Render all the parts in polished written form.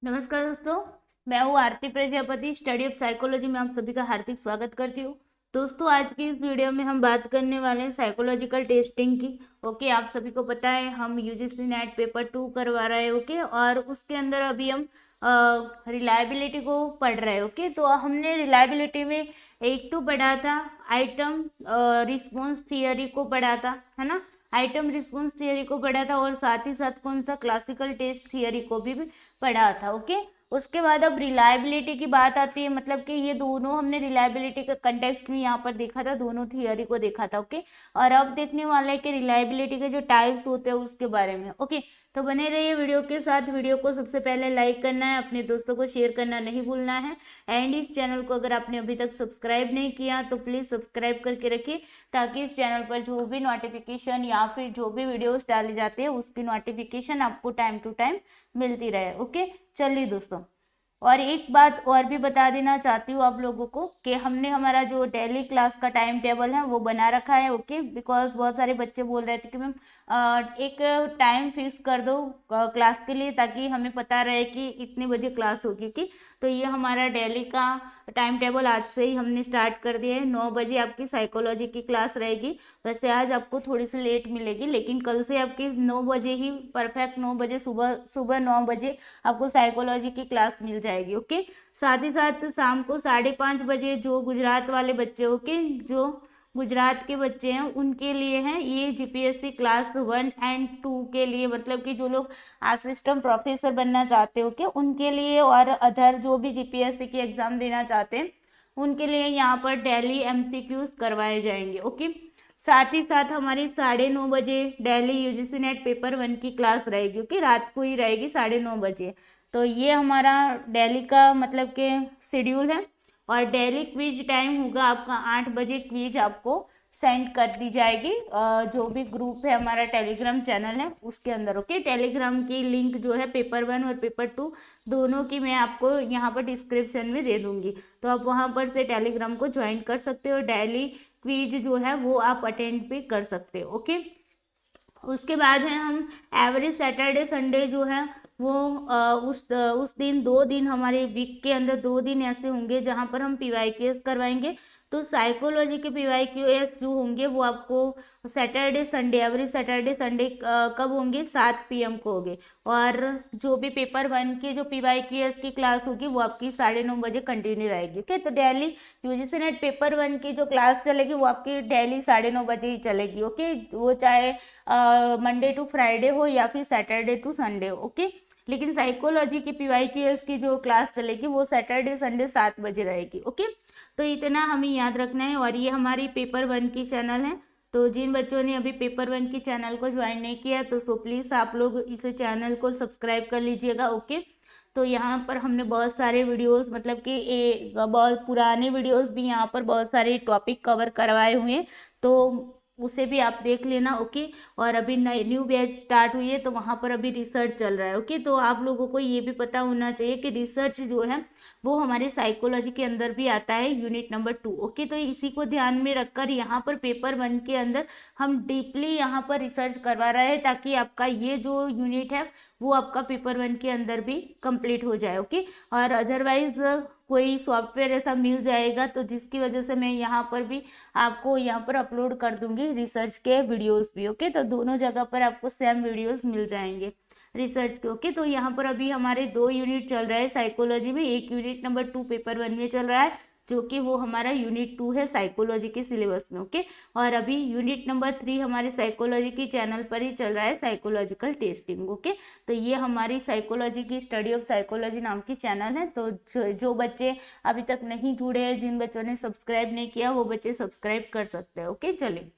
नमस्कार दोस्तों, मैं हूँ आरती प्रजापति। स्टडी ऑफ साइकोलॉजी में आप सभी का हार्दिक स्वागत करती हूँ। दोस्तों, आज की इस वीडियो में हम बात करने वाले हैं साइकोलॉजिकल टेस्टिंग की। ओके, आप सभी को पता है हम यूजीसी नेट पेपर 2 करवा रहे हैं। ओके, और उसके अंदर अभी हम रिलायबिलिटी को पढ़ रहे हैं। ओके, तो हमने रिलायबिलिटी में एक तो पढ़ा था आइटम रिस्पॉन्स थियरी को पढ़ा था, है ना। आइटम रिस्पॉन्स थियरी को पढ़ा था और साथ ही साथ कौन सा क्लासिकल टेस्ट थियरी को भी पढ़ा था। ओके, उसके बाद अब रिलायबिलिटी की बात आती है, मतलब कि ये दोनों हमने रिलायबिलिटी का कंटेक्स्ट में यहाँ पर देखा था, दोनों थियरी को देखा था। ओके, और अब देखने वाला है कि रिलायबिलिटी के जो टाइप्स होते हैं उसके बारे में। ओके, तो बने रहिए वीडियो के साथ। वीडियो को सबसे पहले लाइक करना है, अपने दोस्तों को शेयर करना नहीं भूलना है। एंड इस चैनल को अगर आपने अभी तक सब्सक्राइब नहीं किया तो प्लीज़ सब्सक्राइब करके रखिए, ताकि इस चैनल पर जो भी नोटिफिकेशन या फिर जो भी वीडियोस डाले जाते हैं उसकी नोटिफिकेशन आपको टाइम टू टाइम मिलती रहे। ओके, चलिए दोस्तों, और एक बात और भी बता देना चाहती हूँ आप लोगों को कि हमने हमारा जो डेली क्लास का टाइम टेबल है वो बना रखा है। ओके, बिकॉज बहुत सारे बच्चे बोल रहे थे कि मैम एक टाइम फिक्स कर दो क्लास के लिए, ताकि हमें पता रहे कि इतने बजे क्लास होगी। कि तो ये हमारा डेली का टाइम टेबल आज से ही हमने स्टार्ट कर दिया है। 9 बजे आपकी साइकोलॉजी की क्लास रहेगी। वैसे आज आपको थोड़ी सी लेट मिलेगी, लेकिन कल से आपकी 9 बजे ही, परफेक्ट 9 बजे, सुबह 9 बजे आपको साइकोलॉजी की क्लास मिल जाएगी। ओके, साथ ही साथ शाम को 5:30 बजे जो गुजरात वाले बच्चे, ओके, जो गुजरात के बच्चे हैं उनके लिए हैं ये जीपीएससी क्लास 1 एंड 2 के लिए, मतलब कि जो लोग असिस्टेंट प्रोफेसर बनना चाहते हो, क्या उनके लिए, और अदर जो भी जीपीएससी की एग्जाम देना चाहते हैं उनके लिए यहाँ पर डेली एमसीक्यूज करवाए जाएंगे। ओके, साथ ही साथ हमारी 9:30 बजे डेली यूजीसी नेट पेपर 1 की क्लास रहेगी। ओके, रात को ही रहेगी 9:30 बजे। तो ये हमारा डेली का मतलब के शेड्यूल है। और डेली क्विज टाइम होगा आपका 8 बजे। क्विज आपको सेंड कर दी जाएगी जो भी ग्रुप है हमारा टेलीग्राम चैनल है उसके अंदर। ओके, टेलीग्राम की लिंक जो है पेपर 1 और पेपर 2 दोनों की मैं आपको यहाँ पर डिस्क्रिप्शन में दे दूंगी, तो आप वहाँ पर से टेलीग्राम को ज्वाइन कर सकते हो। डेली क्विज जो है वो आप अटेंड भी कर सकते हो। ओके, उसके बाद है हम एवरी सैटरडे संडे जो है वो उस दिन 2 दिन, हमारे वीक के अंदर 2 दिन ऐसे होंगे जहाँ पर हम पीवाईक्यूएस करवाएंगे। तो साइकोलॉजी के पीवाईक्यूएस जो होंगे वो आपको Saturday Sunday, every Saturday Sunday कब होंगे? 7 PM को होंगे। और जो भी पेपर 1 की जो पीवाईक्यूएस की क्लास होगी वो आपकी 9:30 बजे कंटिन्यू रहेगी। ओके, तो डेली यूजीसी नेट पेपर 1 की जो क्लास चलेगी वो आपकी डेली 9:30 बजे ही चलेगी। ओके, वो चाहे मंडे टू फ्राइडे हो या फिर सैटरडे टू संडे हो। ओके, लेकिन साइकोलॉजी की पीवाईक्यूएस की जो क्लास चलेगी वो सैटरडे संडे 7 बजे रहेगी। ओके, तो इतना हमें याद रखना है। और ये हमारी पेपर 1 की चैनल है, तो जिन बच्चों ने अभी पेपर 1 की चैनल को ज्वाइन नहीं किया तो सो प्लीज़ आप लोग इस चैनल को सब्सक्राइब कर लीजिएगा। ओके, तो यहाँ पर हमने बहुत सारे वीडियोस, मतलब कि बहुत पुराने वीडियोस भी यहाँ पर बहुत सारे टॉपिक कवर करवाए हुए हैं, तो उसे भी आप देख लेना। ओके, और अभी नई न्यू बैच स्टार्ट हुई है तो वहाँ पर अभी रिसर्च चल रहा है। ओके, तो आप लोगों को ये भी पता होना चाहिए कि रिसर्च जो है वो हमारे साइकोलॉजी के अंदर भी आता है, यूनिट नंबर 2। ओके, तो इसी को ध्यान में रखकर यहाँ पर पेपर 1 के अंदर हम डीपली यहाँ पर रिसर्च करवा रहे हैं, ताकि आपका ये जो यूनिट है वो आपका पेपर 1 के अंदर भी कंप्लीट हो जाए। ओके, और अदरवाइज कोई सॉफ्टवेयर ऐसा मिल जाएगा तो जिसकी वजह से मैं यहाँ पर भी आपको यहाँ पर अपलोड कर दूंगी रिसर्च के वीडियोस भी। ओके, तो दोनों जगह पर आपको सेम वीडियोस मिल जाएंगे रिसर्च के। ओके, तो यहाँ पर अभी हमारे 2 यूनिट चल रहा है साइकोलॉजी में। एक यूनिट नंबर 2 पेपर 1 में चल रहा है, जो कि वो हमारा यूनिट 2 है साइकोलॉजी के सिलेबस में। ओके, और अभी यूनिट नंबर 3 हमारे साइकोलॉजी की चैनल पर ही चल रहा है, साइकोलॉजिकल टेस्टिंग। ओके, तो ये हमारी साइकोलॉजी की स्टडी ऑफ साइकोलॉजी नाम की चैनल है। तो जो बच्चे अभी तक नहीं जुड़े हैं, जिन बच्चों ने सब्सक्राइब नहीं किया, वो बच्चे सब्सक्राइब कर सकते हैं। ओके, चलिए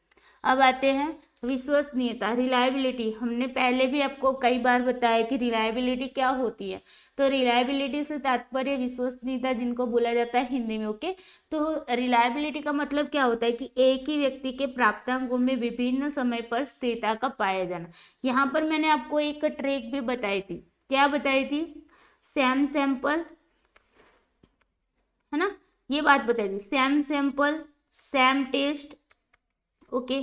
अब आते हैं विश्वसनीयता, रिलायबिलिटी। हमने पहले भी आपको कई बार बताया कि रिलायबिलिटी क्या होती है। तो रिलायबिलिटी से तात्पर्य विश्वसनीयता, जिनको बोला जाता है हिंदी में। ओके, तो रिलायबिलिटी का मतलब क्या होता है कि एक ही व्यक्ति के प्राप्तांकों में विभिन्न समय पर स्थिरता का पाया जाना। यहाँ पर मैंने आपको एक ट्रिक भी बताई थी। क्या बताई थी? सेम सैंपल, है ना, ये बात बताई थी। Same sample same test. Okay,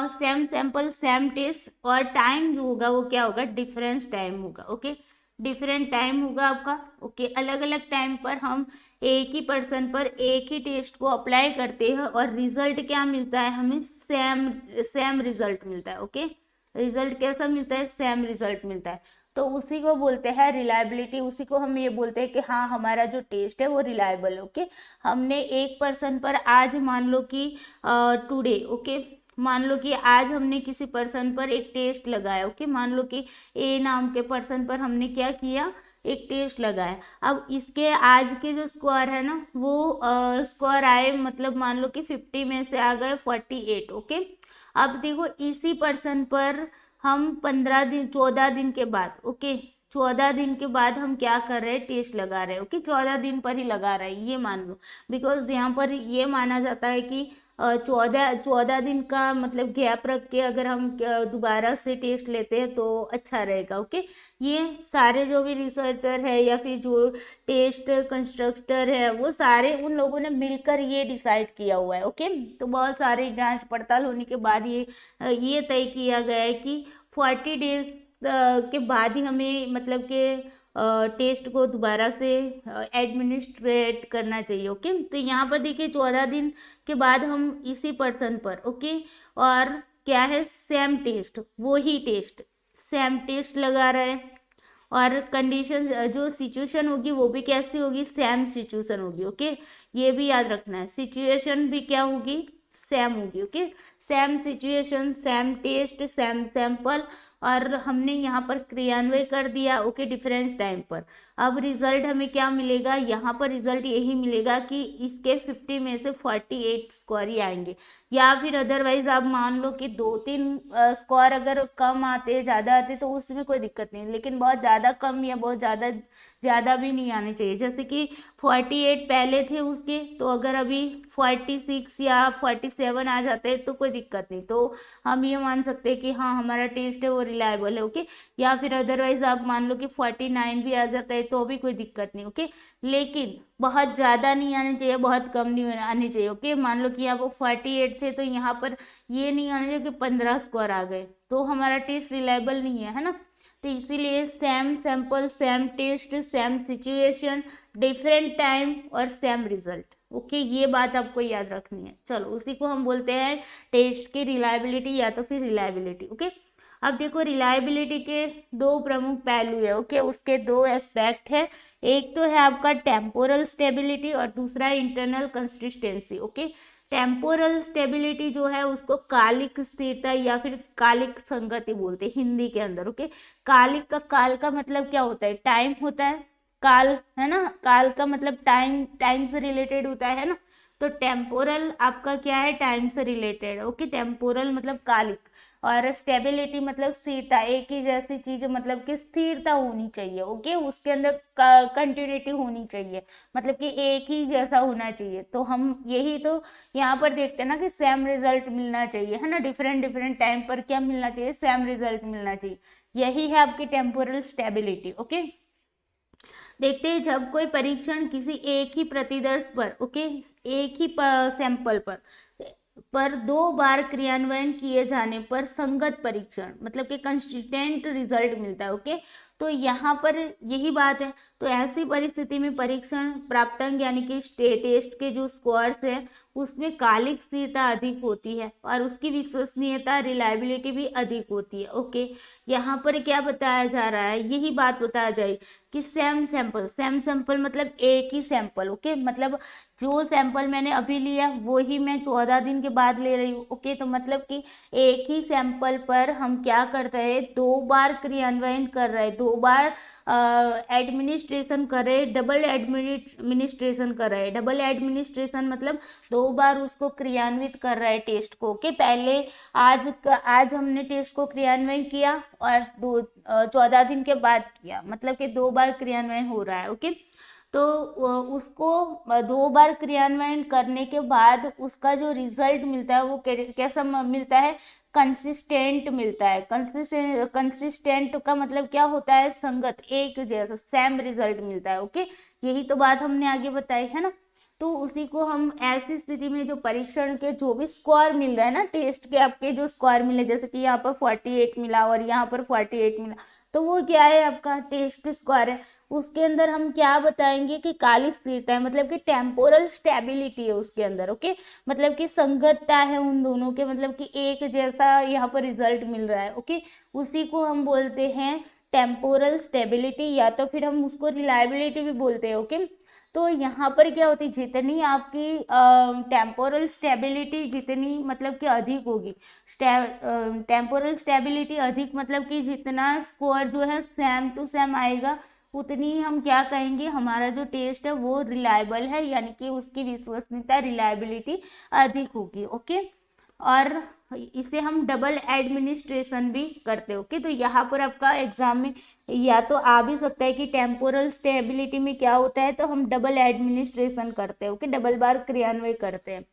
same sample same test, और टाइम जो होगा वो क्या होगा? डिफरेंस टाइम होगा। ओके, डिफरेंट टाइम होगा आपका। ओके, अलग अलग टाइम पर हम एक ही पर्सन पर एक ही टेस्ट को अप्लाई करते हैं और रिजल्ट क्या मिलता है, हमें सेम रिजल्ट मिलता है। ओके, रिजल्ट कैसा मिलता है, सेम रिजल्ट मिलता है। तो उसी को बोलते हैं रिलायबिलिटी, उसी को हम ये बोलते हैं कि हाँ हमारा जो टेस्ट है वो रिलायबल है। ओके, हमने एक पर्सन पर आज मान लो कि टुडे, ओके, मान लो कि आज हमने किसी पर्सन पर एक टेस्ट लगाया। ओके, मान लो कि ए नाम के पर्सन पर हमने क्या किया, एक टेस्ट लगाया। अब इसके आज के जो स्कोर है ना वो स्कोर आए, मतलब मान लो कि 50 में से आ गए 48। ओके, अब देखो इसी पर्सन पर हम 15 दिन 14 दिन के बाद, ओके, 14 दिन के बाद हम क्या कर रहे हैं, टेस्ट लगा रहे हैं। ओके, 14 दिन पर ही लगा रहे हैं ये मान लो, बिकॉज यहाँ पर ये माना जाता है कि 14 दिन का मतलब गैप रख के अगर हम दोबारा से टेस्ट लेते हैं तो अच्छा रहेगा। ओके, ये सारे जो भी रिसर्चर है या फिर जो टेस्ट कंस्ट्रक्टर है वो सारे उन लोगों ने मिलकर ये डिसाइड किया हुआ है। ओके, तो बहुत सारे जांच पड़ताल होने के बाद ये तय किया गया है कि 40 डेज के बाद ही हमें मतलब कि टेस्ट को दोबारा से एडमिनिस्ट्रेट करना चाहिए। ओके, तो यहाँ पर देखिए 14 दिन के बाद हम इसी पर्सन पर, ओके, और क्या है, सेम टेस्ट, वो ही टेस्ट, सेम टेस्ट लगा रहे हैं और कंडीशन जो सिचुएशन होगी वो भी कैसी होगी, सेम सिचुएशन होगी। ओके, ये भी याद रखना है, सिचुएशन भी क्या होगी, सेम होगी। Okay, same situation, same test, same sample, और हमने यहाँ पर क्रियान्वय कर दिया। ओके, डिफरेंस टाइम पर। अब रिजल्ट हमें क्या मिलेगा, यहाँ पर रिजल्ट यही मिलेगा कि इसके 50 में से 48 स्कोर ही आएंगे, या फिर अदरवाइज आप मान लो कि 2-3 स्कोर अगर कम आते ज़्यादा आते तो उसमें कोई दिक्कत नहीं, लेकिन बहुत ज़्यादा कम या बहुत ज़्यादा भी नहीं आने चाहिए। जैसे कि 48 पहले थे उसके, तो अगर अभी 46 या 47 आ जाते हैं तो कोई दिक्कत नहीं, तो हम ये मान सकते हैं कि हाँ हमारा टेस्ट है वो रिलायबल है। ओके, या फिर अदरवाइज आप मान लो कि 49 भी आ जाता है तो भी कोई दिक्कत नहीं। ओके, लेकिन बहुत ज़्यादा नहीं आने चाहिए, बहुत कम नहीं आने चाहिए। ओके, मान लो कि यहाँ पर 48 थे तो यहाँ पर ये नहीं आने चाहिए कि 15 स्कोर आ गए, तो हमारा टेस्ट रिलायबल नहीं है ना। तो इसीलिए same sample, same test, same situation, different time और सेम रिजल्ट। ओके, ये बात आपको याद रखनी है। चलो, उसी को हम बोलते हैं टेस्ट की रिलायबिलिटी या तो फिर रिलायबिलिटी। ओके, अब देखो रिलायबिलिटी के दो प्रमुख पहलू है। ओके, उसके दो एस्पेक्ट है, एक तो है आपका टेम्पोरल स्टेबिलिटी और दूसरा internal consistency. Okay, temporal stability जो है उसको कालिक स्थिरता या फिर कालिक संगति बोलते हैं हिंदी के अंदर। ओके, कालिक का, काल का मतलब क्या होता है, टाइम होता है, काल है ना, काल का मतलब टाइम से रिलेटेड होता है ना, तो टेम्पोरल आपका क्या है, टाइम से रिलेटेड है। ओके, टेम्पोरल मतलब कालिक, और स्टेबिलिटी मतलब स्थिरता, एक ही जैसी चीज मतलब कि स्थिरता होनी चाहिए। ओके, उसके अंदर कंटिन्यूटी होनी चाहिए, मतलब कि एक ही जैसा होना चाहिए। तो हम यही तो यहाँ पर देखते हैं ना कि सेम रिजल्ट मिलना चाहिए, है ना, डिफरेंट टाइम पर क्या मिलना चाहिए, सेम रिजल्ट मिलना चाहिए, यही है आपकी टेम्पोरल स्टेबिलिटी। ओके, देखते हैं जब कोई परीक्षण किसी एक ही प्रतिदर्श पर, ओके, एक ही सैंपल पर 2 बार क्रियान्वयन किए जाने पर संगत परीक्षण मतलब कि कंसिस्टेंट रिजल्ट मिलता है। ओके, तो यहाँ पर यही बात है। तो ऐसी परिस्थिति में परीक्षण प्राप्तांक यानी कि टेस्ट के जो स्कोर्स है उसमें कालिक स्थिरता अधिक होती है और उसकी विश्वसनीयता, रिलायबिलिटी भी अधिक होती है। ओके, यहाँ पर क्या बताया जा रहा है, यही बात बताया जाए कि सेम सैंपल मतलब एक ही सैंपल। ओके, मतलब जो सैंपल मैंने अभी लिया वो ही मैं 14 दिन के बाद ले रही हूँ। ओके, तो मतलब कि एक ही सैंपल पर हम क्या करते हैं, 2 बार क्रियान्वयन कर रहे हैं, 2 बार एडमिनिस्ट्रेशन कर रहे हैं, डबल एडमिनिस्ट्रेशन कर रहे हैं। डबल एडमिनिस्ट्रेशन मतलब 2 बार उसको क्रियान्वित कर रहा है टेस्ट को। ओके, पहले आज हमने टेस्ट को क्रियान्वयन किया और 14 दिन के बाद किया, मतलब कि 2 बार क्रियान्वयन हो रहा है। ओके, तो उसको 2 बार क्रियान्वयन करने के बाद उसका जो रिजल्ट मिलता है वो कैसा मिलता है, कंसिस्टेंट मिलता है। कंसिस्टेंट का मतलब क्या होता है, संगत, एक जैसा, सेम रिजल्ट मिलता है। ओके, यही तो बात हमने आगे बताई है ना। तो उसी को हम ऐसी स्थिति में जो परीक्षण के जो भी स्कोर मिल रहा है ना, टेस्ट के आपके जो स्कोर मिले, जैसे कि यहाँ पर 48 मिला और यहाँ पर 48 मिला, तो वो क्या है आपका टेस्ट स्क्वायर है। उसके अंदर हम क्या बताएंगे कि कालिक स्थिरता है, मतलब कि टेम्पोरल स्टेबिलिटी है उसके अंदर। ओके, मतलब कि संगतता है उन दोनों के, मतलब कि एक जैसा यहाँ पर रिजल्ट मिल रहा है। ओके, उसी को हम बोलते हैं टेम्पोरल स्टेबिलिटी, या तो फिर हम उसको रिलायबिलिटी भी बोलते हैं। ओके, तो यहाँ पर क्या होती है, जितनी आपकी टेम्पोरल स्टेबिलिटी जितनी मतलब कि अधिक होगी, टेम्पोरल स्टेबिलिटी अधिक मतलब कि जितना स्कोर जो है सेम टू सेम आएगा, उतनी हम क्या कहेंगे, हमारा जो टेस्ट है वो रिलायबल है, यानी कि उसकी विश्वसनीयता रिलायबिलिटी अधिक होगी। ओके, और इसे हम डबल एडमिनिस्ट्रेशन भी करते हो। ओके, तो यहाँ पर आपका एग्जाम में या तो आ भी सकता है कि टेम्पोरल स्टेबिलिटी में क्या होता है, तो हम डबल एडमिनिस्ट्रेशन करते हैं। ओके, डबल बार क्रियान्वयन करते हैं।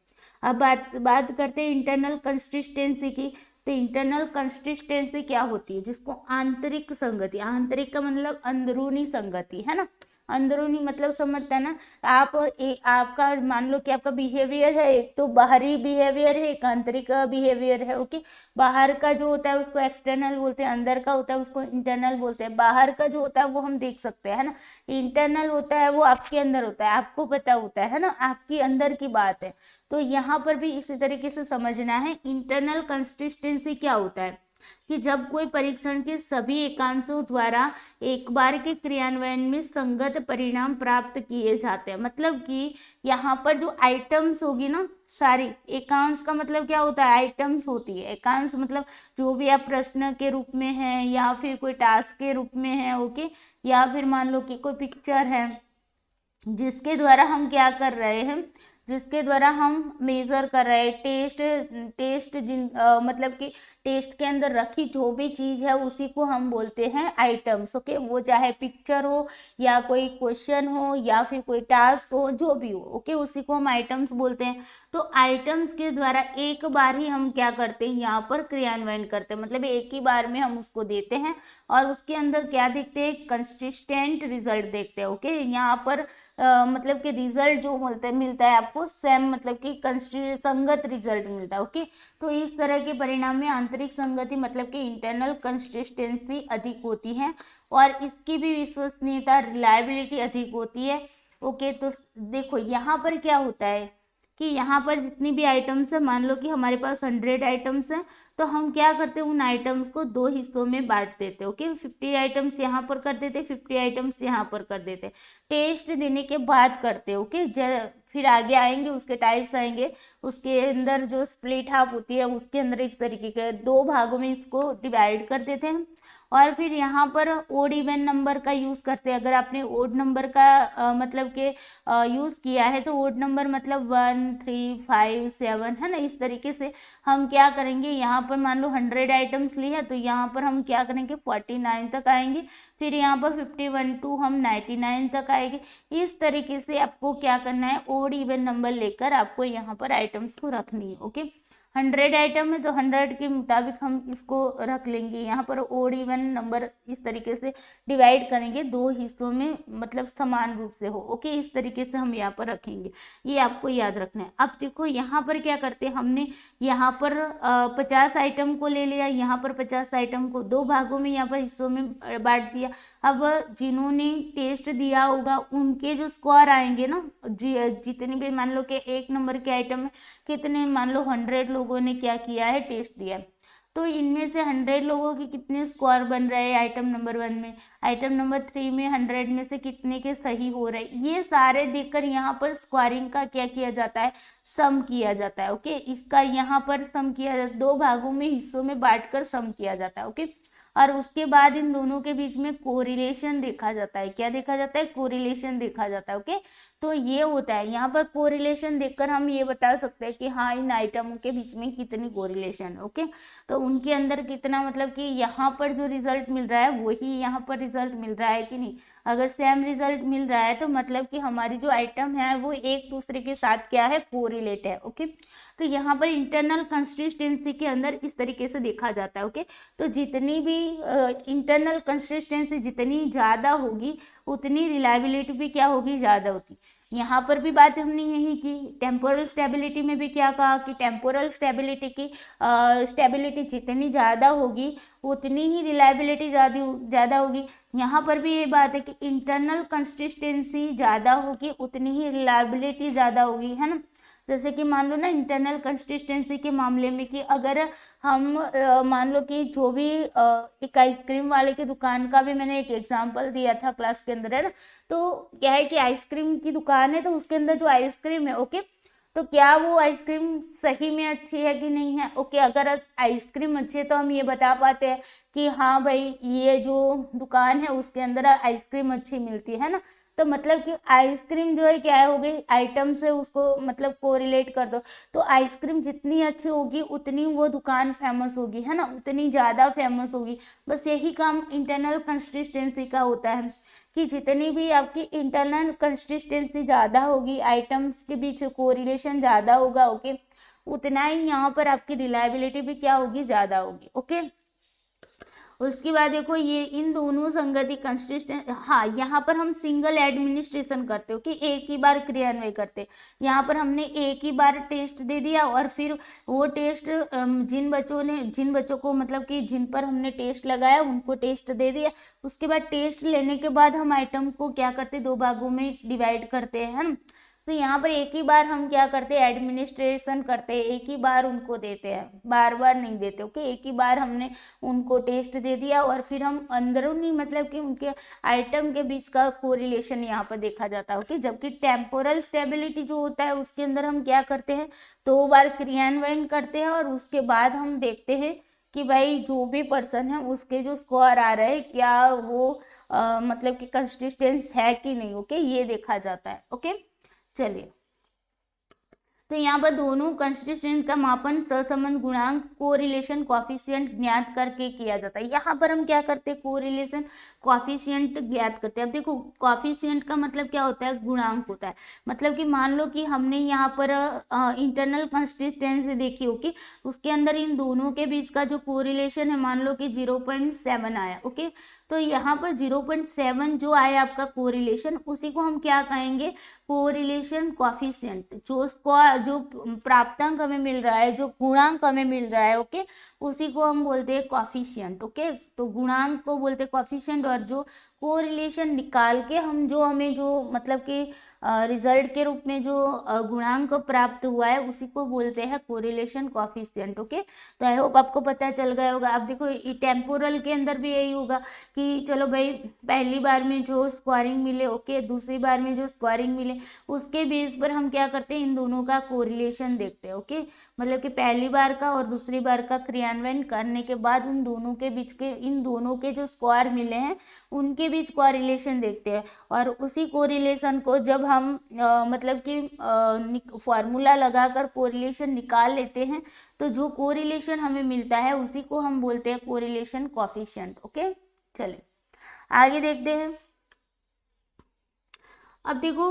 अब बात करते हैं इंटरनल कंसिस्टेंसी की। तो इंटरनल कंसिस्टेंसी क्या होती है, जिसको आंतरिक संगति, आंतरिक का मतलब अंदरूनी संगति है ना, अंदरूनी मतलब समझता है ना आपका मान लो कि आपका बिहेवियर है, एक तो बाहरी बिहेवियर है, एक आंतरिक बिहेवियर है। ओके, बाहर का जो होता है उसको एक्सटर्नल बोलते हैं, अंदर का होता है उसको इंटरनल बोलते हैं। बाहर का जो होता है वो हम देख सकते हैं, है ना, इंटरनल होता है वो आपके अंदर होता है, आपको पता होता है ना, आपकी अंदर की बात है। तो यहाँ पर भी इसी तरीके से समझना है इंटरनल कंसिस्टेंसी क्या होता है, कि जब कोई परीक्षण के सभी एकांशों द्वारा एक बार के क्रियान्वयन में संगत परिणाम प्राप्त किए जाते हैं। मतलब कि यहाँ पर जो आइटम्स होगी ना सारी, एकांश का मतलब क्या होता है, आइटम्स होती है। एकांश मतलब जो भी आप प्रश्न के रूप में है या फिर कोई टास्क के रूप में है। ओके, या फिर मान लो कि कोई पिक्चर है जिसके द्वारा हम क्या कर रहे हैं, जिसके द्वारा हम मेजर कर रहे हैं टेस्ट मतलब कि टेस्ट के अंदर रखी जो भी चीज़ है उसी को हम बोलते हैं आइटम्स। ओके, वो चाहे पिक्चर हो या कोई क्वेश्चन हो या फिर कोई टास्क हो, जो भी हो। ओके, उसी को हम आइटम्स बोलते हैं। तो आइटम्स के द्वारा एक बार ही हम क्या करते हैं, यहाँ पर क्रियान्वयन करते हैं, मतलब एक ही बार में हम उसको देते हैं और उसके अंदर क्या देखते हैं, कंसिस्टेंट रिजल्ट देखते हैं। ओके, यहाँ पर मतलब कि रिजल्ट जो मिलता है आपको सेम, मतलब कि संगत रिजल्ट मिलता है। ओके, तो इस तरह के परिणाम में आंतरिक संगति मतलब कि इंटरनल कंसिस्टेंसी अधिक होती है और इसकी भी विश्वसनीयता रिलायबिलिटी अधिक होती है। ओके, तो देखो यहाँ पर क्या होता है कि यहाँ पर जितनी भी आइटम्स है, मान लो कि हमारे पास 100 आइटम्स हैं, तो हम क्या करते हैं, उन आइटम्स को 2 हिस्सों में बांट देते हैं। ओके, 50 आइटम्स यहाँ पर कर देते, 50 आइटम्स यहाँ पर कर देते, टेस्ट देने के बाद करते हैं। ओके, फिर आगे आएंगे उसके टाइप्स आएंगे, उसके अंदर जो स्प्लिट हाफ होती है उसके अंदर इस तरीके के 2 भागों में इसको डिवाइड कर देते हैं और फिर यहाँ पर ओड इवन नंबर का यूज़ करते हैं। अगर आपने ओड नंबर का मतलब के यूज़ किया है तो ओड नंबर मतलब 1 3 5 7 है ना, इस तरीके से हम क्या करेंगे, यहाँ पर मान लो 100 आइटम्स ली है तो यहाँ पर हम क्या करेंगे 49 तक आएंगे, फिर यहाँ पर 51 टू हम 99 तक आएंगे। इस तरीके से आपको क्या करना है, ओड इवन नंबर लेकर आपको यहाँ पर आइटम्स को रखनी है। ओके, 100 आइटम है तो 100 के मुताबिक हम इसको रख लेंगे। यहाँ पर ओड इवन नंबर इस तरीके से डिवाइड करेंगे 2 हिस्सों में, मतलब समान रूप से हो। ओके, इस तरीके से हम यहाँ पर रखेंगे, ये आपको याद रखना है। अब देखो यहाँ पर क्या करते हैं, हमने यहाँ पर 50 आइटम को ले लिया, यहाँ पर 50 आइटम को 2 भागों में यहाँ पर हिस्सों में बांट दिया। अब जिन्होंने टेस्ट दिया होगा उनके जो स्कोर आएंगे ना, जितने भी मान लो कि 1 नंबर के आइटम में कितने, मान लो 100 लोगों ने क्या किया है, टेस्ट दिया, तो इनमें से 100 लोगों के कितने स्कोर बन रहे हैं आइटम नंबर 1 में, आइटम नंबर 3 में 100 में से कितने के सही हो रहे हैं, ये सारे देखकर यहाँ पर स्कोरिंग का क्या किया जाता है, सम किया जाता है। ओके, इसका यहाँ पर सम किया जाता है, 2 भागों में हिस्सों में बांटकर सम किया जाता है। ओके, और उसके बाद इन दोनों के बीच में कोरिलेशन देखा जाता है। क्या देखा जाता है, कोरिलेशन देखा जाता है। ओके, तो ये होता है, यहाँ पर कोरिलेशन देखकर हम ये बता सकते हैं कि हाँ इन आइटमों के बीच में कितनी कोरिलेशन है। ओके, तो उनके अंदर कितना, मतलब कि यहाँ पर जो रिजल्ट मिल रहा है वही यहाँ पर रिजल्ट मिल रहा है कि नहीं। अगर सेम रिजल्ट मिल रहा है तो मतलब कि हमारी जो आइटम है वो एक दूसरे के साथ क्या है, कोरिलेट है। ओके, तो यहाँ पर इंटरनल कंसिस्टेंसी के अंदर इस तरीके से देखा जाता है। ओके, तो जितनी भी इंटरनल कंसिस्टेंसी जितनी ज़्यादा होगी उतनी रिलायबिलिटी भी क्या होगी, ज़्यादा होती। यहाँ पर भी बात हमने यही की। टेम्पोरल स्टेबिलिटी में भी क्या कहा कि टेम्पोरल स्टेबिलिटी की स्टेबिलिटी जितनी ज़्यादा होगी उतनी ही रिलायबिलिटी ज़्यादा होगी। यहाँ पर भी ये बात है कि इंटरनल कंसिस्टेंसी ज़्यादा होगी उतनी ही रिलायबिलिटी ज़्यादा होगी, है ना। जैसे कि मान लो ना इंटरनल कंसिस्टेंसी के मामले में कि अगर हम मान लो कि जो भी एक आइसक्रीम वाले की दुकान का भी मैंने एक एग्जांपल दिया था क्लास के अंदर, है ना। तो क्या है कि आइसक्रीम की दुकान है तो उसके अंदर जो आइसक्रीम है, ओके, तो क्या वो आइसक्रीम सही में अच्छी है कि नहीं है, ओके। अगर आइसक्रीम अच्छी है तो हम ये बता पाते हैं कि हाँ भाई ये जो दुकान है उसके अंदर आइसक्रीम अच्छी मिलती है ना। तो मतलब कि आइसक्रीम जो है क्या हो गई, आइटम से उसको मतलब कोरिलेट कर दो। तो आइसक्रीम जितनी अच्छी होगी उतनी वो दुकान फेमस होगी, है ना, उतनी ज़्यादा फेमस होगी। बस यही काम इंटरनल कंसिस्टेंसी का होता है कि जितनी भी आपकी इंटरनल कंसिस्टेंसी ज़्यादा होगी, आइटम्स के बीच कोरिलेशन ज़्यादा होगा, ओके, उतना ही यहाँ पर आपकी रिलायबिलिटी भी क्या होगी, ज़्यादा होगी, ओके। उसके बाद देखो ये इन दोनों संगति कंसिस्टेंट, हाँ यहाँ पर हम सिंगल एडमिनिस्ट्रेशन करते हो कि एक ही बार क्रियान्वय करते। यहाँ पर हमने एक ही बार टेस्ट दे दिया और फिर वो टेस्ट जिन बच्चों को मतलब कि जिन पर हमने टेस्ट लगाया उनको टेस्ट दे दिया। उसके बाद टेस्ट लेने के बाद हम आइटम को क्या करते, दो भागों में डिवाइड करते हैं, है ना। तो यहाँ पर एक ही बार हम क्या करते हैं, एडमिनिस्ट्रेशन करते हैं, एक ही बार उनको देते हैं, बार बार नहीं देते, ओके। एक ही बार हमने उनको टेस्ट दे दिया और फिर हम अंदरूनी मतलब कि उनके आइटम के बीच का कोरिलेशन यहाँ पर देखा जाता है, ओके। जबकि टेम्पोरल स्टेबिलिटी जो होता है उसके अंदर हम क्या करते हैं, दो बार क्रियान्वयन करते हैं और उसके बाद हम देखते हैं कि भाई जो भी पर्सन है उसके जो स्कोर आ रहा है क्या वो मतलब कि कंसिस्टेंस है कि नहीं, ओके, ये देखा जाता है, ओके। चलिए, तो यहाँ पर दोनों कंस्टिट्यूएंट का मापन सहसंबंध गुणांक कोरिलेशन कॉफिशिएंट ज्ञात करके किया जाता है। यहाँ पर हम क्या करते हैं, कोरिलेशन कॉफिशिएंट ज्ञात करते हैं। अब देखो कॉफिशिएंट का मतलब क्या होता है, गुणांक होता है। मतलब कि मान लो कि हमने यहाँ पर इंटरनल कंसिस्टेंसी देखी होगी, उसके अंदर इन दोनों के बीच का जो कोरिलेशन है मान लो कि 0.7 आया, ओके। तो यहाँ पर 0.7 जो आया आपका कोरिलेशन, उसी को हम क्या कहेंगे, कोरिलेशन कॉफिशिएंट। जो प्राप्तांक हमें मिल रहा है, जो गुणांक हमें मिल रहा है, ओके, उसी को हम बोलते हैं कॉफिशिएंट, ओके। तो गुणांक को बोलते हैं कॉफिशिएंट और जो कोरिलेशन निकाल के हम जो हमें जो मतलब कि रिजल्ट के रूप में जो गुणांक प्राप्त हुआ है उसी को बोलते हैं कोरिलेशन कॉफिशिएंट, ओके। तो आई होप आपको पता चल गया होगा। अब देखो टेम्पोरल के अंदर भी यही होगा कि चलो भाई पहली बार में जो स्कोरिंग मिले, ओके, दूसरी बार में जो स्कोरिंग मिले उसके बेस पर हम क्या करते हैं, इन दोनों का कोरिलेशन देखते हैं, ओके। मतलब कि पहली बार का और दूसरी बार का क्रियान्वयन करने के बाद उन दोनों के बीच के इन दोनों के जो स्कोर मिले हैं उनके बीच कोरिलेशन देखते हैं। और उसी कोरिलेशन को जब हम मतलब कि फॉर्मूला लगाकर कोरिलेशन निकाल लेते हैं तो जो कोरिलेशन हमें मिलता है उसी को हम बोलते हैं कोरिलेशन कॉफिशिएंट, ओके। चलिए आगे देखते हैं। अब देखो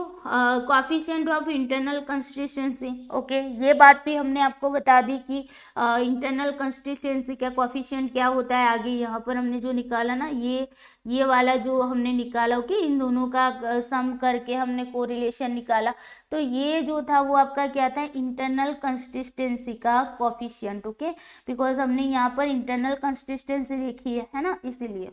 coefficient of internal consistency, okay, ये बात भी हमने आपको बता दी कि इंटरनल कंसिस्टेंसी क्या, कॉफिशिएंट क्या होता है। आगे यहाँ पर हमने जो निकाला ना, ये वाला जो हमने निकाला, ओके, इन दोनों का सम करके हमने कोरिलेशन निकाला। तो ये जो था वो आपका क्या था, इंटरनल कंसिस्टेंसी का कॉफिशिएंट, ओके, बिकॉज हमने यहाँ पर इंटरनल कंसिस्टेंसी देखी है ना, इसीलिए।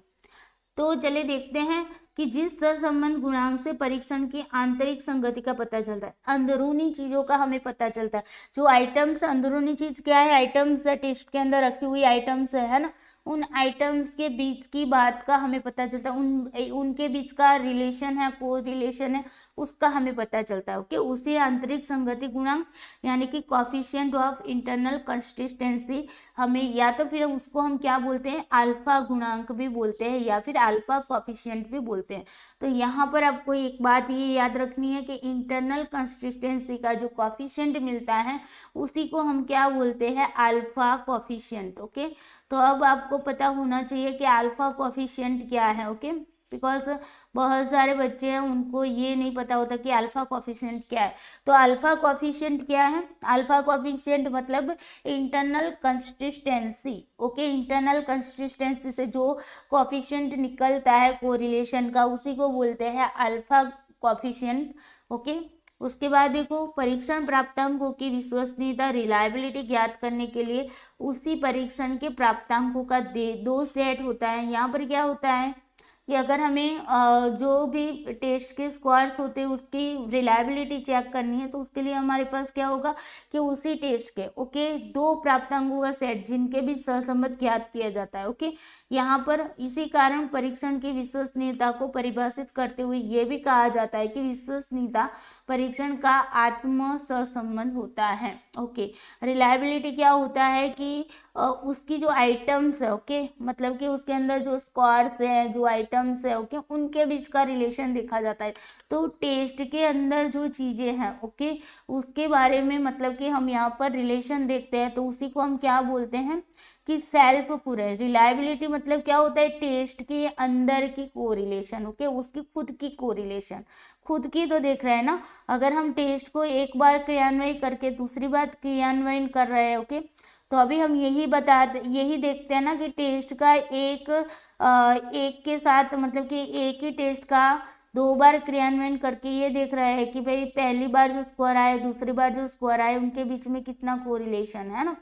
तो चलिए देखते हैं कि जिस सहसंबंध गुणांक से परीक्षण की आंतरिक संगति का पता चलता है, अंदरूनी चीजों का हमें पता चलता है। जो आइटम्स, अंदरूनी चीज क्या है, आइटम्स टेस्ट के अंदर रखी हुई आइटम्स है ना, उन आइटम्स के बीच की बात का हमें पता चलता है, उनके बीच का रिलेशन है, को रिलेशन है, उसका हमें पता चलता है, ओके। उसी आंतरिक संगति गुणांक यानी कि कॉफिशिएंट ऑफ इंटरनल कंसिस्टेंसी हमें, या तो फिर उसको हम क्या बोलते हैं, अल्फा गुणांक भी बोलते हैं या फिर अल्फा कॉफिशिएंट भी बोलते हैं। तो यहाँ पर आपको एक बात ये याद रखनी है कि इंटरनल कंसिस्टेंसी का जो कॉफिशिएंट मिलता है उसी को हम क्या बोलते हैं, अल्फा कॉफिशिएंट, ओके। तो अब आपको पता होना चाहिए कि अल्फा कॉफिशिएंट क्या है, ओके, बिकॉज बहुत सारे बच्चे हैं उनको ये नहीं पता होता कि अल्फा कॉफिशिएंट क्या है। तो अल्फा कॉफिशिएंट क्या है, अल्फा कॉफिशिएंट मतलब internal consistency, okay, internal consistency से जो कॉफिशिएंट निकलता है कोरिलेशन का उसी को बोलते हैं अल्फा कॉफिशिएंट, ओके। उसके बाद देखो परीक्षण प्राप्तांकों की विश्वसनीयता रिलायबिलिटी ज्ञात करने के लिए उसी परीक्षण के प्राप्तांकों का दो सेट होता है। यहाँ पर क्या होता है कि अगर हमें जो भी टेस्ट के स्कोर्स होते हैं उसकी रिलायबिलिटी चेक करनी है तो उसके लिए हमारे पास क्या होगा कि उसी टेस्ट के दो प्राप्तांकों का सेट जिनके बीच सहसंबंध ज्ञात किया जाता है। यहाँ पर इसी कारण परीक्षण की विश्वसनीयता को परिभाषित करते हुए ये भी कहा जाता है कि विश्वसनीयता परीक्षण का आत्म सहसंबंध होता है। रिलायबिलिटी क्या होता है कि उसकी जो आइटम्स है मतलब कि उसके अंदर जो स्कोर्स है, जो आइटम्स है उनके बीच का रिलेशन देखा जाता है। तो टेस्ट के अंदर जो चीजें हैं उसके बारे में मतलब कि हम यहाँ पर रिलेशन देखते हैं तो उसी को हम क्या बोलते हैं कि सेल्फ पूरे। रिलायबिलिटी मतलब क्या होता है, टेस्ट के अंदर की कोरिलेशन। उसकी खुद की कोरिलेशन, खुद की तो देख रहे हैं ना, अगर हम टेस्ट को एक बार क्रियान्वयन करके दूसरी बार क्रियान्वयन कर रहे हैं तो अभी हम यही देखते हैं ना कि टेस्ट का एक के साथ मतलब कि एक ही टेस्ट का दो बार क्रियान्वयन करके ये देख रहा है कि भाई पहली बार जो स्कोर आए दूसरी बार जो स्कोर आए उनके बीच में कितना कोरिलेशन है ना।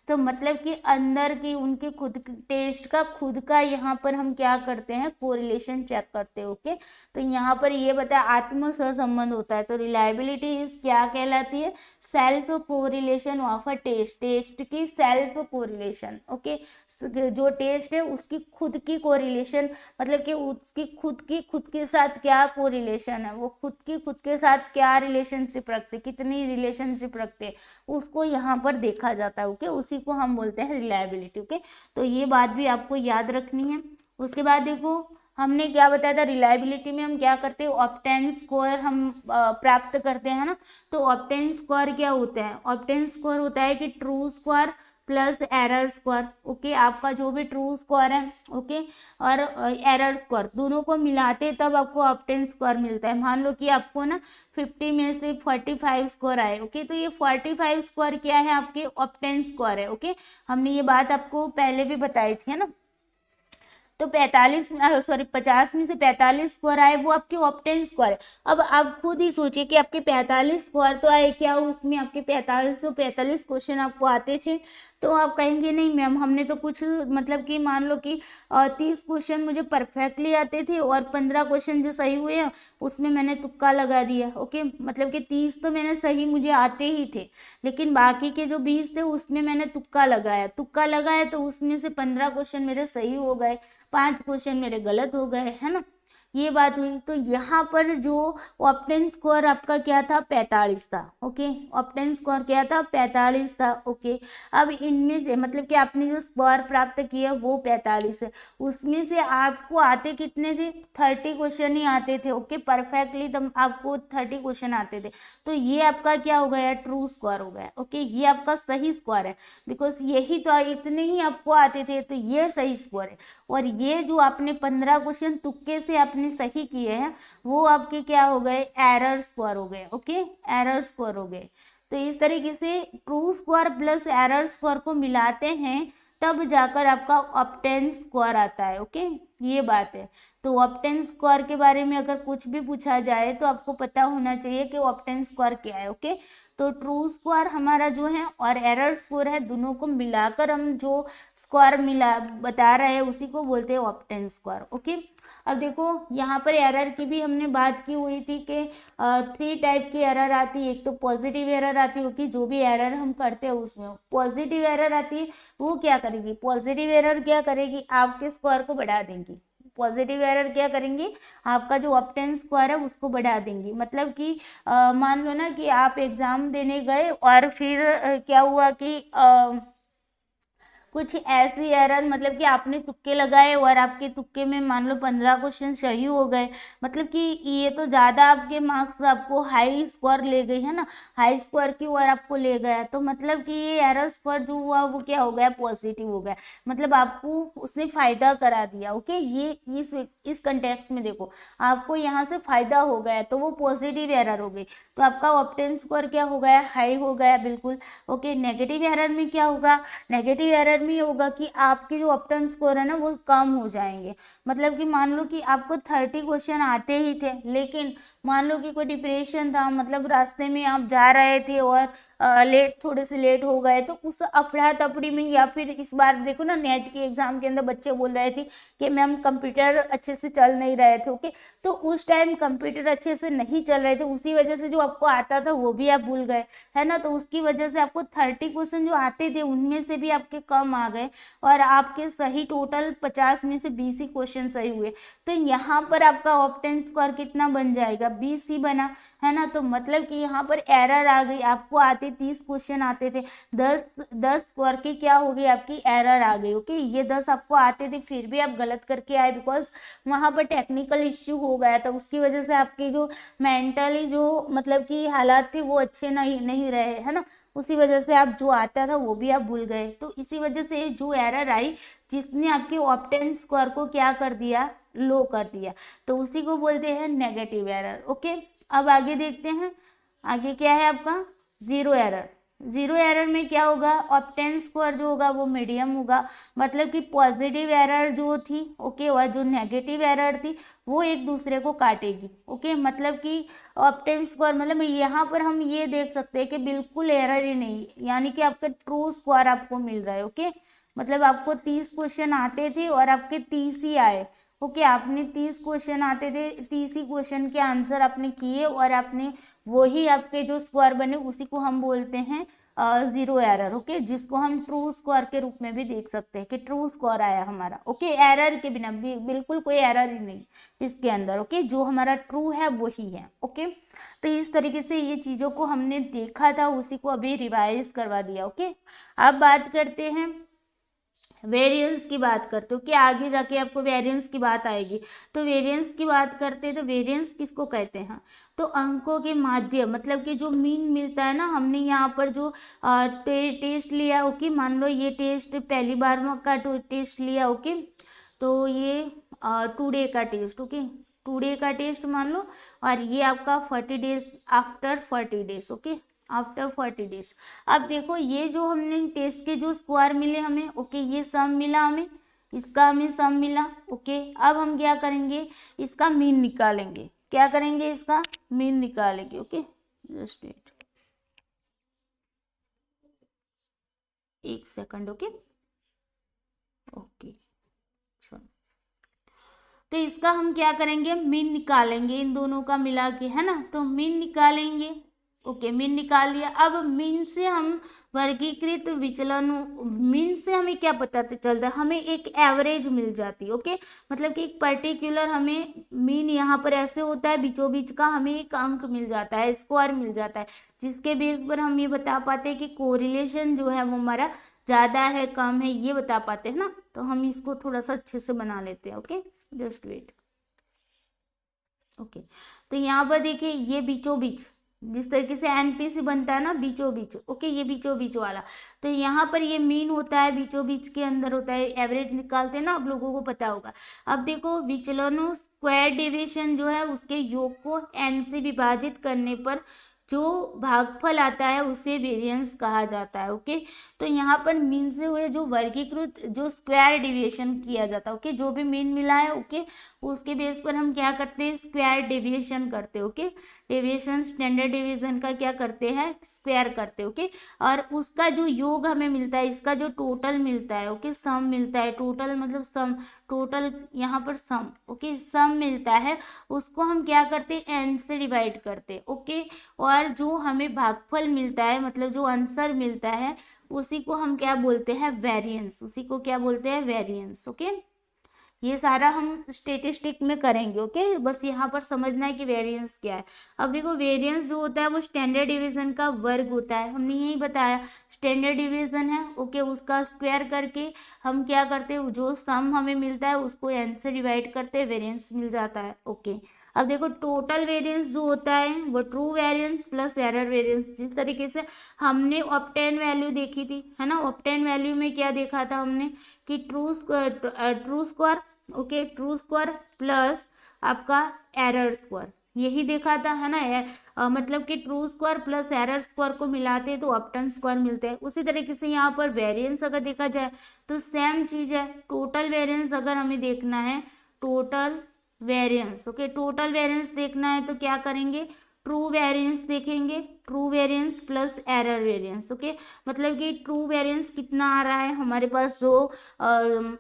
तो मतलब कि अंदर की उनके खुद टेस्ट का खुद का यहाँ पर हम क्या करते हैं, कोरिलेशन चेक करते हैं। तो यहाँ पर ये बताया आत्म सहसंबंध होता है। तो रिलायबिलिटी इस क्या कहलाती है, self correlation of a test की सेल्फ कोरिलेशन। जो टेस्ट है उसकी खुद की कोरिलेशन मतलब कि उसकी खुद के साथ क्या कोरिलेशन है, वो खुद के साथ क्या रिलेशनशिप रखते, कितनी रिलेशनशिप रखते, उसको यहाँ पर देखा जाता है। उसी को हम बोलते हैं रिलायबिलिटी। तो ये बात भी आपको याद रखनी है। उसके बाद देखो हमने क्या बताया था, रिलायबिलिटी में हम क्या करते हैं, ऑप्टेन स्कोर हम प्राप्त करते हैं ना। तो ऑप्टेन स्कोर क्या होता है, ऑप्टेन स्कोर होता है कि true score plus error score. आपका जो भी ट्रू स्कोर है और एरर स्कोर दोनों को मिलाते तब आपको ऑप्टेन स्कोर मिलता है। मान लो कि आपको ना 50 में से 45 स्कोर आए। तो ये 45 स्कोर क्या है, आपके ऑप्टेन स्कोर है। हमने ये बात आपको पहले भी बताई थी है ना। तो 50 में से 45 स्कोर आए वो आपके ऑप्टेन स्कोर है। अब आप खुद ही सोचिए कि आपके 45 स्कोर तो आए, क्या उसमें आपके 45 क्वेश्चन आपको आते थे। तो आप कहेंगे नहीं मैम हमने तो कुछ मतलब कि मान लो कि 30 क्वेश्चन मुझे परफेक्टली आते थे और 15 क्वेश्चन जो सही हुए हैं उसमें मैंने तुक्का लगा दिया। मतलब कि 30 तो मैंने सही मुझे आते ही थे, लेकिन बाकी के जो 20 थे उसमें मैंने तुक्का लगाया तो उसमें से 15 क्वेश्चन मेरे सही हो गए, 5 क्वेश्चन मेरे गलत हो गए, है ना। ये बात हुई। तो यहाँ पर जो ऑप्टेन स्कोर आपका क्या था, 45 था। ऑप्टेन स्कोर क्या था, 45 था। अब इनमें से मतलब कि आपने जो स्कोर प्राप्त किया वो 45 है, उसमें से आपको आते कितने थे, 30 क्वेश्चन ही आते थे। परफेक्टली तब आपको 30 क्वेश्चन आते थे। तो ये आपका क्या हो गया, ट्रू स्कोर हो गया। ये आपका सही स्कोर है, बिकॉज यही तो इतने ही आपको आते थे, तो ये सही स्कोर है। और ये जो आपने 15 क्वेश्चन तुक्के से आपने सही किए हैं वो आपके क्या हो गए, एरर स्कोर हो गए। एरर स्कोर हो गए। तो इस तरीके से true score plus error score को मिलाते हैं तब जाकर आपका ऑप्टेन स्कोर आता है। ये बात है। तो ऑप्टेन स्कोर के बारे में अगर कुछ भी पूछा जाए तो आपको पता होना चाहिए कि ऑप्टेन स्कोर क्या है। तो ट्रू स्कोर हमारा जो है और एरर स्कोर है, दोनों को मिलाकर हम जो स्कोर बता रहे हैं उसी को बोलते हैं ऑप्टेन स्कोर। अब देखो यहाँ पर एरर की भी हमने बात की हुई थी कि 3 टाइप की एरर आती है। एक तो पॉजिटिव एरर आती है, जो भी एरर हम करते हैं उसमें पॉजिटिव एरर आती है। वो क्या करेगी, पॉजिटिव एरर क्या करेगी, आपके स्कोर को बढ़ा देंगी। पॉजिटिव एरर क्या करेंगे, आपका जो ऑप्टेन स्कोर है उसको बढ़ा देंगी। मतलब कि मान लो ना कि आप एग्जाम देने गए और फिर क्या हुआ कि कुछ ऐसी एरर मतलब कि आपने तुक्के लगाए और आपके तुक्के में मान लो 15 क्वेश्चन सही हो गए, मतलब कि ये तो ज़्यादा आपके मार्क्स आपको हाई स्कोर ले गई है ना, हाई स्कोर की ओर आपको ले गया। तो मतलब कि ये एरर स्कोर जो हुआ वो क्या हो गया, पॉजिटिव हो गया। मतलब आपको उसने फ़ायदा करा दिया। ये इस कंटेक्स्ट में देखो आपको यहाँ से फ़ायदा हो गया तो वो पॉजिटिव एरर हो गई। तो आपका ऑप्टेन स्कोर क्या हो गया, हाई हो गया बिल्कुल। नेगेटिव एरर में क्या होगा, नेगेटिव एरर में होगा कि आपके जो ऑप्टेन स्कोर है ना वो कम हो जाएंगे। मतलब कि मान लो कि आपको 30 क्वेश्चन आते ही थे लेकिन मान लो कि कोई डिप्रेशन था, मतलब रास्ते में आप जा रहे थे और थोड़े से लेट हो गए, तो उस अफड़ा तफड़ी में, या फिर इस बार देखो ना नेट के एग्जाम के अंदर बच्चे बोल रहे थे कि मैम कंप्यूटर अच्छे से चल नहीं रहे थे, ओके, तो उस टाइम कंप्यूटर अच्छे से नहीं चल रहे थे, उसी वजह से जो आपको आता था वो भी आप भूल गए, है ना, तो उसकी वजह से आपको 30 क्वेश्चन जो आते थे उनमें से भी आपके कम आ गए और आपके सही टोटल 50 में से 20 ही क्वेश्चन सही हुए। तो यहाँ पर आपका ऑप्टेन स्कोर कितना बन जाएगा, 20 ही बना, है ना, तो मतलब कि यहाँ पर एरर आ गई। आपको आते 30 क्वेश्चन आते थे, 10 स्कोर की क्या हो गई, आपकी एरर आ गई, ओके, ये 10 आपको आते थे फिर भी आप गलत करके आए, बिकॉज वहाँ पर टेक्निकल इश्यू हो गया था, उसकी वजह से आपकी जो मेंटली जो मतलब कि हालात थे वो अच्छे नहीं रहे, है ना, उसी वजह से आप जो आता था वो भी आप भूल गए। तो इसी वजह से जो एरर आई जिसने आपके ऑप्टेन स्कोर को क्या कर दिया, लो कर दिया, तो उसी को बोलते हैं नेगेटिव एरर, ओके। अब आगे देखते हैं, आगे क्या है आपका जीरो एरर। जीरो एरर में क्या होगा, ऑप्टेन स्कोर जो होगा वो मीडियम होगा, मतलब कि पॉजिटिव एरर जो थी, ओके, और जो नेगेटिव एरर थी वो एक दूसरे को काटेगी, ओके, मतलब कि ऑप्टेन स्कोर मतलब यहाँ पर हम ये देख सकते हैं कि बिल्कुल एरर ही नहीं, यानी कि आपका ट्रू स्कोर आपको मिल रहा है, ओके, मतलब आपको 30 क्वेश्चन आते थे और आपके 30 ही आए, ओके, आपने 30 क्वेश्चन आते थे, 30 ही क्वेश्चन के आंसर आपने किए और आपने वही आपके जो स्कोर बने उसी को हम बोलते हैं जीरो एरर, ओके, जिसको हम ट्रू स्कोर के रूप में भी देख सकते हैं कि ट्रू स्कोर आया हमारा, ओके, एरर के बिना बिल्कुल कोई एरर ही नहीं इसके अंदर, ओके, जो हमारा ट्रू है वही है, ओके। तो इस तरीके से ये चीज़ों को हमने देखा था, उसी को अभी रिवाइज करवा दिया, ओके। अब बात करते हैं वेरिएंस की, बात करते हो कि आगे जाके आपको वेरिएंस की बात आएगी, तो वेरिएंस की बात करते हैं, तो वेरिएंस किसको कहते हैं, तो अंकों के माध्य, मतलब कि जो मीन मिलता है ना, हमने यहाँ पर जो टेस्ट लिया, ओके, मान लो ये टेस्ट पहली बार का टेस्ट लिया, ओके, तो ये टुडे का टेस्ट, ओके, टुडे का टेस्ट मान लो, और ये आपका 40 days after 40 days, okay, after 40 days. अब देखो ये जो हमने टेस्ट के जो स्कोर मिले हमें, ओके, ये सम मिला हमें, इसका हमें सम मिला, ओके। अब हम क्या करेंगे, इसका मीन निकालेंगे, क्या करेंगे, इसका मीन निकालेंगे, ओके, जस्ट वेट एक सेकंड, ओके, ओके, चलो, तो इसका हम क्या करेंगे, मीन निकालेंगे, इन दोनों का मिला के, है ना, तो मीन निकालेंगे, ओके, मीन निकाल लिया। अब मीन से हम वर्गीकृत विचलन, मीन से हमें क्या पता चलता है, हमें एक एवरेज मिल जाती है, ओके, मतलब कि एक पर्टिकुलर हमें मीन यहाँ पर ऐसे होता है, बीचों बीच का हमें एक अंक मिल जाता है, स्कोर मिल जाता है, जिसके बेस पर हम ये बता पाते हैं कि कोरिलेशन जो है वो हमारा ज़्यादा है कम है, ये बता पाते हैं ना। तो हम इसको थोड़ा सा अच्छे से बना लेते हैं, ओके, जस्ट वेट, ओके। तो यहाँ पर देखिए ये बीचों बीच, जिस तरीके से एनपीसी बनता है ना बीचों बीच, ओके, ये बीचों बीच वाला, तो यहाँ पर ये मीन होता है, बीचों बीच के अंदर होता है, एवरेज निकालते हैं ना, आप लोगों को पता होगा। अब देखो विचलनों स्क्वायर डेविएशन जो है उसके योग को एन से विभाजित करने पर जो भागफल आता है उसे वेरिएंस कहा जाता है, ओके। तो यहाँ पर मीन से हुए जो वर्गीकृत जो स्क्वायर डेविएशन किया जाता है, ओके, जो भी मीन मिला है, ओके, उसके बेस पर हम क्या करते हैं, स्क्वायर डेविएशन करते हैं, ओके, डेविएशन स्टैंडर्ड डेविएशन का क्या करते हैं, स्क्वायर करते हैं, ओके, और उसका जो योग हमें मिलता है, इसका जो टोटल मिलता है, ओके, सम मिलता है, टोटल मतलब सम, टोटल यहाँ पर सम, ओके, सम मिलता है, उसको हम क्या करते हैं, एन से डिवाइड करते हैं, ओके, और जो हमें भागफल मिलता है, मतलब जो आंसर मिलता है उसी को हम क्या बोलते हैं, वेरिएंस, उसी को क्या बोलते हैं, वेरिएंस, ओके। ये सारा हम स्टेटिस्टिक में करेंगे, ओके, बस यहाँ पर समझना है कि वेरिएंस क्या है। अब देखो वेरिएंस जो होता है वो स्टैंडर्ड डिवीजन का वर्ग होता है, हमने यही बताया, स्टैंडर्ड डिवीजन है, ओके, उसका स्क्वायर करके हम क्या करते हैं, जो सम हमें मिलता है उसको एन से डिवाइड करते हैं, वेरिएंस मिल जाता है, ओके। अब देखो टोटल वेरिएंस जो होता है वो true variance plus error variance, जिस तरीके से हमने ऑप्टेन वैल्यू देखी थी, है ना, ऑप्टेन वैल्यू में क्या देखा था हमने कि true square, okay, true square plus आपका एरर स्क्वायर, यही देखा था, है ना, मतलब कि true square plus error square को मिलाते हैं तो ऑप्टेन स्क्वायर मिलते हैं। उसी तरीके से यहाँ पर वेरिएंस अगर देखा जाए तो सेम चीज़ है, टोटल वेरिएंस अगर हमें देखना है, total variance. Okay, total variance देखना है तो क्या करेंगे, ट्रू वेरिएंस देखेंगे, true variance plus error variance. Okay, मतलब कि ट्रू वेरिएंस कितना आ रहा है हमारे पास, जो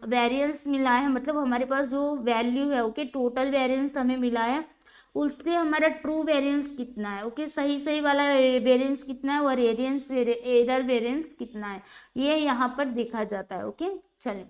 वेरिएंस मिला है, मतलब हमारे पास जो वैल्यू है, ओके, टोटल वेरिएंस हमें मिला है, उससे हमारा ट्रू वेरिएंस कितना है। ओके, सही सही वाला वेरिएंस कितना है और एरर वेरिएंस कितना है, ये यहाँ पर देखा जाता है। ओके, चलिए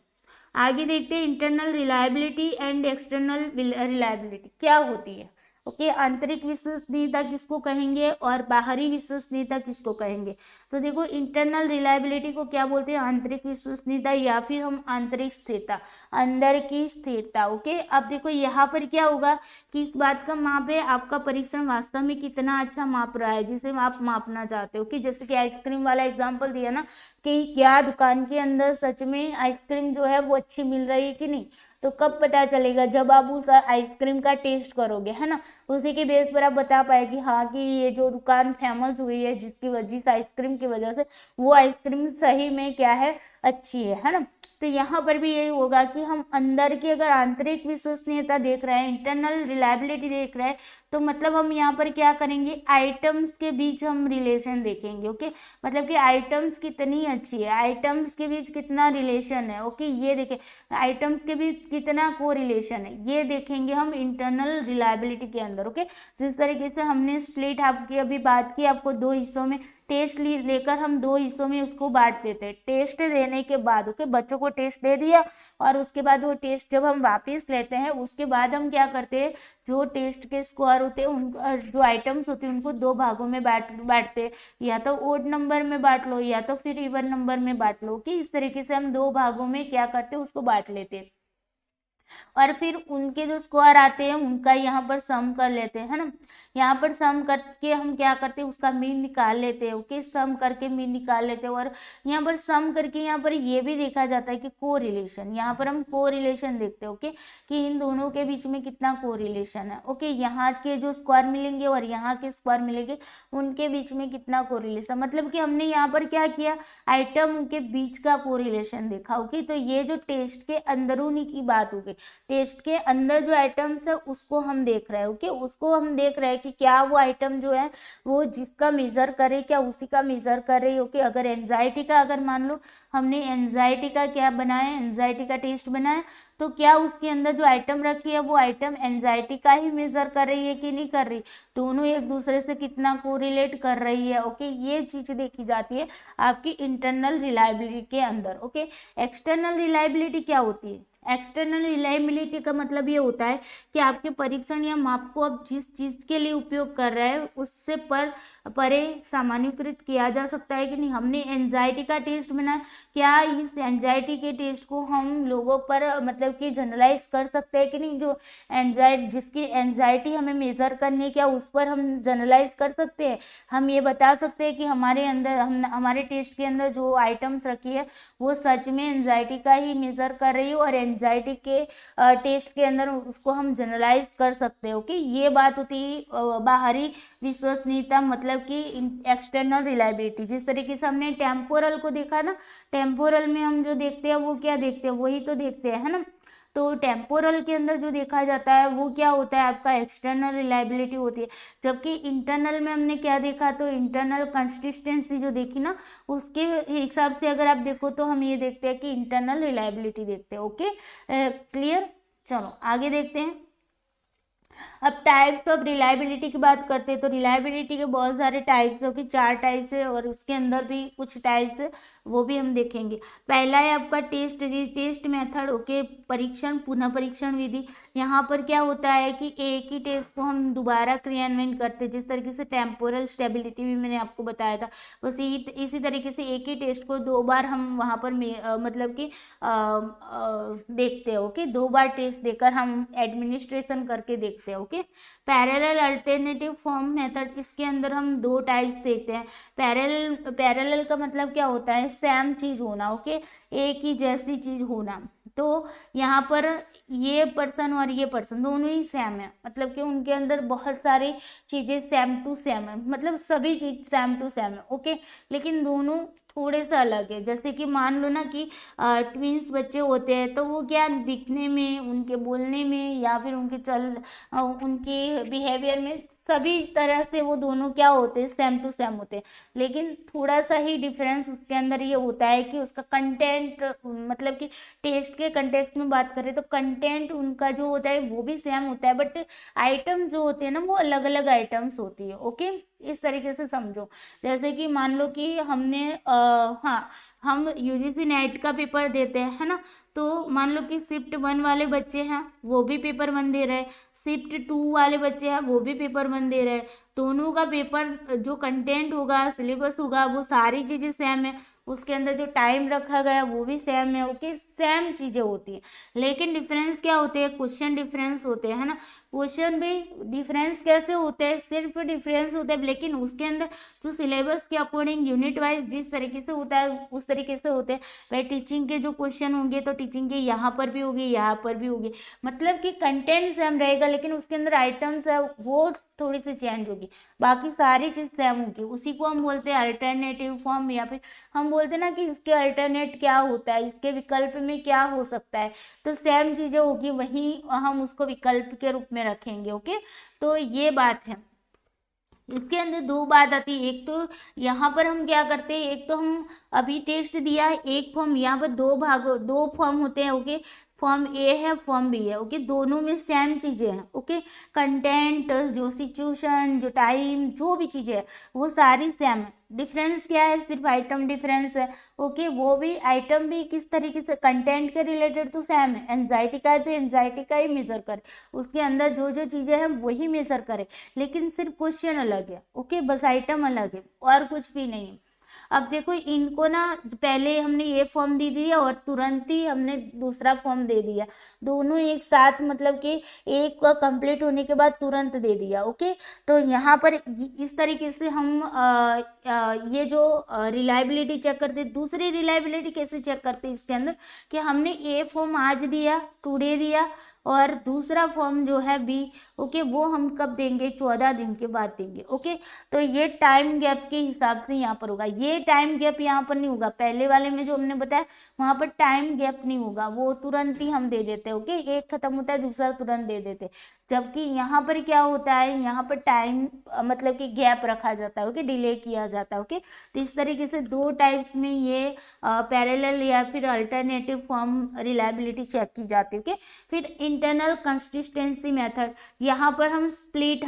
आगे देखते हैं, internal reliability and external reliability क्या होती है। ओके, आंतरिक विश्वसनीयता किसको कहेंगे और बाहरी विश्वसनीयता किसको कहेंगे। तो देखो, इंटरनल रिलायबिलिटी को क्या बोलते हैं, आंतरिक विश्वसनीयता या फिर हम आंतरिक स्थिरता, अंदर की स्थिरता। ओके, अब देखो यहाँ पर क्या होगा कि इस बात का माप है आपका परीक्षण वास्तव में कितना अच्छा माप रहा है जिसे आप मापना चाहते हो। कि जैसे कि आइसक्रीम वाला एग्जाम्पल दिया ना, कि क्या दुकान के अंदर सच में आइसक्रीम जो है वो अच्छी मिल रही है कि नहीं। तो कब पता चलेगा, जब आप उस आइसक्रीम का टेस्ट करोगे, है ना। उसी के बेस पर आप बता पाए कि हाँ कि ये जो दुकान फेमस हुई है जिस आइसक्रीम की वजह से, वो आइसक्रीम सही में क्या है, अच्छी है ना। तो यहाँ पर भी यही होगा कि हम अंदर की अगर आंतरिक विश्वसनीयता देख रहे हैं, इंटरनल रिलायबिलिटी देख रहे हैं, तो मतलब हम यहाँ पर क्या करेंगे, आइटम्स के बीच हम रिलेशन देखेंगे। ओके, मतलब कि आइटम्स कितनी अच्छी है, आइटम्स के बीच कितना रिलेशन है। ओके, ये देखें, आइटम्स के बीच कितना को रिलेशन है, ये देखेंगे हम इंटरनल रिलायबिलिटी के अंदर। ओके, जिस तरीके से हमने स्प्लिट आपकी अभी बात की, आपको दो हिस्सों में टेस्ट लेकर हम दो हिस्सों में उसको बांट देते हैं। टेस्ट देने के बाद, ओके, बच्चों को टेस्ट दे दिया और उसके बाद वो टेस्ट जब हम वापस लेते हैं, उसके बाद हम क्या करते हैं, जो टेस्ट के स्कोर होते हैं उन जो आइटम्स होते हैं उनको दो भागों में बांटते हैं, या तो ओड नंबर में बांट लो या तो फिर इवन नंबर में बांट लो। कि इस तरीके से हम दो भागों में क्या करते हैं, उसको बांट लेते हैं और फिर उनके जो स्कोर आते हैं उनका यहाँ पर सम कर लेते हैं, है ना। यहाँ पर सम करके हम क्या करते हैं, उसका मीन निकाल लेते हैं। ओके, सम करके मीन निकाल लेते हैं और यहाँ पर सम करके यहाँ पर ये भी देखा जाता है कि को रिलेशन, यहाँ पर हम को रिलेशन देखते हैं। ओके, कि इन दोनों के बीच में कितना को रिलेशन है। ओके, यहाँ के जो स्क्वायर मिलेंगे और यहाँ के स्क्वायर मिलेंगे, उनके बीच में कितना को रिलेशन, मतलब कि हमने यहाँ पर क्या किया, आइटम के बीच का को रिलेशन देखा। ओके, तो ये जो टेस्ट के अंदरूनी की बात हो गई, टेस्ट के अंदर जो आइटम्स है उसको हम देख रहे हैं। ओके, उसको हम देख रहे हैं कि क्या वो आइटम जो है वो जिसका मेजर करे, क्या उसी का मेजर कर रही है। ओके, अगर एंजाइटी का, अगर मान लो हमने एंजाइटी का क्या बनाया, एंजाइटी का टेस्ट बनाया, तो क्या उसके अंदर जो आइटम रखी है वो आइटम एंजाइटी का ही मेजर कर रही है कि नहीं कर रही, दोनों एक दूसरे से कितना कोरिलेट कर रही है। ओके, ये चीज देखी जाती है आपकी इंटरनल रिलायबिलिटी के अंदर। ओके, एक्सटर्नल रिलायबिलिटी क्या होती है, एक्सटर्नल रिलायबिलिटी का मतलब ये होता है कि आपके परीक्षण या माप को आप जिस चीज़ के लिए उपयोग कर रहे हैं उससे परे सामान्यीकृत किया जा सकता है कि नहीं। हमने एंजाइटी का टेस्ट बनाया, क्या इस एंजाइटी के टेस्ट को हम लोगों पर मतलब कि जनरलाइज कर सकते हैं कि नहीं, जो जिसकी एंजाइटी हमें मेजर करनी है, क्या उस पर हम जनरलाइज कर सकते हैं। हम ये बता सकते हैं कि हमारे अंदर हमारे टेस्ट के अंदर जो आइटम्स रखी है वो सच में एंजाइटी का ही मेजर कर रही है और एंजाइटी के टेस्ट के अंदर उसको हम जनरलाइज कर सकते हैं। ओके, ये बात होती है बाहरी विश्वसनीयता, मतलब कि एक्सटर्नल रिलायबिलिटी। जिस तरीके से हमने टेम्पोरल को देखा ना, टेम्पोरल में हम जो देखते हैं वो क्या देखते हैं, वही तो देखते हैं, है ना। तो टेम्पोरल के अंदर जो देखा जाता है वो क्या होता है, आपका एक्सटर्नल रिलायबिलिटी होती है। जबकि इंटरनल में हमने क्या देखा, तो इंटरनल कंसिस्टेंसी जो देखी ना, उसके हिसाब से अगर आप देखो तो हम ये देखते हैं कि इंटरनल रिलायबिलिटी देखते हैं। Okay, clear. चलो आगे देखते हैं। अब टाइप्स ऑफ रिलायबिलिटी की बात करते हैं तो रिलायबिलिटी के बहुत सारे टाइप्स है कि 4 टाइप्स है और उसके अंदर भी कुछ टाइप्स है वो भी हम देखेंगे। पहला है आपका टेस्ट मेथड। ओके, परीक्षण पुनः परीक्षण विधि। यहाँ पर क्या होता है कि एक ही टेस्ट को हम दोबारा क्रियान्वयन करते हैं, जिस तरीके से टेम्पोरल स्टेबिलिटी भी मैंने आपको बताया था, बस इसी तरीके से एक ही टेस्ट को 2 बार हम वहाँ पर मतलब कि देखते हैं। ओके, 2 बार टेस्ट देकर हम एडमिनिस्ट्रेशन करके देखते हैं। Okay, parallel alternative form method, इसके अंदर हम 2 टाइप्स देखते हैं। पैरेलल का मतलब क्या होता है, सेम चीज होना। ओके, एक ही जैसी चीज होना। तो यहाँ पर ये पर्सन और ये पर्सन दोनों ही सेम है, मतलब कि उनके अंदर बहुत सारी चीजें सेम टू सेम है, मतलब सभी चीज सेम टू सेम है, ओके। लेकिन दोनों थोड़े से अलग है। जैसे कि मान लो ना कि ट्विंस बच्चे होते हैं, तो वो क्या दिखने में, उनके बोलने में, या फिर उनके बिहेवियर में, सभी तरह से वो दोनों क्या होते हैं, सेम टू सेम होते हैं। लेकिन थोड़ा सा ही डिफरेंस उसके अंदर ये होता है कि उसका कंटेंट, मतलब कि टेस्ट के कंटेक्स्ट में बात करें तो कंटेंट उनका जो होता है वो भी सेम होता है, बट आइटम जो होते हैं ना वो अलग अलग आइटम्स होती है, ओके। इस तरीके से समझो। जैसे कि मान लो कि हाँ, हम यूजीसी नेट का पेपर देते हैं, है ना। तो मान लो कि शिफ्ट 1 वाले बच्चे हैं, वो भी पेपर 1 दे रहे हैं, शिफ्ट 2 वाले बच्चे हैं, वो भी पेपर 1 दे रहे हैं। दोनों का पेपर जो कंटेंट होगा, सिलेबस होगा, वो सारी चीज़ें सेम है। उसके अंदर जो टाइम रखा गया वो भी सेम है, ओके। सेम चीज़ें होती है, लेकिन डिफरेंस क्या होते हैं, क्वेश्चन डिफरेंस होते हैं, है ना। क्वेश्चन भी डिफरेंस कैसे होते हैं, सिर्फ डिफरेंस होता है, लेकिन उसके अंदर जो सिलेबस के अकॉर्डिंग यूनिट वाइज जिस तरीके से होता है उस तरीके से होते हैं। भाई टीचिंग के जो क्वेश्चन होंगे तो टीचिंग के यहाँ पर भी होगी, यहाँ पर भी होगी, मतलब कि कंटेंट सेम रहेगा, लेकिन उसके अंदर आइटम्स है वो थोड़ी सी चेंज होगी, बाकी सारी चीज़ सेम होगी। उसी को हम बोलते हैं अल्टरनेटिव फॉर्म, या फिर हम बोलते हैं ना कि इसके अल्टरनेट क्या होता है, इसके विकल्प में क्या हो सकता है। तो सेम चीज़ें होगी, वहीं हम उसको विकल्प के रूप में रखेंगे, ओके। तो ये बात है। इसके अंदर दो बात आती है, एक तो यहाँ पर हम क्या करते हैं, एक तो हम अभी टेस्ट दिया है, एक फॉर्म, यहाँ पर दो फॉर्म होते हैं, ओके। फॉर्म ए है, फॉर्म बी है, ओके। दोनों में सेम चीज़ें हैं, ओके। कंटेंट, जो सिचुएशन, जो टाइम, जो भी चीज़ें हैं वो सारी सेम है। डिफरेंस क्या है, सिर्फ आइटम डिफरेंस है, ओके। वो भी आइटम भी किस तरीके से, कंटेंट के रिलेटेड तो सेम है। एंजाइटी का है तो एंजाइटी का ही मेजर करे, उसके अंदर जो जो चीज़ें हैं वही मेजर करे, लेकिन सिर्फ क्वेश्चन अलग है, ओके। बस आइटम अलग है और कुछ भी नहीं है। अब देखो इनको ना, पहले हमने ये फॉर्म दे दिया और तुरंत ही हमने दूसरा फॉर्म दे दिया, दोनों एक साथ, मतलब कि एक का कंप्लीट होने के बाद तुरंत दे दिया, ओके। तो यहाँ पर इस तरीके से हम ये जो रिलायबिलिटी चेक करते, दूसरी रिलायबिलिटी कैसे चेक करते इसके अंदर, कि हमने ए फॉर्म आज दिया, टुडे दिया, और दूसरा फॉर्म जो है बी, ओके, वो हम कब देंगे, 14 दिन के बाद देंगे, ओके। तो ये टाइम गैप के हिसाब से यहाँ पर होगा, ये टाइम गैप यहाँ पर नहीं होगा। पहले वाले में जो हमने बताया वहाँ पर टाइम गैप नहीं होगा, वो तुरंत ही हम दे देते हैं, ओके। एक खत्म होता है, दूसरा तुरंत दे देते हैं। जबकि यहाँ पर क्या होता है, यहाँ पर टाइम मतलब कि गैप रखा जाता है, ओके, डिले किया जाता है, ओके। तो इस तरीके से दो टाइप्स में ये पैरेलल या फिर अल्टरनेटिव फॉर्म रिलायबिलिटी चेक की जाती है, ओके। फिर इंटरनल कंसिस्टेंसी मेथड, यहाँ पर हम स्प्लिट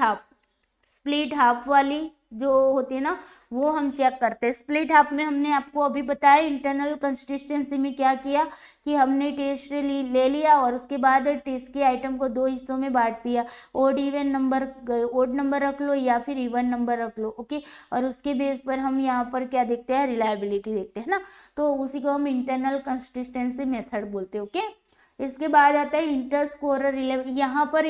हाफ वाली जो होती है ना वो हम चेक करते हैं। स्प्लिट हाफ में हमने आपको अभी बताया इंटरनल कंसिस्टेंसी में क्या किया कि हमने टेस्ट ले लिया और उसके बाद टेस्ट के आइटम को दो हिस्सों में बांट दिया, ओड नंबर रख लो या फिर इवन नंबर रख लो, ओके। और उसके बेस पर हम यहाँ पर क्या देखते हैं, रिलायबिलिटी देखते हैं ना, तो उसी को हम इंटरनल कंसिस्टेंसी मेथड बोलते हैं, ओके। इसके बाद आता है इंटर स्कोरर रिलेवेंट। यहाँ पर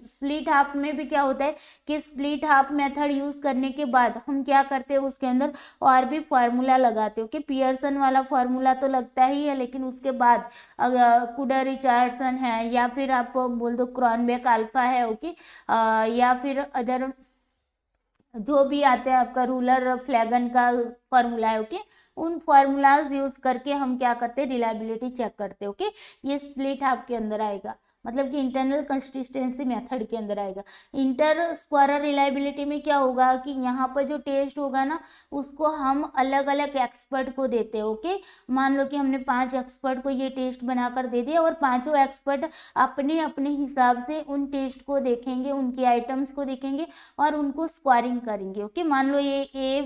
स्प्लिट हाफ में भी क्या होता है कि स्प्लिट हाफ मेथड यूज करने के बाद हम क्या करते हैं, उसके अंदर और भी फार्मूला लगाते हो कि पियर्सन वाला फार्मूला तो लगता ही है, लेकिन उसके बाद अगर कुडर रिचर्डसन है या फिर आप बोल दो क्रॉनबेक अल्फा है, ओके, या फिर अदर जो भी आते हैं आपका रूलर फ्लैगन का फॉर्मूला है, ओके। उन फॉर्मूलाज यूज करके हम क्या करते हैं, रिलायबिलिटी चेक करते हैं, ओके। ये स्प्लिट हाफ के अंदर आएगा, मतलब कि इंटरनल कंसिस्टेंसी मेथड के अंदर आएगा। इंटर स्क्वायर रिलायबिलिटी में क्या होगा कि यहाँ पर जो टेस्ट होगा ना उसको हम अलग अलग एक्सपर्ट को देते हैं, ओके। मान लो कि हमने 5 एक्सपर्ट को ये टेस्ट बनाकर दे दिया और पांचों एक्सपर्ट अपने अपने हिसाब से उन टेस्ट को देखेंगे, उनके आइटम्स को देखेंगे और उनको स्क्वायरिंग करेंगे, ओके। मान लो ये ए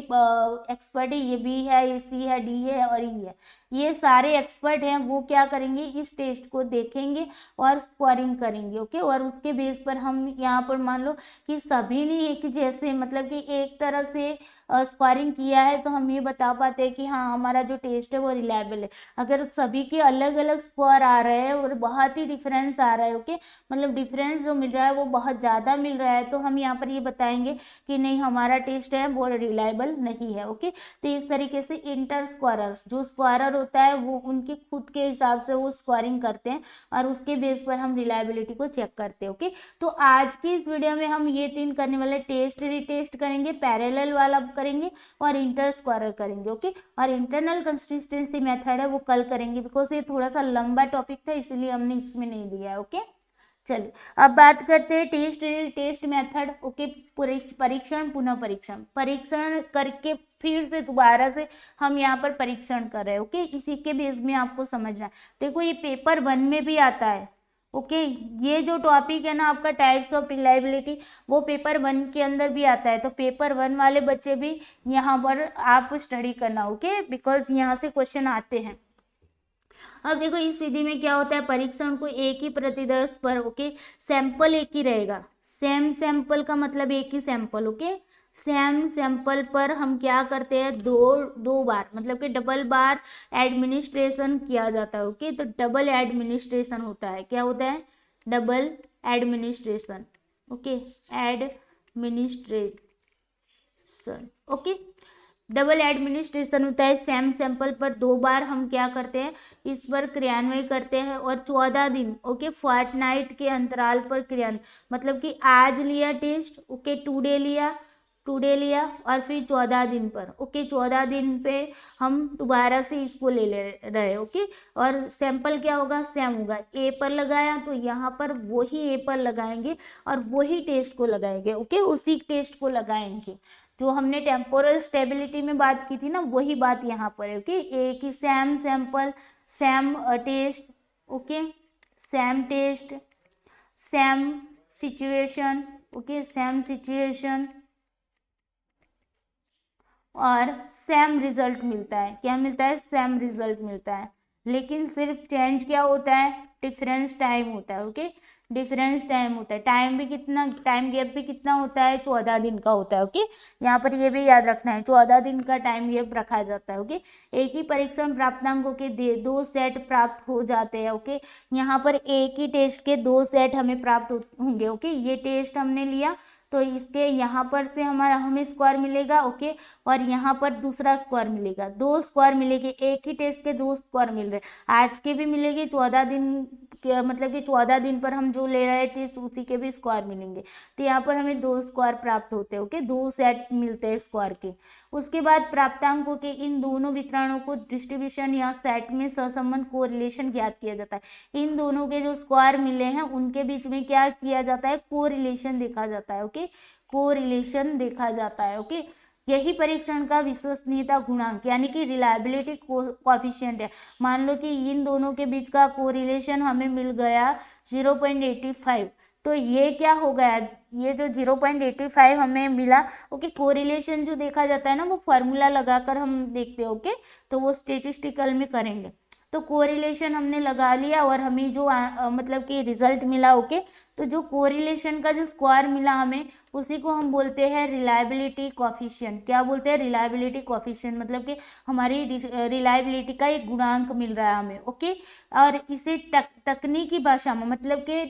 एक्सपर्ट है, ये बी है, ये सी है, डी है और ई है, ये सारे एक्सपर्ट हैं, वो क्या करेंगे, इस टेस्ट को देखेंगे और स्कोरिंग करेंगे। ओके, और उसके बेस पर हम यहाँ पर मान लो कि सभी ने एक जैसे मतलब कि एक तरह से स्कोरिंग किया है तो हम ये बता पाते हैं कि हाँ हमारा जो टेस्ट है वो रिलायबल है। अगर सभी के अलग अलग स्कोर आ रहे हैं और बहुत ही डिफरेंस आ रहा है, ओके, मतलब डिफरेंस जो मिल रहा है वो बहुत ज़्यादा मिल रहा है, तो हम यहाँ पर ये बताएंगे कि नहीं हमारा टेस्ट है वो रिलायबल नहीं है। ओके, तो इस तरीके से इंटर स्कोरर, जो स्कोरर होता है वो उनके खुद के हिसाब से वो स्कोरिंग करते हैं और उसके बेस पर हम रिलायबिलिटी को चेक करते हैं। ओके, तो आज की इस वीडियो में हम ये 3 करने वाले टेस्ट रिटेस्ट करेंगे, पैरेलल वाला करेंगे और इंटर स्कोरर करेंगे। ओके, और इंटरनल कंसिस्टेंसी मेथड है वो कल करेंगे, बिकॉज ये थोड़ा सा लंबा टॉपिक था इसलिए हमने इसमें नहीं लिया है। ओके, चलिए अब बात करते हैं टेस्ट मेथड। ओके, परीक्षण पुनः परीक्षण करके फिर से दोबारा से हम यहाँ पर परीक्षण कर रहे हैं। ओके, इसी के बेस में आपको समझना है। देखो ये पेपर 1 में भी आता है। ओके, ये जो टॉपिक है ना आपका टाइप्स ऑफ रिलायबिलिटी, वो पेपर 1 के अंदर भी आता है, तो पेपर 1 वाले बच्चे भी यहाँ पर आप स्टडी करना। ओके, बिकॉज यहाँ से क्वेश्चन आते हैं। अब देखो इस विधि में क्या होता है, परीक्षण को एक ही प्रतिदर्श पर, ओके, सैंपल एक ही रहेगा। सेम सैंपल का मतलब एक ही सैंपल। ओके, सेम सैंपल पर हम क्या करते हैं, दो बार मतलब कि डबल बार एडमिनिस्ट्रेशन किया जाता है। ओके, तो डबल एडमिनिस्ट्रेशन होता है। क्या होता है, double administration. Okay, administration. Okay, double administration होता है। सेम सैंपल पर 2 बार हम क्या करते हैं, इस पर क्रियान्वयन करते हैं और 14 दिन, ओके, फोर्टनाइट के अंतराल पर क्रियान्वयन, मतलब कि आज लिया टेस्ट, ओके, टुडे लिया और फिर 14 दिन पर, ओके, 14 दिन पे हम दोबारा से इसको ले रहे। ओके, और सैंपल क्या होगा, सेम होगा। ए पर लगाया तो यहाँ पर वही ए पर लगाएंगे और वही टेस्ट को लगाएंगे। ओके, उसी टेस्ट को लगाएंगे जो हमने टेम्पोरल स्टेबिलिटी में बात की थी ना, वही बात यहाँ पर है। ओके, एक ही same sample same test, okay, same test same situation, okay, same situation और सेम रिजल्ट मिलता है। क्या मिलता है, सेम रिजल्ट मिलता है, लेकिन सिर्फ चेंज क्या होता है, डिफरेंस टाइम होता है। ओके, डिफरेंस टाइम होता है। टाइम भी कितना, टाइम गैप भी कितना होता है, 14 दिन का होता है। ओके, यहाँ पर ये भी याद रखना है, 14 दिन का टाइम गैप रखा जाता है। ओके, एक ही परीक्षण प्राप्तांकों के 2 सेट प्राप्त हो जाते हैं। ओके, यहाँ पर एक ही टेस्ट के 2 सेट हमें प्राप्त होंगे। ओके, ये टेस्ट हमने लिया तो इसके यहाँ पर से हमें स्क्वायर मिलेगा। ओके, और यहाँ पर दूसरा स्क्वायर मिलेगा, 2 स्क्वायर मिलेंगे। एक ही टेस्ट के 2 स्क्वायर मिल रहे, आज के भी मिलेंगे, 14 दिन के मतलब कि 14 दिन पर हम जो ले रहे हैं टेस्ट उसी के भी स्क्वायर मिलेंगे। तो यहाँ पर हमें 2 स्क्वायर प्राप्त होते हैं। ओके, 2 सेट मिलते हैं स्क्वायर के। उसके बाद प्राप्तांकों के इन दोनों वितरणों को डिस्ट्रीब्यूशन या सेट में सहसंबंध कोरिलेशन ज्ञात किया जाता है। इन दोनों के जो स्क्वायर मिले हैं उनके बीच में क्या किया जाता है, कोरिलेशन देखा जाता है। ओके, कोरिलेशन देखा जाता है। ओके, यही परीक्षण का विश्वसनीयता गुणांक यानी कि रिलायबिलिटी कोएफिशिएंट है। मान लो कि इन दोनों के बीच का कोरिलेशन हमें मिल गया 0.85, तो ये क्या हो गया, ये जो 0.85 हमें मिला। ओके, कोरिलेशन जो देखा जाता है ना वो फॉर्मूला लगाकर हम देखते हैं। ओके, तो वो स्टेटिस्टिकल में करेंगे। तो कोरिलेशन हमने लगा लिया और हमें जो मतलब कि रिजल्ट मिला। ओके, तो जो कोरिलेशन का जो स्क्वायर मिला हमें उसी को हम बोलते हैं रिलायबिलिटी कोएफिशिएंट। क्या बोलते हैं, रिलायबिलिटी कोएफिशिएंट, मतलब कि हमारी रिलायबिलिटी का एक गुणांक मिल रहा है हमें। ओके, और इसे तकनीकी भाषा में मतलब कि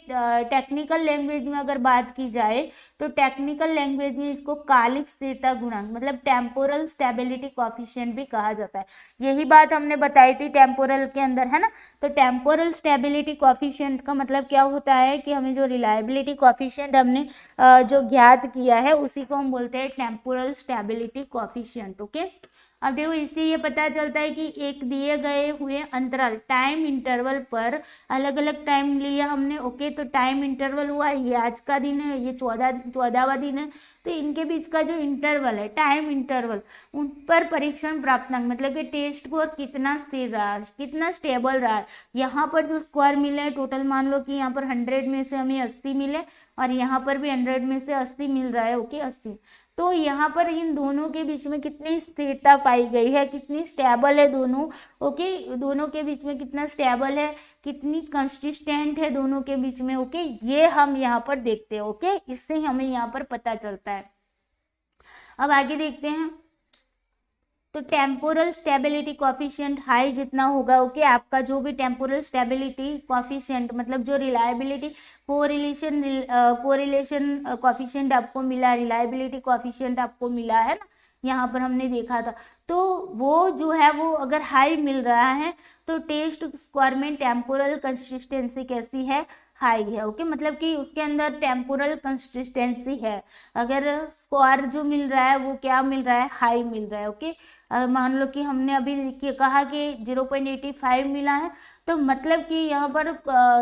टेक्निकल लैंग्वेज में अगर बात की जाए तो टेक्निकल लैंग्वेज में इसको कालिक स्थिरता गुणांक मतलब टेम्पोरल स्टेबिलिटी कोएफिशिएंट भी कहा जाता है। यही बात हमने बताई थी टेम्पोरल के अंदर, है ना। तो टेम्पोरल स्टेबिलिटी कोएफिशिएंट का मतलब क्या होता है कि हमें जो रिलायबिलिटी कोएफिशिएंट हमने जो ज्ञात किया है उसी को हम बोलते हैं टेम्पोरल स्टेबिलिटी कोएफिशिएंट। ओके, अब देखो इससे ये पता चलता है कि एक दिए गए हुए अंतराल टाइम इंटरवल पर अलग अलग टाइम लिया हमने। ओके, तो टाइम इंटरवल हुआ, ये आज का दिन है, ये 14वां दिन है, तो इनके बीच का जो इंटरवल है टाइम इंटरवल, उन पर परीक्षण प्राप्तांक मतलब कि टेस्ट स्कोर कितना स्थिर रहा, कितना स्टेबल रहा। यहाँ पर जो स्क्वायर मिले टोटल मान लो कि यहाँ पर 100 में से हमें 80 मिले और यहाँ पर भी 100 में से 80 मिल रहा है। ओके, 80, तो यहाँ पर इन दोनों के बीच में कितनी स्थिरता पाई गई है, कितनी स्टेबल है दोनों, ओके, दोनों के बीच में कितना स्टेबल है, कितनी कंसिस्टेंट है दोनों के बीच में, ओके, ये हम यहाँ पर देखते हैं, ओके, इससे हमें यहाँ पर पता चलता है। अब आगे देखते हैं, तो टेम्पोरल स्टेबिलिटी कोफिशिएंट हाई जितना होगा, ओके, आपका जो भी टेम्पोरल स्टेबिलिटी कोफिशिएंट मतलब जो रिलायबिलिटी कोरिलेशन कोफिशिएंट आपको मिला, रिलायबिलिटी कोफिशिएंट आपको मिला है ना, यहाँ पर हमने देखा था, तो वो जो है वो अगर हाई मिल रहा है तो टेस्ट स्क्वायर में टेम्पोरल कंसिस्टेंसी कैसी है, हाई है, ओके, मतलब कि उसके अंदर टेम्पोरल कंसिस्टेंसी है। अगर स्क्वायर जो मिल रहा है वो क्या मिल रहा है, हाई मिल रहा है, ओके। मान लो कि हमने अभी कहा कि 0.85 मिला है, तो मतलब कि यहाँ पर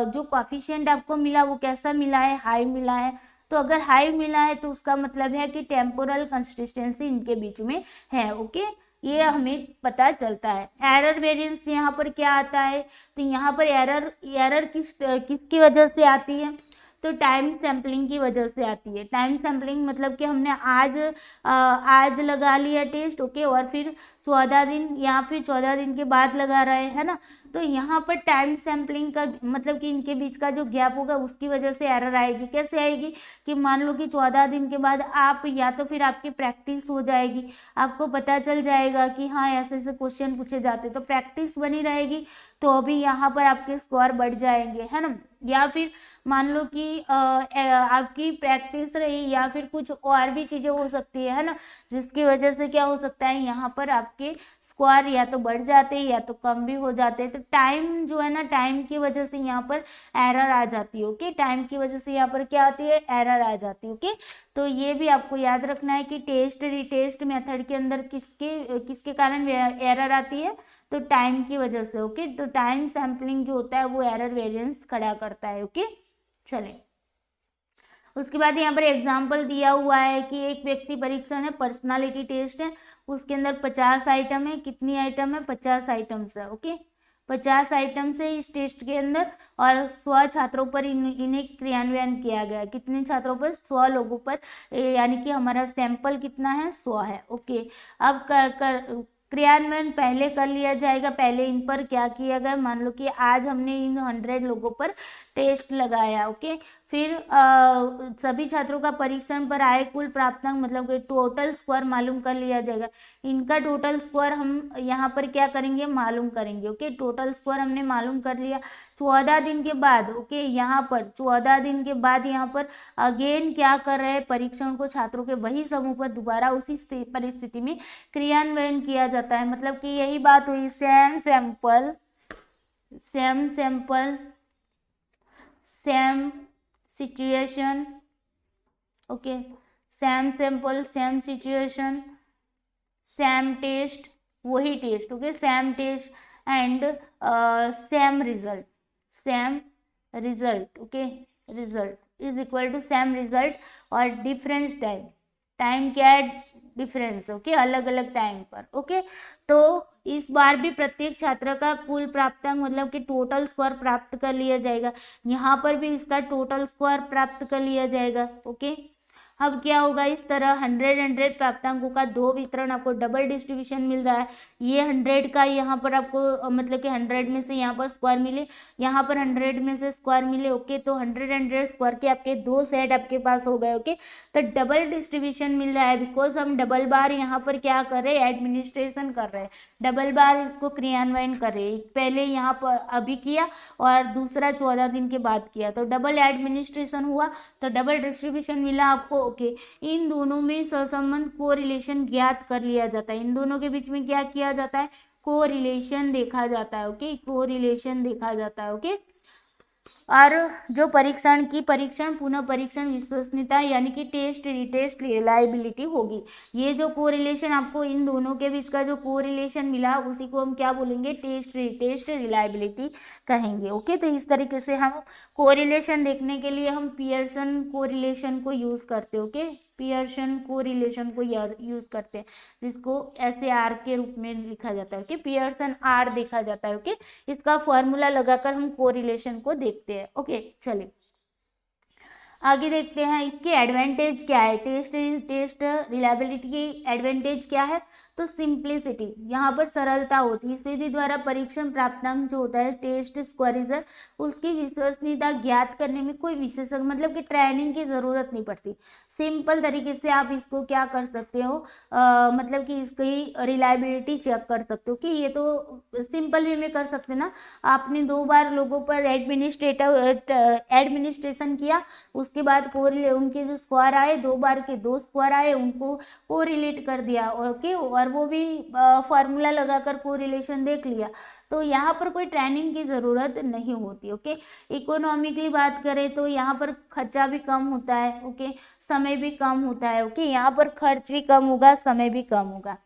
जो कोफिशिएंट आपको मिला वो कैसा मिला है, हाई मिला है। तो अगर हाई मिला है तो उसका मतलब है कि टेम्पोरल कंसिस्टेंसी इनके बीच में है, ओके, ये हमें पता चलता है। एरर वेरिएंस यहाँ पर क्या आता है, तो यहाँ पर एरर किसकी वजह से आती है, तो टाइम सैम्पलिंग की वजह से आती है। टाइम सैम्पलिंग मतलब कि हमने आज लगा लिया टेस्ट, ओके, और फिर 14 दिन या फिर 14 दिन के बाद लगा रहे हैं ना, तो यहाँ पर टाइम सैम्पलिंग का मतलब कि इनके बीच का जो गैप होगा उसकी वजह से एरर आएगी। कैसे आएगी कि मान लो कि 14 दिन के बाद आप या तो फिर आपकी प्रैक्टिस हो जाएगी, आपको पता चल जाएगा कि हाँ ऐसे ऐसे क्वेश्चन पूछे जाते, तो प्रैक्टिस बनी रहेगी, तो अभी यहाँ पर आपके स्कोर बढ़ जाएंगे, है ना। या फिर मान लो कि आपकी प्रैक्टिस रही या फिर कुछ और भी चीज़ें हो सकती है ना, जिसकी वजह से क्या हो सकता है, यहाँ पर आपके स्कोर या तो बढ़ जाते हैं या तो कम भी हो जाते हैं। तो टाइम जो है ना, टाइम की वजह से यहाँ पर एरर आ जाती है, ओके, टाइम की वजह से यहाँ पर क्या आती है, एरर आ जाती है, ओके। तो ये भी आपको याद रखना है कि टेस्ट रिटेस्ट मेथड के अंदर किसके कारण एरर आती है, तो टाइम की वजह से, ओके। तो टाइम सैम्पलिंग जो होता है वो एरर वेरिएंस खड़ा करता है, ओके। चले उसके बाद यहाँ पर एग्जाम्पल दिया हुआ है कि एक व्यक्ति परीक्षण है, पर्सनालिटी टेस्ट है, उसके अंदर 50 आइटम है, कितनी आइटम है, 50 आइटम्स है, ओके, 50 आइटम से इस टेस्ट के अंदर, और 100 छात्रों पर इन्हें क्रियान्वयन किया गया। कितने छात्रों पर, 100 लोगों पर, यानी कि हमारा सैंपल कितना है, 100 है, ओके। अब क्रियान्वयन पहले कर लिया जाएगा। पहले इन पर क्या किया गया, मान लो कि आज हमने इन 100 लोगों पर टेस्ट लगाया, ओके। फिर सभी छात्रों का परीक्षण पर आए कुल प्राप्तांक मतलब कि टोटल स्कोर मालूम कर लिया जाएगा। इनका टोटल स्कोर हम यहाँ पर क्या करेंगे, मालूम करेंगे, ओके। टोटल स्कोर हमने मालूम कर लिया। 14 दिन के बाद, ओके, यहाँ पर 14 दिन के बाद यहाँ पर अगेन क्या कर रहे हैं, परीक्षण को छात्रों के वही समूह पर दोबारा उसी परिस्थिति में क्रियान्वयन किया जाता है। मतलब कि यही बात हुई, same sample same situation, okay, same sample same situation same test, वही test, okay, same test and same result, okay, result is equal to same result और डिफरेंस टाइम क्या है, डिफरेंस, ओके, अलग अलग टाइम पर, ओके। तो इस बार भी प्रत्येक छात्र का कुल प्राप्तांक मतलब कि टोटल स्कोर प्राप्त कर लिया जाएगा। यहाँ पर भी इसका टोटल स्कोर प्राप्त कर लिया जाएगा, ओके। अब क्या होगा, इस तरह 100 प्राप्तांकों का 2 वितरण, आपको डबल डिस्ट्रीब्यूशन मिल रहा है। ये 100 का यहाँ पर आपको मतलब कि 100 में से यहाँ पर स्क्वायर मिले, यहाँ पर 100 में से स्क्वायर मिले, ओके। तो 100 स्क्वायर के आपके 2 सेट आपके पास हो गए, ओके। तो डबल डिस्ट्रीब्यूशन मिल रहा है बिकॉज हम डबल बार यहाँ पर क्या कर रहे हैं, एडमिनिस्ट्रेशन कर रहे हैं, डबल बार इसको क्रियान्वयन कर रहे हैं। पहले यहाँ पर अभी किया और दूसरा 14 दिन के बाद किया, तो डबल एडमिनिस्ट्रेशन हुआ, तो डबल डिस्ट्रीब्यूशन मिला आपको, ओके। इन दोनों में सहसंबंध कोरिलेशन ज्ञात कर लिया जाता है। इन दोनों के बीच में क्या किया जाता है, कोरिलेशन देखा जाता है, ओके, कोरिलेशन देखा जाता है, ओके। और जो परीक्षण पुनः परीक्षण विश्वसनीयता यानी कि टेस्ट रिटेस्ट रिलायबिलिटी होगी। ये जो कोरिलेशन आपको इन दोनों के बीच का जो कोरिलेशन मिला उसी को हम क्या बोलेंगे, टेस्ट रिटेस्ट रिलायबिलिटी कहेंगे, ओके। तो इस तरीके से हम कोरिलेशन देखने के लिए हम पियर्सन कोरिलेशन को यूज करते हैं, ओके, पियर्सन कोरिलेशन को यूज करते हैं, जिसको SAR के रूप में लिखा जाता है, ओके, पियर्सन R देखा जाता है, ओके। इसका फॉर्मूला लगाकर हम कोरिलेशन को देखते हैं, ओके। चलिए आगे देखते हैं इसके एडवांटेज क्या है। टेस्ट रिलायबिलिटी की एडवांटेज क्या है, तो सिंप्लिसिटी, यहाँ पर सरलता होती है। इस विधि द्वारा परीक्षण प्राप्तांक जो होता है टेस्ट स्क्वारिजर, उसकी विश्वसनीयता ज्ञात करने में कोई विशेषज्ञ मतलब कि ट्रेनिंग की जरूरत नहीं पड़ती। सिंपल तरीके से आप इसको क्या कर सकते हो, मतलब कि इसकी रिलायबिलिटी चेक कर सकते हो कि ये तो सिंपल वे में कर सकते ना। आपने 2 बार लोगों पर एडमिनिस्ट्रेशन किया, उसके बाद उनके जो स्कोर आए 2 बार के 2 स्कोर आए, उनको कोरिलेट कर दिया, ओके, और वो भी फार्मूला लगाकर कोरिलेशन देख लिया। तो यहाँ पर कोई ट्रेनिंग की ज़रूरत नहीं होती, ओके। इकोनॉमिकली बात करें तो यहाँ पर खर्चा भी कम होता है, ओके, समय भी कम होता है, ओके, यहाँ पर खर्च भी कम होगा, समय भी कम होगा।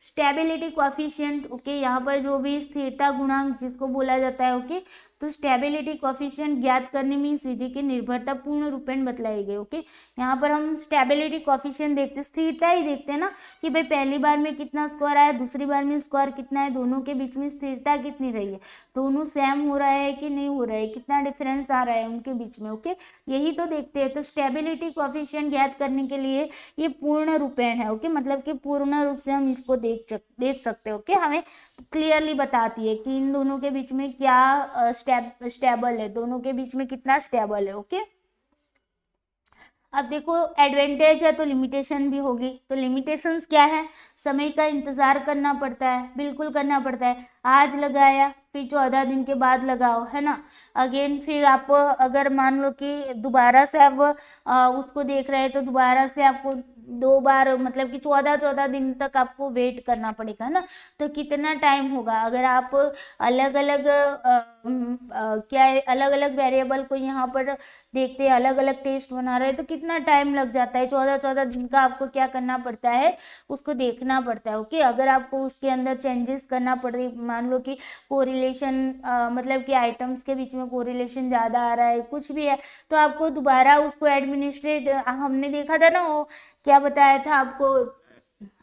स्टेबिलिटी कोएफिशिएंट, ओके, यहाँ पर जो भी स्थिरता गुणांक जिसको बोला जाता है, ओके, तो स्टेबिलिटी कोएफिशिएंट ज्ञात करने में इस विधि की निर्भरता पूर्ण रूपेण बतलाई गई, ओके। यहाँ पर हम स्टेबिलिटी कोएफिशिएंट देखते, स्थिरता ही देखते हैं ना कि भाई पहली बार में कितना स्कोर आया, दूसरी बार में स्कोर कितना है, दोनों के बीच में स्थिरता कितनी रही है, दोनों सेम हो रहा है कि नहीं हो रहा है, कितना डिफरेंस आ रहा है उनके बीच में, ओके, यही तो देखते हैं। तो स्टेबिलिटी कोएफिशिएंट ज्ञात करने के लिए ये पूर्ण रूपेण है, ओके, मतलब कि पूर्ण रूप से हम इसको देख सकते हैं, ओके, हमें क्लियरली बताती है कि इन दोनों के बीच में क्या स्टेबल है, दोनों के बीच में कितना स्टेबल है, ओके। अब देखो एडवांटेज है तो लिमिटेशन भी होगी। तो लिमिटेशंस क्या है, समय का इंतजार करना पड़ता है, बिल्कुल करना पड़ता है। आज लगाया फिर 14 दिन के बाद लगाओ, है ना, अगेन फिर आप अगर मान लो कि दोबारा से आप उसको देख रहे हैं तो दोबारा से आपको 2 बार मतलब कि 14 दिन तक आपको वेट करना पड़ेगा, है ना। तो कितना टाइम होगा अगर आप अलग अलग क्या है, अलग अलग वेरिएबल को यहाँ पर देखते हैं, अलग अलग टेस्ट बना रहे हैं, तो कितना टाइम लग जाता है। 14 दिन का आपको क्या करना पड़ता है, उसको देखना पड़ता है, ओके। अगर आपको उसके अंदर चेंजेस करना पड़े, मान लो कि कोरिलेशन मतलब कि आइटम्स के बीच में कोरिलेशन ज़्यादा आ रहा है, कुछ भी है, तो आपको दोबारा उसको एडमिनिस्ट्रेट, हमने देखा था ना वो क्या बताया था आपको,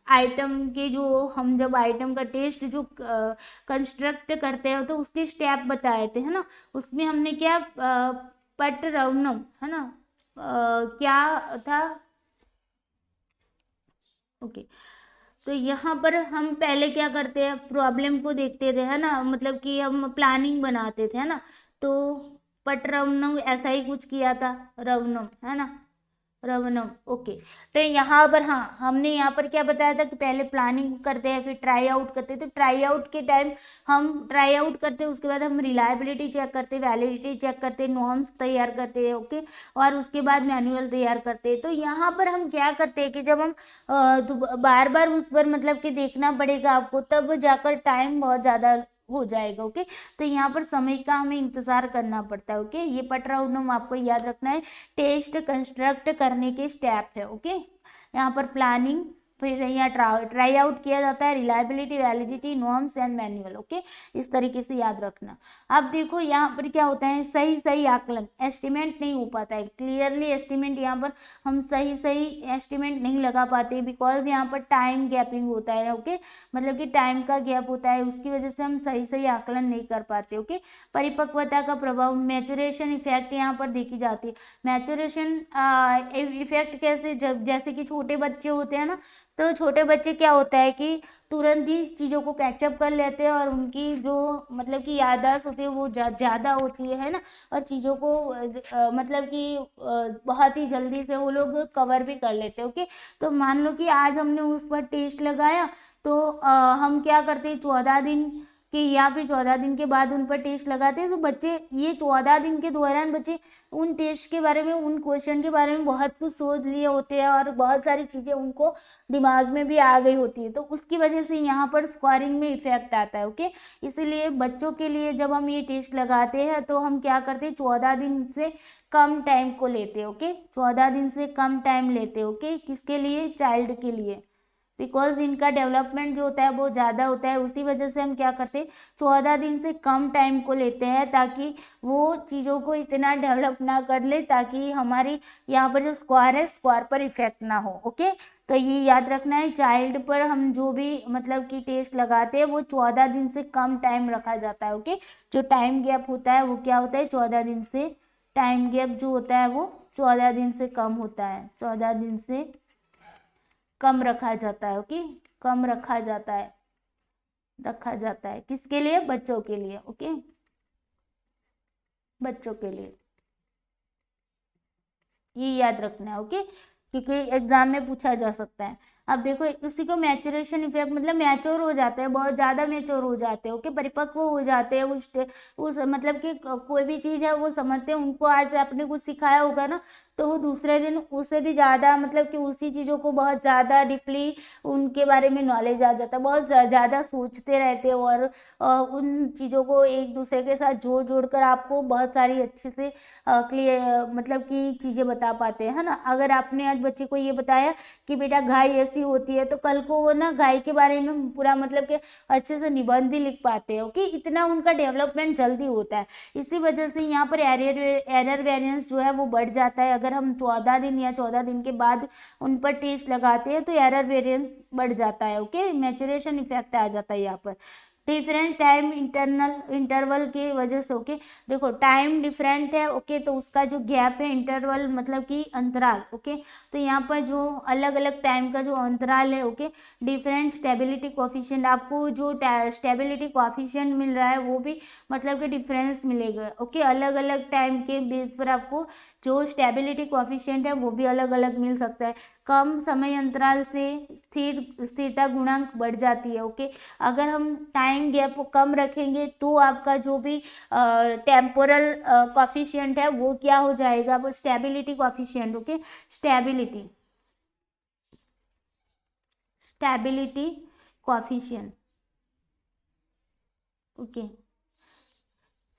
आइटम के जो हम जब आइटम का टेस्ट जो कंस्ट्रक्ट करते हैं तो उसके स्टेप बताए थे, है ना। उसमें हमने क्या पटरवनम, है ना, क्या था, ओके। तो यहाँ पर हम पहले क्या करते हैं, प्रॉब्लम को देखते थे, है ना, मतलब कि हम प्लानिंग बनाते थे, है ना। तो पटरवनम ऐसा ही कुछ किया था, रवनम, है ना, रवनम, ओके। तो यहाँ पर हाँ, हमने यहाँ पर क्या बताया था कि पहले प्लानिंग करते हैं फिर ट्राई आउट करते हैं। तो ट्राई आउट के टाइम हम ट्राई आउट करते हैं, उसके बाद हम रिलायबिलिटी चेक करते हैं, वैलिडिटी चेक करते हैं, नॉर्म्स तैयार करते हैं, ओके, और उसके बाद मैनुअल तैयार करते हैं। तो यहाँ पर हम क्या करते हैं कि जब हम बार बार उस पर मतलब कि देखना पड़ेगा आपको, तब जाकर टाइम बहुत ज़्यादा हो जाएगा, ओके। तो यहाँ पर समय का हमें इंतजार करना पड़ता है, ओके। ये पटराउंडम आपको याद रखना है, टेस्ट कंस्ट्रक्ट करने के स्टेप है, ओके। यहाँ पर प्लानिंग, फिर यहाँ ट्राई आउट किया जाता है, reliability, validity, norms and manual, okay. इस तरीके से याद रखना। अब देखो यहाँ पर क्या होता है, सही आकलन, एस्टिमेट नहीं हो पाता है क्लियरली, एस्टिमेट यहाँ पर हम सही एस्टिमेट नहीं लगा पाते, बिकॉज यहाँ पर टाइम गैपिंग होता है, ओके, मतलब कि टाइम का गैप होता है, उसकी वजह से हम सही आकलन नहीं कर पाते, ओके। परिपक्वता का प्रभाव, मैचुरेशन इफेक्ट यहाँ पर देखी जाती है। मैचुरेशन इफेक्ट कैसे, जब जैसे कि छोटे बच्चे होते हैं ना, तो छोटे बच्चे क्या होता है कि तुरंत ही चीज़ों को कैचअप कर लेते हैं और उनकी जो मतलब कि याददाश्त होती है वो ज़्यादा होती है ना, और चीज़ों को मतलब कि बहुत ही जल्दी से वो लोग कवर भी कर लेते हैं, ओके। तो मान लो कि आज हमने उस पर टेस्ट लगाया, तो हम क्या करते हैं, 14 दिन कि या फिर 14 दिन के बाद उन पर टेस्ट लगाते हैं, तो बच्चे ये 14 दिन के दौरान बच्चे उन टेस्ट के बारे में, उन क्वेश्चन के बारे में बहुत कुछ सोच लिए होते हैं और बहुत सारी चीज़ें उनको दिमाग में भी आ गई होती है, तो उसकी वजह से यहाँ पर स्कोरिंग में इफेक्ट आता है, ओके। इसीलिए बच्चों के लिए जब हम ये टेस्ट लगाते हैं तो हम क्या करते हैं, 14 दिन से कम टाइम को लेते हैं, ओके, 14 दिन से कम टाइम लेते हैं, ओके। किसके लिए, चाइल्ड के लिए, बिकॉज इनका डेवलपमेंट जो होता है वो ज़्यादा होता है, उसी वजह से हम क्या करते हैं, 14 दिन से कम टाइम को लेते हैं, ताकि वो चीज़ों को इतना डेवलप ना कर ले, ताकि हमारी यहाँ पर जो स्कोर है, स्कोर पर इफेक्ट ना हो, ओके। तो ये याद रखना है, चाइल्ड पर हम जो भी मतलब कि टेस्ट लगाते हैं वो 14 दिन से कम टाइम रखा जाता है, ओके। जो टाइम गैप होता है वो क्या होता है, 14 दिन से टाइम गैप जो होता है वो 14 दिन से कम होता है, 14 दिन से कम रखा जाता है। ओके, कम रखा जाता है, रखा जाता है किसके लिए? बच्चों के लिए। ओके, बच्चों के लिए, ये याद रखना है। ओके, क्योंकि एग्जाम में पूछा जा सकता है। अब देखो उसी को मैचुरेशन इफेक्ट, मतलब मैच्योर हो जाते हैं, बहुत ज़्यादा मैच्योर हो जाते हैं। ओके, परिपक्व हो जाते हैं, उस मतलब कि कोई भी चीज़ है वो समझते हैं। उनको आज आपने कुछ सिखाया होगा ना, तो वो दूसरे दिन उससे भी ज़्यादा, मतलब कि उसी चीज़ों को बहुत ज़्यादा डीपली उनके बारे में नॉलेज आ जाता है, बहुत ज़्यादा सोचते रहते हैं और उन चीज़ों को एक दूसरे के साथ जोड़ जोड़ कर आपको बहुत सारी अच्छे से क्लियर, मतलब कि चीज़ें बता पाते हैं, है ना। अगर आपने आज बच्चे को ये बताया कि बेटा गाय ऐसी होती है, तो कल को वो ना गाय के बारे में पूरा मतलब कि अच्छे से निबंध भी लिख पाते हैं। ओके, इतना उनका डेवलपमेंट जल्दी होता है। इसी वजह से यहाँ पर एरर वेरिएंस जो है वो बढ़ जाता है। अगर हम 14 दिन या 14 दिन के बाद उन पर टेस्ट लगाते हैं तो एरर वेरिएंस बढ़ जाता है। ओके, मैचुरेशन इफेक्ट आ जाता है यहाँ पर डिफरेंट टाइम इंटरवल की वजह से। ओके, देखो टाइम डिफरेंट है। ओके, तो उसका जो गैप है, इंटरवल मतलब कि अंतराल। ओके, तो यहाँ पर जो अलग अलग टाइम का जो अंतराल है, ओके, डिफरेंट स्टेबिलिटी कोफिशिएंट, आपको जो स्टेबिलिटी कोफिशिएंट मिल रहा है वो भी मतलब कि डिफरेंस मिलेगा। ओके, अलग अलग टाइम के बेस पर आपको जो स्टेबिलिटी कोफिशिएंट है वो भी अलग अलग मिल सकता है। कम समय अंतराल से स्थिरता गुणांक बढ़ जाती है। ओके, अगर हम टाइम गैप को कम रखेंगे तो आपका जो भी टेम्पोरल कोफिशिएंट है वो क्या हो जाएगा? वो stability coefficient. Okay, stability coefficient. Okay,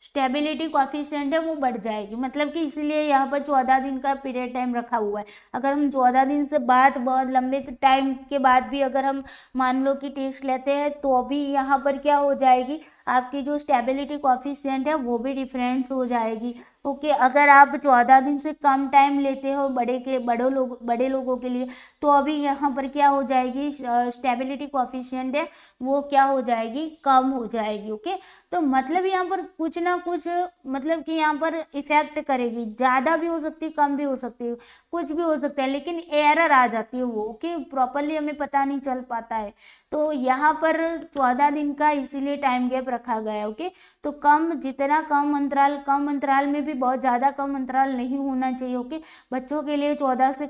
stability coefficient है वो बढ़ जाएगी, मतलब कि इसलिए यहाँ पर 14 दिन का पीरियड टाइम रखा हुआ है। अगर हम 14 दिन से बाद बहुत लंबे टाइम के बाद भी अगर हम मान लो कि टेस्ट लेते हैं तो भी यहाँ पर क्या हो जाएगी? आपकी जो स्टेबिलिटी कोफिशिएंट है वो भी डिफरेंस हो जाएगी। ओके, अगर आप 14 दिन से कम टाइम लेते हो बड़े लोगों के लिए, तो अभी यहाँ पर क्या हो जाएगी? स्टेबिलिटी कोफिशिएंट है वो क्या हो जाएगी? कम हो जाएगी। ओके, तो मतलब यहाँ पर कुछ ना कुछ मतलब कि यहाँ पर इफेक्ट करेगी, ज़्यादा भी हो सकती है, कम भी हो सकती है, कुछ भी हो सकता है, लेकिन एरर आ जाती है वो। ओके, प्रॉपरली हमें पता नहीं चल पाता है। तो यहाँ पर 14 दिन का इसीलिए टाइम गैप रखा गया है। ओके, तो जितना कम अंतराल में भी बहुत ज़्यादा कम अंतराल नहीं होना चाहिए। ओके, बच्चों के लिए 14 से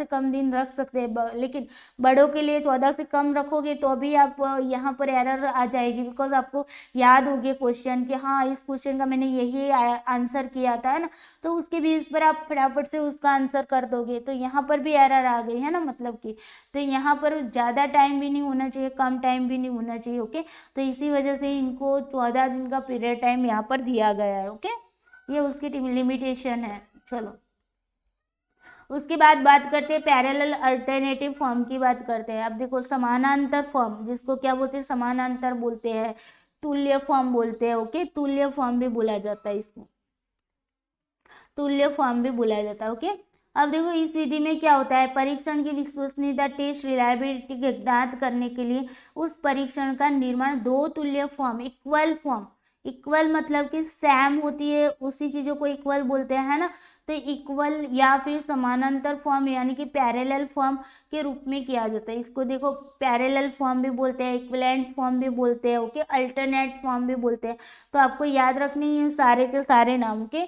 कम दिन रख सकते हैं, लेकिन बड़ों के लिए 14 से कम रखोगे तो अभी आप यहाँ पर एरर आ जाएगी, बिकॉज आपको याद हो गया क्वेश्चन कि हाँ इस क्वेश्चन का मैंने यही आंसर किया था, है ना, तो उसके बेस पर आप फटाफट से उसका आंसर कर दोगे, तो यहाँ पर भी एरर आ गई, है ना, मतलब कि। तो यहाँ पर ज़्यादा टाइम भी नहीं होना चाहिए, कम टाइम भी नहीं होना चाहिए। ओके, तो इसी वजह से इनको 14 दिन का पीरियड टाइम यहाँ पर दिया गया है। ओके, ये उसकी लिमिटेशन है। चलो उसके बाद बात करते हैं पैरेलल अल्टरनेटिव फॉर्म की बात करते हैं। अब देखो समानांतर फॉर्म, जिसको क्या बोलते हैं? समानांतर बोलते हैं, तुल्य फॉर्म बोलते हैं। ओके, तुल्य फॉर्म भी बोला जाता है, इसको तुल्य फॉर्म भी बोला जाता है। ओके, अब देखो इस विधि में क्या होता है? परीक्षण की विश्वसनीयता, टेस्ट रिलायबिलिटी के ज्ञात करने के लिए उस परीक्षण का निर्माण दो तुल्य फॉर्म, इक्वल मतलब कि सेम होती है, उसी चीज़ों को इक्वल बोलते हैं, है ना। तो इक्वल या फिर समानांतर फॉर्म यानी कि पैरेलल फॉर्म के रूप में किया जाता है। इसको देखो पैरेलल फॉर्म भी बोलते हैं, इक्विवेलेंट फॉर्म भी बोलते हैं। ओके, अल्टरनेट फॉर्म भी बोलते हैं। तो आपको याद रखने ये सारे के सारे नाम के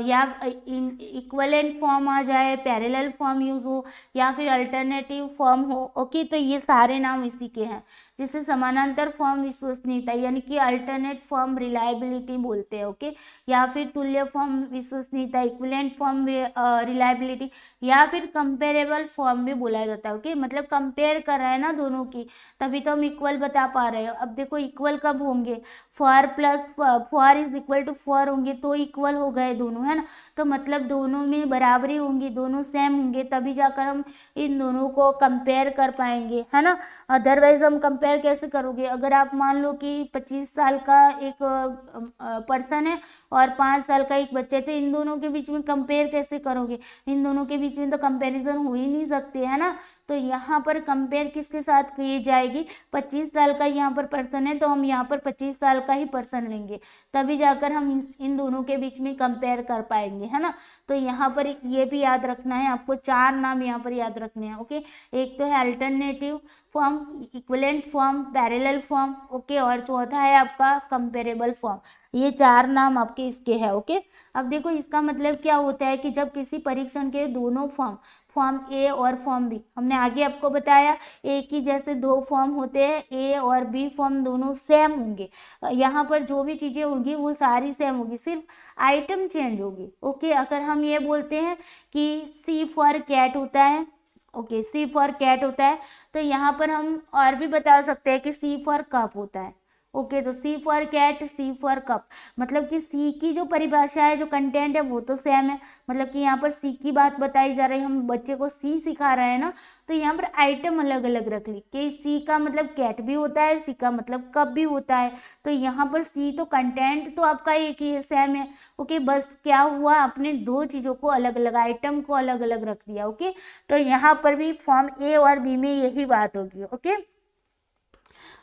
या इक्विवेलेंट फॉर्म आ जाए, पैरेलल फॉर्म यूज हो या फिर अल्टरनेटिव फॉर्म हो। ओके, तो ये सारे नाम इसी के हैं, जिसे समानांतर फॉर्म विश्वसनीयता यानी कि अल्टरनेट फॉर्म रिलायबिलिटी बोलते हैं। ओके, या फिर तुल्य फॉर्म विश्वसनीयता, इक्विवेलेंट फॉर्म रिलायबिलिटी, या फिर कंपेरेबल फॉर्म भी बोला जाता है। ओके, मतलब कंपेयर कर रहा है ना दोनों की, तभी तो हम इक्वल बता पा रहे हैं। अब देखो इक्वल कब होंगे? Four plus four is equal to four होंगे तो इक्वल हो गए दोनों, है ना। तो मतलब दोनों में बराबरी होंगी, दोनों सेम होंगे, तभी जाकर हम इन दोनों को कंपेयर कर पाएंगे, है ना। अदरवाइज हम कंपेयर कैसे करोगे? अगर आप मान लो कि 25 साल का एक पर्सन है और 5 साल का एक बच्चा है, तो इन दोनों के बीच में कंपेयर कैसे करोगे? इन दोनों के बीच में तो कंपैरिजन हो ही नहीं सकती है ना। तो यहाँ पर कंपेयर किसके साथ की जाएगी? 25 साल का यहाँ पर पर्सन है तो हम यहाँ पर 25 साल का ही पर्सन लेंगे, तभी जाकर हम इन दोनों के बीच में कंपेयर कर पाएंगे, है ना। तो यहाँ पर ये भी याद रखना है आपको, 4 नाम यहाँ पर याद रखने हैं। ओके, एक तो है alternative form, equivalent form, parallel form, okay, और चौथा है आपका कंपेरेबल फॉर्म। ये 4 नाम आपके इसके हैं। ओके, अब देखो इसका मतलब क्या होता है कि जब किसी परीक्षण के दोनों फॉर्म ए और फॉर्म बी, हमने आगे आपको बताया एक ही जैसे 2 फॉर्म होते हैं, ए और बी फॉर्म दोनों सेम होंगे। यहाँ पर जो भी चीज़ें होंगी वो सारी सेम होगी, सिर्फ आइटम चेंज होगी। ओके, अगर हम ये बोलते हैं कि सी फॉर कैट होता है, ओके, सी फॉर कैट होता है, तो यहाँ पर हम और भी बता सकते हैं कि सी फॉर कप होता है। ओके, तो C for cat, C for cup, मतलब कि सी की जो परिभाषा है, जो कंटेंट है वो तो सेम है, मतलब कि यहाँ पर सी की बात बताई जा रही है, हम बच्चे को सी सिखा रहे हैं ना, तो यहाँ पर आइटम अलग अलग रख ली कि सी का मतलब कैट भी होता है, सी का मतलब कप भी होता है। तो यहाँ पर सी तो कंटेंट तो आपका एक ही सेम है। ओके, बस क्या हुआ, आपने 2 चीज़ों को अलग अलग, आइटम को अलग अलग रख दिया। ओके, तो यहाँ पर भी फॉर्म ए और बी में यही बात होगी। ओके,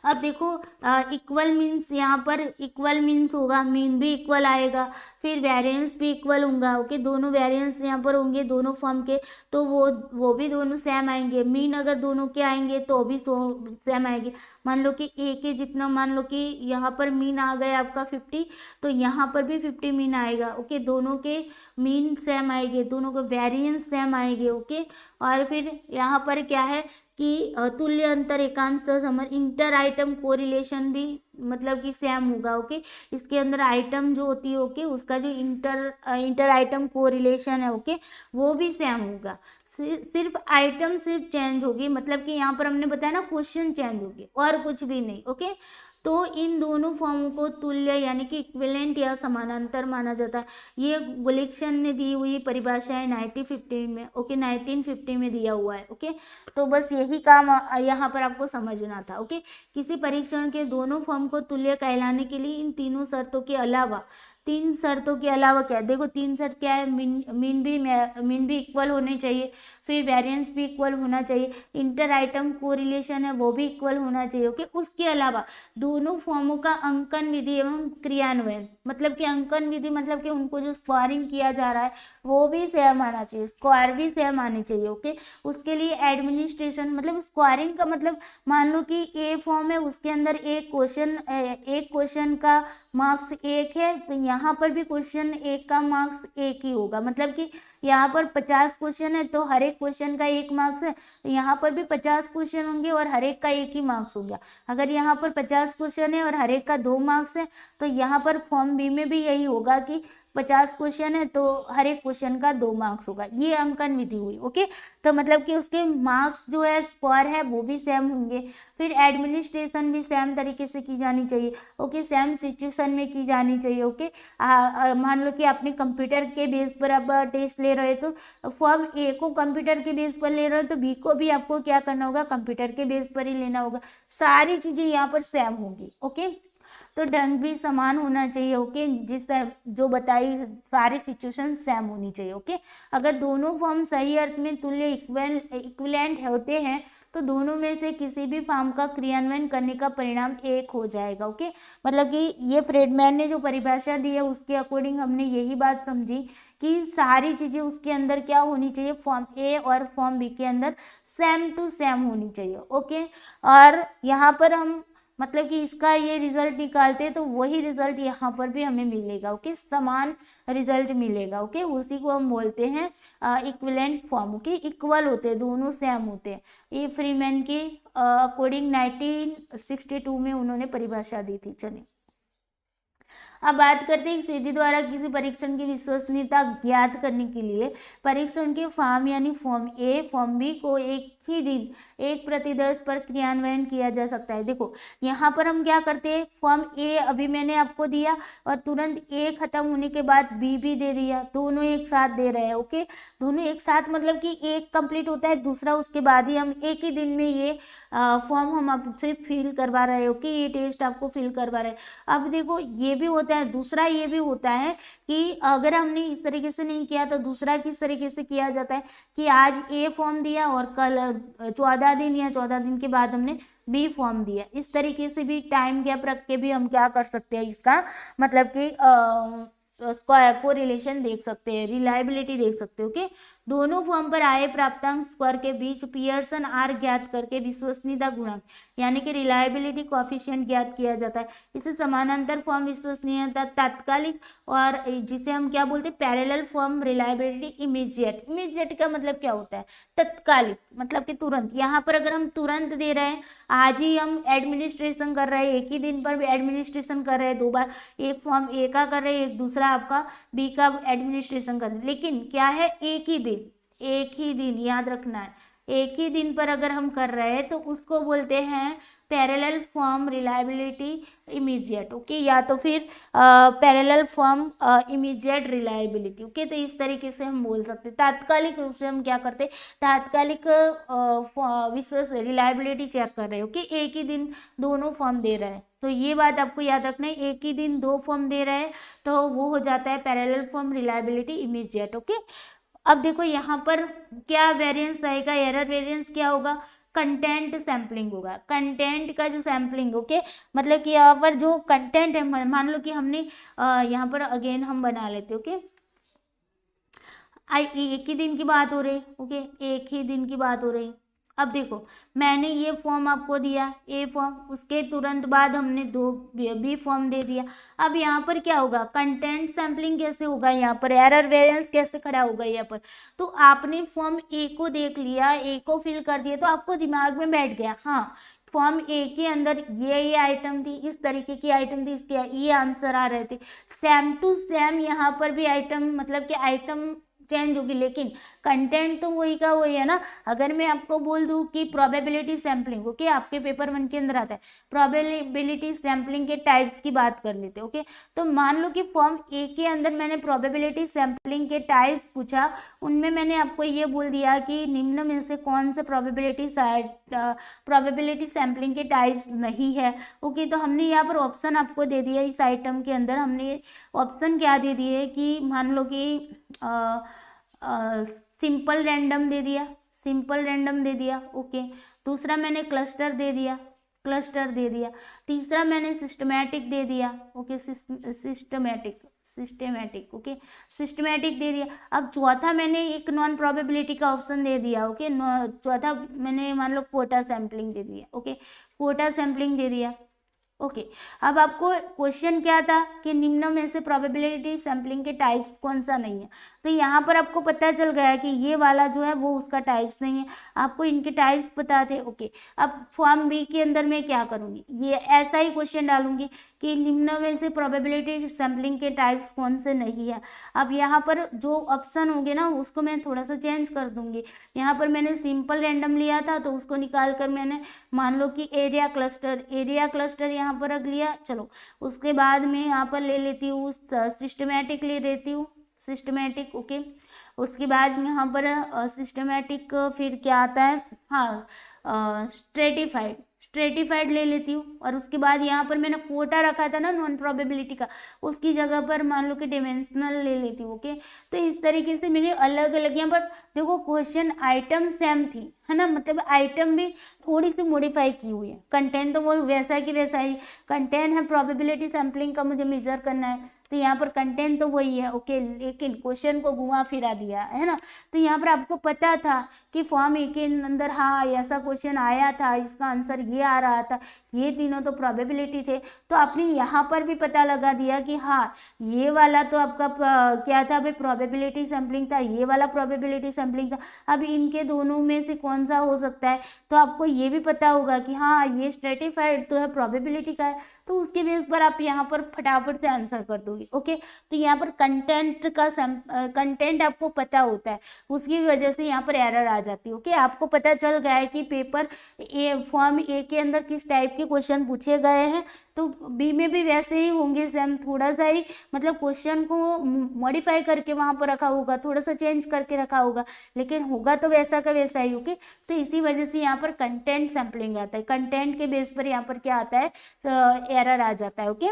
अब देखो इक्वल मीन्स, यहाँ पर इक्वल मीन्स होगा, मीन भी इक्वल आएगा, फिर वेरिएंस भी इक्वल होगा। ओके, दोनों वेरिएंस यहाँ पर होंगे दोनों फॉर्म के, तो वो भी दोनों सेम आएंगे। मीन अगर दोनों के आएंगे तो भी सेम आएंगे। मान लो कि ए के जितना, मान लो कि यहाँ पर मीन आ गया आपका 50, तो यहाँ पर भी 50 मीन आएगा। ओके, दोनों के मीन सेम आएंगे, दोनों के वेरिएंस सेम आएंगे। ओके, और फिर यहाँ पर क्या है कि तुल्य अंतर एकांश सहसंबंध, इंटर आइटम कोरिलेशन भी मतलब कि सेम होगा। ओके, इसके अंदर आइटम जो होती है, ओके, उसका जो इंटर आइटम कोरिलेशन है, ओके, वो भी सेम होगा। सिर्फ आइटम सिर्फ चेंज होगी, मतलब कि यहाँ पर हमने बताया ना क्वेश्चन चेंज होगी और कुछ भी नहीं। ओके, तो इन दोनों फॉर्मों को तुल्य यानी कि इक्विवेलेंट या समानांतर माना जाता है। ये गुलिक्सन ने दी हुई परिभाषा है 1915 में। ओके, 1950 में दिया हुआ है। ओके, तो बस यही काम यहाँ पर आपको समझना था। ओके, किसी परीक्षण के दोनों फॉर्म को तुल्य कहलाने के लिए इन तीनों शर्तों के अलावा, 3 शर्तों के अलावा क्या है, देखो 3 शर्त क्या है, मीन भी इक्वल होने चाहिए, फिर वेरिएंस भी इक्वल होना चाहिए, इंटर आइटम कोरिलेशन है वो भी इक्वल होना चाहिए। ओके, उसके अलावा दोनों फॉर्मों का अंकन विधि एवं क्रियान्वयन, मतलब कि अंकन विधि मतलब कि उनको जो स्क्वायरिंग किया जा रहा है वो भी सेम आना चाहिए, स्क्वायर भी सेम आनी चाहिए। ओके, उसके लिए एडमिनिस्ट्रेशन, मतलब स्क्वायरिंग का मतलब मान लो कि ए फॉर्म है, उसके अंदर एक क्वेश्चन का मार्क्स 1 है, तो यहाँ पर भी क्वेश्चन 1 का मार्क्स 1 ही होगा। मतलब कि यहाँ पर 50 क्वेश्चन है तो हर एक क्वेश्चन का 1 मार्क्स है, तो यहाँ पर भी 50 क्वेश्चन होंगे और हर एक का 1 ही मार्क्स हो गया। अगर यहाँ पर 50 क्वेश्चन है और हर एक का 2 मार्क्स है, तो यहाँ पर फॉर्म बी में भी यही होगा कि 50 क्वेश्चन है तो हर एक क्वेश्चन का 2 मार्क्स होगा। ये अंकन विधि हुई। ओके, तो मतलब कि उसके मार्क्स जो है स्कोर है वो भी सेम होंगे। फिर एडमिनिस्ट्रेशन भी सेम तरीके से की जानी चाहिए। ओके, सेम सिचुएशन में की जानी चाहिए। ओके, मान लो कि आपने कंप्यूटर के बेस पर आप टेस्ट ले रहे हो, तो फॉर्म ए को कंप्यूटर के बेस पर ले रहे हो तो बी को भी आपको क्या करना होगा, कंप्यूटर के बेस पर ही लेना होगा। सारी चीज़ें यहाँ पर सेम होगी। ओके, तो ढंग भी समान होना चाहिए। ओके, जिस जो बताई सारी सिचुएशन सेम होनी चाहिए। ओके, अगर दोनों फॉर्म सही अर्थ में तुल्य इक्विवेलेंट होते हैं तो दोनों में से किसी भी फॉर्म का क्रियान्वयन करने का परिणाम एक हो जाएगा। ओके, मतलब कि ये फ्रेडमैन ने जो परिभाषा दी है उसके अकॉर्डिंग हमने यही बात समझी कि सारी चीज़ें उसके अंदर क्या होनी चाहिए, फॉर्म ए और फॉर्म बी के अंदर सेम टू सेम होनी चाहिए। ओके, और यहाँ पर हम मतलब कि इसका ये रिजल्ट निकालते हैं तो वही रिजल्ट यहाँ पर भी हमें मिलेगा। ओके, समान रिजल्ट मिलेगा। ओके, उसी को हम बोलते हैं इक्विवेलेंट फॉर्म। ओके, इक्वल होते हैं, दोनों सेम होते हैं। ये फ्रीमैन के अकॉर्डिंग 1962 में उन्होंने परिभाषा दी थी। चलिए अब बात करते हैं कि विधि द्वारा किसी परीक्षण की विश्वसनीयता ज्ञात करने के लिए परीक्षण के फॉर्म यानी फॉर्म ए फॉर्म बी को एक ही दिन 1 पर क्रियान्वयन किया जा सकता है। देखो यहाँ पर हम क्या करते हैं, फॉर्म ए अभी मैंने आपको दिया और तुरंत ए खत्म होने के बाद बी भी दे दिया, दोनों एक साथ दे रहे हैं। ओके, दोनों एक साथ मतलब कि एक कंप्लीट होता है, दूसरा उसके बाद ही हम एक ही दिन में ये फॉर्म हम आपसे फिल करवा रहे हैं। ओके, ये टेस्ट आपको फिल करवा रहे हैं। अब देखो ये भी होता है, दूसरा ये भी होता है कि अगर हमने इस तरीके से नहीं किया तो दूसरा किस तरीके से किया जाता है कि आज ए फॉर्म दिया और कल 14 दिन या 14 दिन के बाद हमने बी फॉर्म दिया। इस तरीके से भी टाइम गैप रख के भी हम क्या कर सकते हैं, इसका मतलब कि स्क्वायर को रिलेशन देख सकते हैं, रिलायबिलिटी देख सकते हो। ओके, दोनों फॉर्म पर आए प्राप्तांक स्क्वायर के बीच पियर्सन आर ज्ञात करके विश्वसनीयता गुणांक यानी कि रिलायबिलिटी कोएफिशिएंट ज्ञात किया जाता है। इसे समानांतर फॉर्म विश्वसनीयता तात्कालिक और जिसे हम क्या बोलते हैं parallel form reliability immediate. Immediate का मतलब क्या होता है, तत्कालिक, मतलब कि तुरंत। यहाँ पर अगर हम तुरंत दे रहे हैं, आज ही हम एडमिनिस्ट्रेशन कर रहे हैं, एक ही दिन पर एडमिनिस्ट्रेशन कर रहे हैं, 2 बार, एक फॉर्म ए का कर रहे हैं, एक दूसरा आपका बी का एडमिनिस्ट्रेशन कर रहे हैं, लेकिन क्या है एक ही दिन याद रखना है, एक ही दिन पर अगर हम कर रहे हैं तो उसको बोलते हैं parallel form reliability immediate. Okay, या तो फिर parallel form immediate reliability. Okay, तो इस तरीके से हम बोल सकते हैं। तात्कालिक रूप से हम क्या करते हैं, तात्कालिक विश्वास रिलायबिलिटी चेक कर रहे हैं। ओके, एक ही दिन दोनों फॉर्म दे रहे हैं, तो ये बात आपको याद रखना है, एक ही दिन 2 फॉर्म दे रहे हैं तो वो हो जाता है parallel form reliability immediate. Okay, अब देखो यहाँ पर क्या वेरिएंस आएगा, एरर वेरिएंस क्या होगा, कंटेंट सैम्पलिंग होगा। कंटेंट का जो सैम्पलिंग, ओके, मतलब कि यहाँ पर जो कंटेंट है, मान लो कि हमने यहाँ पर अगेन हम बना लेते, ओके, एक ही दिन की बात हो रही, ओके, एक ही दिन की बात हो रही। अब देखो मैंने ये फॉर्म आपको दिया, ए फॉर्म, उसके तुरंत बाद हमने 2 बी फॉर्म दे दिया। अब यहाँ पर क्या होगा, कंटेंट सैम्पलिंग कैसे होगा, यहाँ पर एरर वेरिएंस कैसे खड़ा होगा यहाँ पर। तो आपने फॉर्म ए को देख लिया, ए को फिल कर दिया, तो आपको दिमाग में बैठ गया, हाँ फॉर्म ए के अंदर ये आइटम थी, इस तरीके की आइटम थी, इसके ये आंसर आ रहे थे। सेम टू सेम यहाँ पर भी आइटम, मतलब कि आइटम चेंज होगी, लेकिन कंटेंट तो वही का वही है ना। अगर मैं आपको बोल दूं कि प्रोबेबिलिटी सैम्पलिंग, ओके, आपके पेपर 1 के अंदर आता है, प्रोबेबिलिटी सैम्पलिंग के टाइप्स की बात कर लेते हैं। ओके, तो मान लो कि फॉर्म ए के अंदर मैंने प्रोबेबिलिटी सैम्पलिंग के टाइप्स पूछा, उनमें मैंने आपको ये बोल दिया कि निम्न में से कौन से प्रोबेबिलिटी सैम्पलिंग के टाइप्स नहीं है। ओके, तो हमने यहाँ पर ऑप्शन आपको दे दिया, इस आइटम के अंदर हमने ऑप्शन क्या दे दिए कि मान लो कि सिंपल रैंडम दे दिया, सिंपल रैंडम दे दिया। ओके, दूसरा मैंने क्लस्टर दे दिया, क्लस्टर दे दिया। तीसरा मैंने सिस्टमैटिक दे दिया, ओके, सिस्टमैटिक, ओके, सिस्टमैटिक दे दिया। अब चौथा मैंने एक नॉन प्रोबेबिलिटी का ऑप्शन दे दिया। ओके, चौथा मैंने मान लो क्वोटा सैम्पलिंग दे दिया। ओके, क्वोटा सैम्पलिंग दे दिया। ओके, अब आपको क्वेश्चन क्या था कि निम्न में से प्रोबेबिलिटी सैम्पलिंग के टाइप्स कौन सा नहीं है, तो यहाँ पर आपको पता चल गया कि ये वाला जो है वो उसका टाइप्स नहीं है, आपको इनके टाइप्स पता थे। ओके, अब फॉर्म बी के अंदर मैं क्या करूँगी, ये ऐसा ही क्वेश्चन डालूंगी कि निम्न में से प्रोबेबिलिटी सैम्पलिंग के टाइप्स कौन से नहीं है। अब यहाँ पर जो ऑप्शन होंगे ना उसको मैं थोड़ा सा चेंज कर दूंगी। यहाँ पर मैंने सिंपल रैंडम लिया था तो उसको निकाल कर मैंने मान लो कि एरिया क्लस्टर यहाँ पर रख लिया। चलो उसके बाद में यहाँ पर ले लेती हूँ सिस्टमैटिक, ले लेती हूँ सिस्टमैटिक। ओके, उसके बाद में यहाँ पर सिस्टमैटिक फिर क्या आता है, हाँ स्ट्रेटिफाइड ले लेती हूँ। और उसके बाद यहाँ पर मैंने कोटा रखा था ना नॉन प्रोबेबिलिटी का, उसकी जगह पर मान लो कि डिमेंशनल ले लेती हूँ। ओके, तो इस तरीके से मैंने अलग अलग, यहाँ पर देखो क्वेश्चन आइटम सेम थी है ना, मतलब आइटम भी थोड़ी सी मॉडिफाई की हुई है, कंटेंट तो वो वैसा कि वैसा ही कंटेंट है। प्रोबेबिलिटी सैम्पलिंग का मुझे मेजर करना है तो यहाँ पर कंटेंट तो वही है। ओके, लेकिन क्वेश्चन को घुमा फिरा दिया है ना। तो यहाँ पर आपको पता था कि फॉर्म ए के अंदर हाँ ऐसा क्वेश्चन आया था, इसका आंसर ये आ रहा था, ये तीनों तो प्रोबेबिलिटी थे। तो आपने यहाँ पर भी पता लगा दिया कि हाँ ये वाला तो आपका क्या था भाई, प्रोबेबिलिटी सैम्पलिंग था, ये वाला प्रोबेबिलिटी सैम्पलिंग था। अब इनके दोनों में से कौन सा हो सकता है, तो आपको ये भी पता होगा कि हाँ ये स्ट्रेटिफाइड तो है, प्रोबेबिलिटी का है, तो उसके बेस पर आप यहाँ पर फटाफट से आंसर कर दोगे। ओके, तो यहाँ पर कंटेंट आपको पता होता है, उसकी वजह से यहाँ पर एरर आ जाती है। ओके, आपको पता चल गया है कि पेपर फॉर्म ए के अंदर किस टाइप के क्वेश्चन पूछे गए हैं, तो बी में भी वैसे ही होंगे सेम, थोड़ा सा ही मतलब क्वेश्चन को मॉडिफाई करके वहाँ पर रखा होगा, थोड़ा सा चेंज करके रखा होगा, लेकिन होगा तो वैसा का वैसा ही। ओके, तो इसी वजह से यहाँ पर कंटेंट सैम्पलिंग आता है, कंटेंट के बेस पर यहाँ पर क्या आता है, एरर आ जाता है। ओके,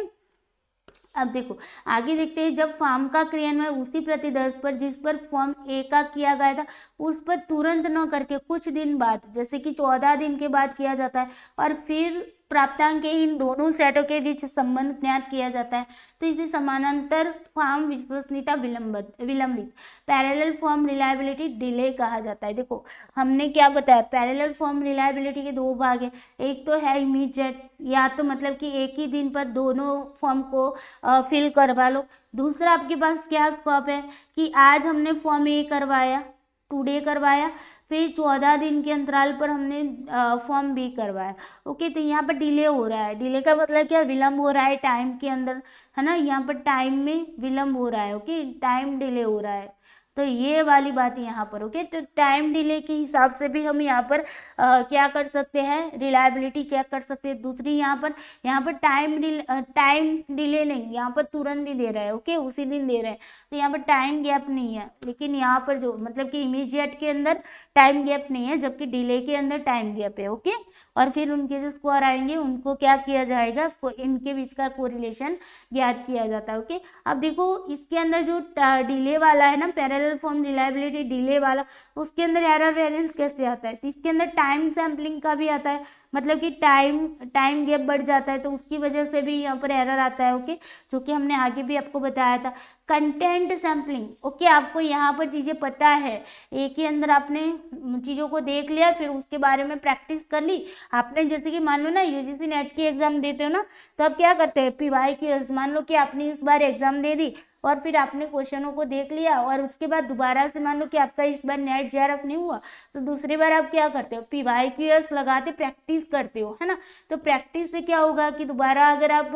अब देखो आगे देखते हैं, जब फॉर्म का क्रियान्वयन उसी प्रतिदर्श पर जिस पर फॉर्म ए का किया गया था उस पर तुरंत न करके कुछ दिन बाद, जैसे कि 14 दिन के बाद किया जाता है, और फिर प्राप्तांक के इन दोनों सेटों के बीच संबंध ज्ञात किया जाता है, तो इसे समानांतर फॉर्म विश्वसनीयता विलंबित पैरेलल फॉर्म रिलायबिलिटी डिले कहा जाता है। देखो हमने क्या बताया, पैरेलल फॉर्म रिलायबिलिटी के दो भाग है, एक तो है इमीडिएट, या तो मतलब कि एक ही दिन पर दोनों फॉर्म को फिल करवा लो। दूसरा आपके पास क्या स्कोप है कि आज हमने फॉर्म ए करवाया, टुडे करवाया, फिर 14 दिन के अंतराल पर हमने फॉर्म बी करवाया। ओके, तो यहाँ पर डिले हो रहा है, डिले का मतलब क्या, विलम्ब हो रहा है टाइम के अंदर, है ना, यहाँ पर टाइम में विलम्ब हो रहा है। ओके, टाइम डिले हो रहा है, तो ये वाली बात यहाँ पर। ओके, तो टाइम डिले के हिसाब से भी हम यहाँ पर क्या कर सकते हैं, रिलायबिलिटी चेक कर सकते हैं। दूसरी यहाँ पर टाइम डिले नहीं, यहाँ पर तुरंत ही दे रहा है। ओके, उसी दिन दे रहे हैं, तो यहाँ पर टाइम गैप नहीं है, लेकिन यहाँ पर जो मतलब कि इमीडिएट के अंदर टाइम गैप नहीं है, जबकि डिले के अंदर टाइम गैप है। ओके, और फिर उनके जो स्कोर आएंगे उनको क्या किया जाएगा, इनके बीच का कोरिलेशन ज्ञात किया जाता है। ओके, अब देखो इसके अंदर जो डिले वाला है ना, पैरेलल फॉर्म रिलायबिलिटी डिले वाला, उसके अंदर एरर वेरिएंस कैसे आता है, तो इसके अंदर टाइम सैम्पलिंग का भी आता है, मतलब कि टाइम गैप बढ़ जाता है, तो उसकी वजह से भी यहाँ पर एरर आता है। ओके, जो कि हमने आगे भी आपको बताया था। कंटेंट सैम्पलिंग, ओके, आपको यहाँ पर चीज़ें पता है, एक ही अंदर आपने चीज़ों को देख लिया, फिर उसके बारे में प्रैक्टिस कर ली। आपने जैसे कि मान लो ना यूजीसी नेट की एग्जाम देते हो ना, तो आप क्या करते हैं, PYQs, मान लो कि आपने इस बार एग्जाम दे दी और फिर आपने क्वेश्चनों को देख लिया, और उसके बाद दोबारा से मान लो कि आपका इस बार नेट JRF नहीं हुआ, तो दूसरी बार आप क्या करते हो, PYQs लगाते प्रैक्टिस करते हो, है ना। तो प्रैक्टिस से क्या होगा कि दोबारा अगर आप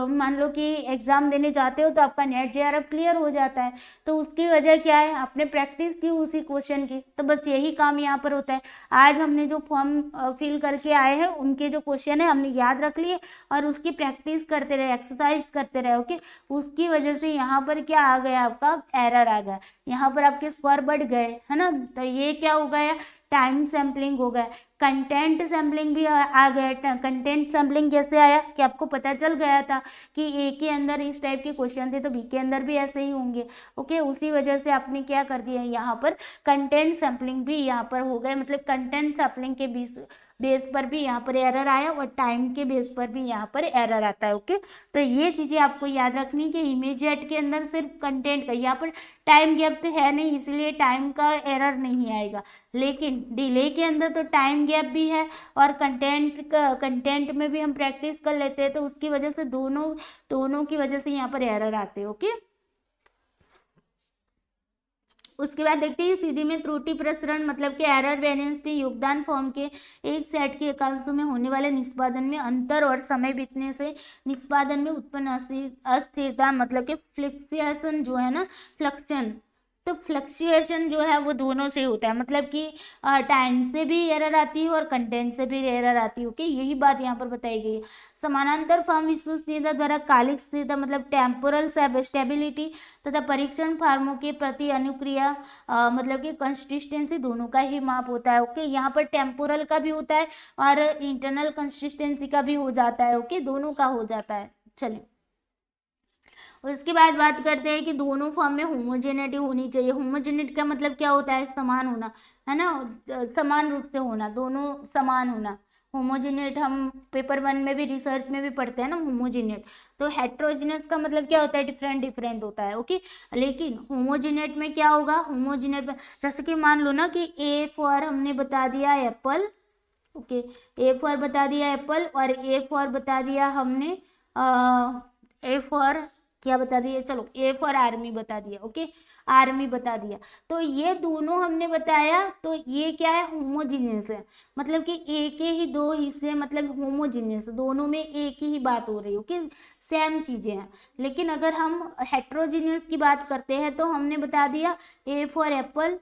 मान लो कि एग्जाम देने जाते हो तो आपका नेट JRF क्लियर हो जाता है। तो उसकी वजह क्या है, आपने प्रैक्टिस की उसी क्वेश्चन की। तो बस यही काम यहाँ पर होता है। आज हमने जो फॉर्म फिल करके आए हैं उनके जो क्वेश्चन है हमने याद रख लिए और उसकी प्रैक्टिस करते रहे, एक्सरसाइज करते रहे। ओके, उसकी वजह से यहाँ पर क्या आ गया, आपका एरर आ गया, यहाँ पर आपके स्कोर बढ़ गए, है ना। तो ये क्या हो गया, टाइम सैम्पलिंग हो गया। कंटेंट सैम्पलिंग भी आ गया। कंटेंट सैम्पलिंग कैसे आया कि आपको पता चल गया था कि ए के अंदर इस टाइप के क्वेश्चन थे तो बी के अंदर भी ऐसे ही होंगे। ओके, उसी वजह से आपने क्या कर दिया, यहाँ पर कंटेंट सैम्पलिंग भी यहाँ पर हो गए, मतलब कंटेंट सैम्पलिंग के बेस पर भी यहाँ पर एरर आया और टाइम के बेस पर भी यहाँ पर एरर आता है। ओके, तो ये चीज़ें आपको याद रखनी कि इमेजेट के अंदर सिर्फ कंटेंट का, यहाँ पर टाइम गैप तो है नहीं इसलिए टाइम का एरर नहीं आएगा, लेकिन डिले के अंदर तो टाइम गैप भी है और कंटेंट में भी हम प्रैक्टिस कर लेते हैं, तो उसकी वजह से दोनों की वजह से यहाँ पर एरर आते हैं। ओके, उसके बाद देखते हैं सीधी में त्रुटि प्रसरण, मतलब कि एरर वेरिएंस में योगदान फॉर्म के एक सेट के एकांशों में होने वाले निष्पादन में अंतर और समय बीतने से निष्पादन में उत्पन्न अस्थिरता, मतलब कि फ्लक्चुएशन जो है ना, तो फ्लक्चुएशन जो है वो दोनों से होता है, मतलब कि टाइम से भी एरर आती है और कंटेंट से भी एरर आती है। ओके, यही बात यहाँ पर बताई गई है। समानांतर फॉर्म विश्वसनीयता द्वारा कालिक स्थिरता, मतलब टेम्पोरल स्टेबिलिटी तथा परीक्षण फार्मों के प्रति अनुक्रिया मतलब कि कंसिस्टेंसी दोनों का ही माप होता है। ओके, यहाँ पर टेम्पोरल का भी होता है और इंटरनल कंसिस्टेंसी का भी हो जाता है। ओके, दोनों का हो जाता है। चलिए उसके बाद बात करते हैं कि दोनों फॉर्म में होमोजेनिटी होनी चाहिए। होमोजेनिटी का मतलब क्या होता है, समान होना, है ना, समान रूप से होना, दोनों समान होना। होमोजेनेट हम पेपर 1 में भी रिसर्च में भी पढ़ते हैं ना, होमोजेनेट। तो हेट्रोजीनियस का मतलब क्या होता है, डिफरेंट होता है। ओके, लेकिन होमोजेनेट में क्या होगा, होमोजेनेट में जैसे कि मान लो ना कि ए फॉर हमने बता दिया एप्पल, ओके, ए फॉर बता दिया एप्पल, और ए फॉर बता दिया हमने ए फॉर क्या बता दिया, चलो ए फॉर आर्मी बता दिया। ओके, आर्मी बता दिया। तो ये दोनों हमने बताया, तो ये क्या है, होमोजीनियस है, मतलब कि एक ही दो हिस्से, मतलब होमोजीनियस, दोनों में एक ही बात हो रही है। ओके, सेम चीजें हैं। लेकिन अगर हम हेट्रोजीनियस की बात करते हैं तो हमने बता दिया ए फॉर एप्पल,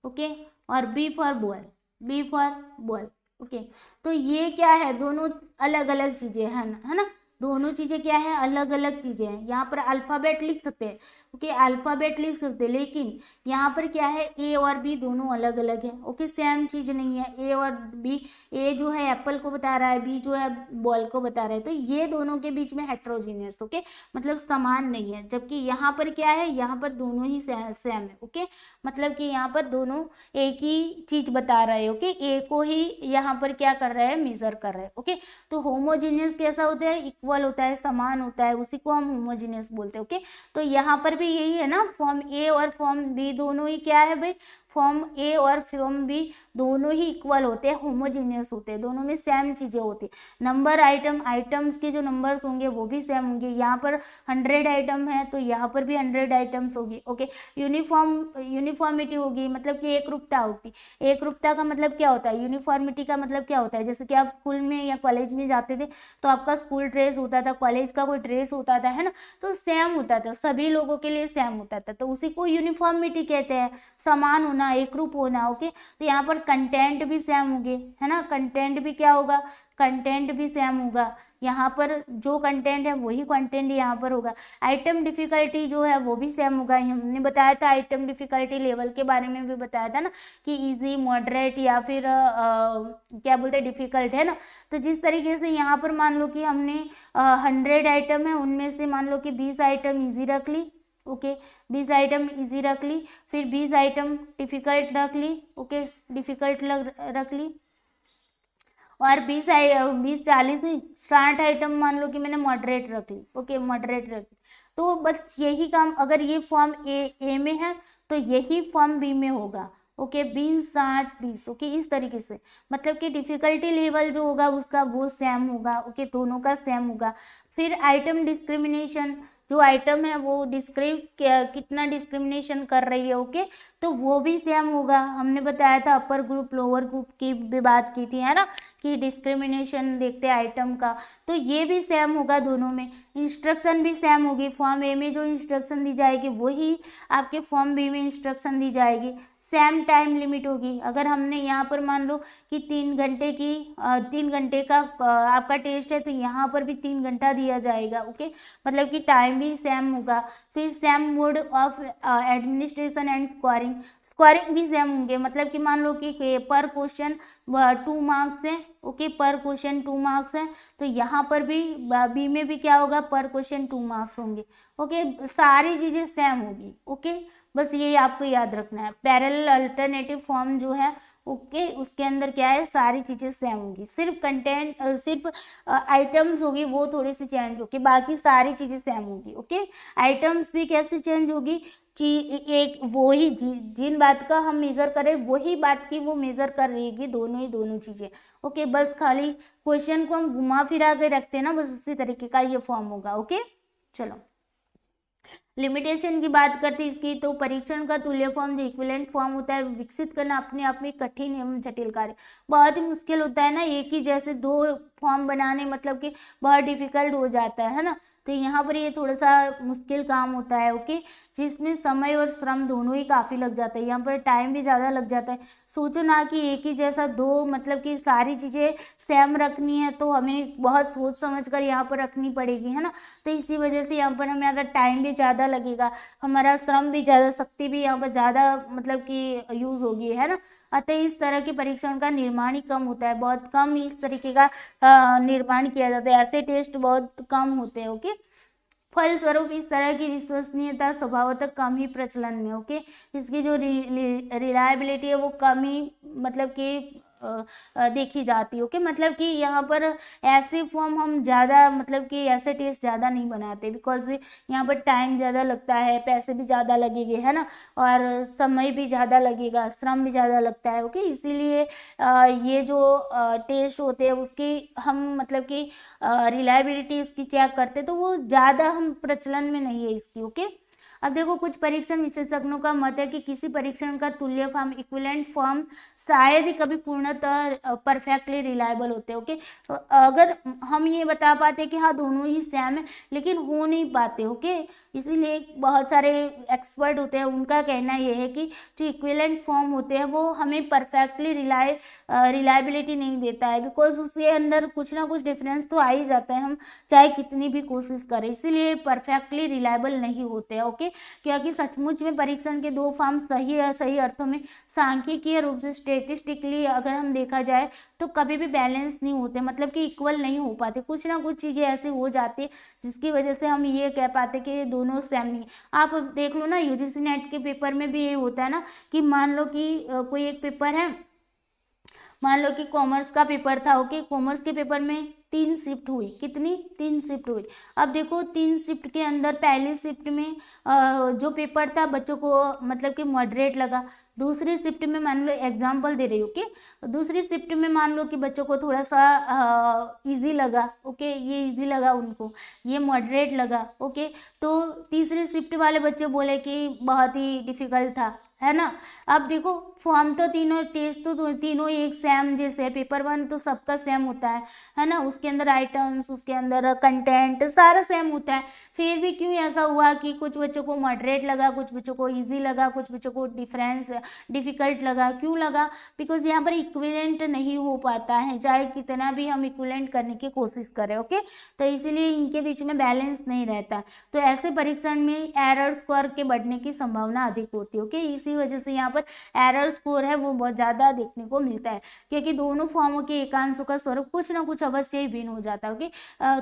ओके, और B for ball, B for ball. Okay, तो ये क्या है, दोनों अलग अलग चीजें हैं, है ना, दोनों चीजें क्या है, अलग अलग चीजें हैं। यहाँ पर अल्फाबेट लिख सकते हैं, ओके, अल्फाबेट लिख सकते हैं, लेकिन यहाँ पर क्या है, ए और बी दोनों अलग अलग है। ओके, सेम चीज नहीं है, ए और बी, ए जो है एप्पल को बता रहा है, बी जो है बॉल को बता रहा है, तो ये दोनों के बीच में हेट्रोजीनियस, ओके, मतलब समान नहीं है। जबकि यहाँ पर क्या है, यहाँ पर दोनों ही सेम है। ओके, मतलब कि यहाँ पर दोनों एक ही चीज बता रहे हैं। ओके, ए को ही यहाँ पर क्या कर रहे हैं, मेजर कर रहे हैं। ओके, तो होमोजीनियस कैसा होता है, इक्वल होता है, समान होता है, उसी को हम होमोजीनियस बोलते हैं। ओके, तो यहाँ पर भी यही है ना, फॉर्म ए और फॉर्म बी दोनों ही क्या है भाई, फॉर्म ए और फॉर्म बी दोनों ही इक्वल होते हैं, होमोजीनियस होते हैं, दोनों में सेम चीजें होती है। नंबर आइटम्स के जो नंबर्स होंगे वो भी सेम होंगे। यहाँ पर 100 आइटम है तो यहाँ पर भी 100 आइटम्स होगी। ओके, यूनिफॉर्मिटी होगी, मतलब कि एक रूपता होगी। एक रूपता का मतलब क्या होता है, यूनिफॉर्मिटी का मतलब क्या होता है, जैसे कि आप स्कूल में या कॉलेज में जाते थे तो आपका स्कूल ड्रेस होता था, कॉलेज का कोई ड्रेस होता था, है ना, तो सेम होता था, सभी लोगों के लिए सेम होता था, तो उसी को यूनिफॉर्मिटी कहते हैं, समान होना, एक रूप होना। ओके, तो यहाँ पर कंटेंट भी सेम होंगे, है ना, कंटेंट भी क्या होगा, कंटेंट भी सेम होगा। यहाँ पर जो कंटेंट है वही कंटेंट यहाँ पर होगा। आइटम डिफिकल्टी जो है वो भी सेम होगा। हमने बताया था आइटम डिफिकल्टी लेवल के बारे में भी बताया था ना, कि इजी, मॉडरेट या फिर क्या बोलते हैं, डिफिकल्ट, है ना। तो जिस तरीके से यहाँ पर मान लो कि हमने 100 आइटम है, उनमें से मान लो कि 20 आइटम इजी रख ली। ओके, 20 आइटम इजी रख ली, फिर 20 आइटम डिफिकल्ट रख ली। ओके, डिफिकल्ट रख ली, और 60 आइटम मान लो कि मैंने मॉडरेट रख ली। ओके, मॉडरेट रख ली, तो बस यही काम, अगर ये फॉर्म ए में है तो यही फॉर्म बी में होगा। ओके, 20 60 20। ओके, इस तरीके से, मतलब कि डिफिकल्टी लेवल जो होगा उसका वो सेम होगा। ओके, दोनों का सेम होगा। फिर आइटम डिस्क्रिमिनेशन, जो आइटम है वो कितना डिस्क्रिमिनेशन कर रही है। ओके, तो वो भी सेम होगा। हमने बताया था अपर ग्रुप लोअर ग्रुप की भी बात की थी, है ना, कि डिस्क्रिमिनेशन देखते हैं आइटम का, तो ये भी सेम होगा दोनों में। इंस्ट्रक्शन भी सेम होगी, फॉर्म ए में जो इंस्ट्रक्शन दी जाएगी वही आपके फॉर्म बी में इंस्ट्रक्शन दी जाएगी। सेम टाइम लिमिट होगी। अगर हमने यहाँ पर मान लो कि 3 घंटे का आपका टेस्ट है, तो यहाँ पर भी 3 घंटा दिया जाएगा। ओके, मतलब कि टाइम भी सेम होगा। फिर same mode of administration and scoring भी सेम होंगे, मतलब कि मान लो कि पर क्वेश्चन 2 मार्क्स हैं। ओके, पर क्वेश्चन 2 मार्क्स हैं, तो यहाँ पर भी बी में भी क्या होगा, पर क्वेश्चन 2 मार्क्स होंगे। ओके, सारी चीजें सेम होगी। ओके, बस ये आपको याद रखना है। पैरेलल अल्टरनेटिव फॉर्म जो है, ओके, उसके अंदर क्या है, सारी चीजें सेम होगी, सिर्फ कंटेंट सिर्फ आइटम्स होगी वो थोड़ी सी चेंज होगी, बाकी सारी चीजें सेम होगी। ओके, आइटम्स भी कैसे चेंज होगी, एक वही जिन बात का हम मेजर करें वही बात की वो मेजर कर रहेगी, दोनों चीजें। ओके, बस खाली क्वेश्चन को हम घुमा फिरा के रखते हैं ना, बस उसी तरीके का ये फॉर्म होगा। ओके, चलो लिमिटेशन की बात करते हैं इसकी, तो परीक्षण का तुल्य फॉर्म जो इक्विवेलेंट फॉर्म होता है विकसित करना अपने आप में कठिन एवं जटिल कार्य, बहुत ही मुश्किल होता है ना, एक ही जैसे 2 फॉर्म बनाने, मतलब कि बहुत डिफिकल्ट हो जाता है ना। तो यहाँ पर ये थोड़ा सा मुश्किल काम होता है। ओके, जिसमें समय और श्रम दोनों ही काफ़ी लग जाता है, यहाँ पर टाइम भी ज़्यादा लग जाता है। सोचो ना कि एक ही जैसा 2, मतलब कि सारी चीज़ें सेम रखनी है, तो हमें बहुत सोच समझ कर यहाँ पर रखनी पड़ेगी, है ना। तो इसी वजह से यहाँ पर हमारा टाइम भी ज़्यादा लगेगा, हमारा श्रम भी ज़्यादा, शक्ति भी यहाँ पर ज़्यादा मतलब कि यूज़ होगी, है ना। अतः इस तरह के परीक्षण का निर्माण ही कम होता है, बहुत कम इस तरीके का निर्माण किया जाता है, ऐसे टेस्ट बहुत कम होते हैं। ओके, फलस्वरूप इस तरह की विश्वसनीयता स्वभावतः कम ही प्रचलन में। ओके, इसकी जो रिलायबिलिटी है वो कम ही, मतलब कि देखी जाती है। ओके, मतलब कि यहाँ पर ऐसे फॉर्म हम ज़्यादा मतलब कि ऐसे टेस्ट ज़्यादा नहीं बनाते, बिकॉज यहाँ पर टाइम ज़्यादा लगता है, पैसे भी ज़्यादा लगेंगे, है ना, और समय भी ज़्यादा लगेगा, श्रम भी ज़्यादा लगता है। ओके, इसीलिए ये जो टेस्ट होते हैं उसकी हम मतलब कि रिलायबिलिटी इसकी चेक करते, तो वो ज़्यादा हम प्रचलन में नहीं है इसकी। ओके, अब देखो, कुछ परीक्षण विशेषज्ञों का मत है कि किसी परीक्षण का तुल्य फॉर्म, इक्विवेलेंट फॉर्म शायद ही कभी पूर्णतः परफेक्टली रिलायबल होते हैं। ओके, अगर हम ये बता पाते कि हाँ दोनों ही सेम है, लेकिन हो नहीं पाते। ओके, इसीलिए बहुत सारे एक्सपर्ट होते हैं, उनका कहना ये है कि जो इक्विवेलेंट फॉर्म होते हैं वो हमें परफेक्टली रिलायबिलिटी नहीं देता है, बिकॉज उसके अंदर कुछ ना कुछ डिफरेंस तो आ ही जाता है, हम चाहे कितनी भी कोशिश करें, इसीलिए परफेक्टली रिलायबल नहीं होते हैं। ओके, क्योंकि सचमुच में परीक्षण के दो फॉर्म सही अर्थों में सांख्यिकीय रूप से स्टेटिस्टिकली अगर हम देखा जाए तो कभी भी बैलेंस नहीं होते, मतलब कि इक्वल नहीं हो पाते, कुछ ना कुछ चीज़ें ऐसे हो जाती है जिसकी वजह से हम ये कह पाते कि ये दोनों सेम नहीं। आप देख लो ना, यूजीसी नेट के पेपर में भी ये होता है ना कि मान लो कि कोई एक पेपर है, मान लो कि कॉमर्स का पेपर था। ओके, कॉमर्स के पेपर में 3 शिफ्ट हुई, कितनी 3 शिफ्ट हुई। अब देखो 3 शिफ्ट के अंदर पहली शिफ्ट में जो पेपर था बच्चों को मतलब कि मॉडरेट लगा, दूसरी शिफ्ट में मान लो एग्जाम्पल दे रही हूँ, ओके, दूसरी शिफ्ट में मान लो कि बच्चों को थोड़ा सा इजी लगा। ओके, ये इजी लगा उनको, ये मॉडरेट लगा। ओके, तो तीसरी शिफ्ट वाले बच्चे बोले कि बहुत ही डिफिकल्ट था, है ना। अब देखो फॉर्म तो तीनों, टेस्ट तो तीनों एक सेम जैसे, पेपर 1 तो सबका सेम होता है ना, उसके अंदर आइटम्स, उसके अंदर कंटेंट सारा सेम होता है, फिर भी क्यों ऐसा हुआ कि कुछ बच्चों को मॉडरेट लगा, कुछ बच्चों को इजी लगा, कुछ बच्चों को डिफिकल्ट लगा, क्यों लगा? बिकॉज यहाँ पर इक्विवेलेंट नहीं हो पाता है, चाहे कितना भी हम इक्विवेलेंट करने की कोशिश करें। ओके, तो इसीलिए इनके बीच में बैलेंस नहीं रहता, तो ऐसे परीक्षण में एरर स्कोर के बढ़ने की संभावना अधिक होती है। ओके, इसी वजह से यहाँ पर एरर स्कोर है वो बहुत ज़्यादा देखने को मिलता है, क्योंकि दोनों फॉर्मों के एकांशों का स्वरूप कुछ ना कुछ अवश्य ही भिन्न हो जाता है। ओके,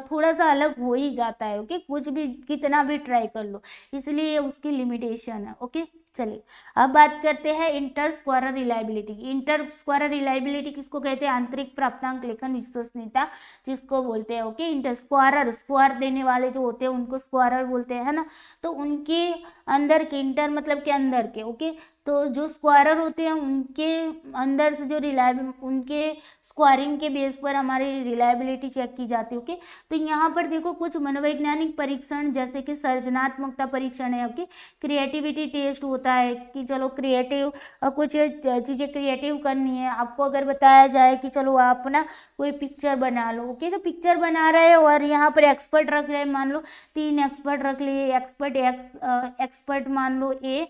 थोड़ा सा अलग हो ही जाता है। ओके, कुछ भी कितना भी ट्राई कर लो, इसलिए उसकी लिमिटेशन है। ओके, चलिए अब बात करते हैं inter square reliability. Inter square reliability किसको कहते हैं? आंतरिक प्राप्तांक लेखन विश्वसनीयता जिसको बोलते हैं। ओके, इंटर स्क्वायर देने वाले जो होते हैं उनको स्क्वायर बोलते हैं, है ना। तो उनके अंदर के, इंटर मतलब के अंदर के, ओके, तो जो स्क्वायर होते हैं उनके अंदर से जो उनके स्क्वायरिंग के बेस पर हमारी रिलायबिलिटी चेक की जाती है। ओके, तो यहाँ पर देखो कुछ मनोवैज्ञानिक परीक्षण जैसे कि सर्जनात्मकता परीक्षण है। ओके, क्रिएटिविटी टेस्ट होता है कि चलो क्रिएटिव कुछ चीज़ें क्रिएटिव करनी है आपको, अगर बताया जाए कि चलो आप ना कोई पिक्चर बना लो। ओके, तो पिक्चर बना रहे हैं और यहाँ पर एक्सपर्ट रख रहे हैं, मान लो 3 एक्सपर्ट रख लिए, एक्सपर्ट मान लो ए,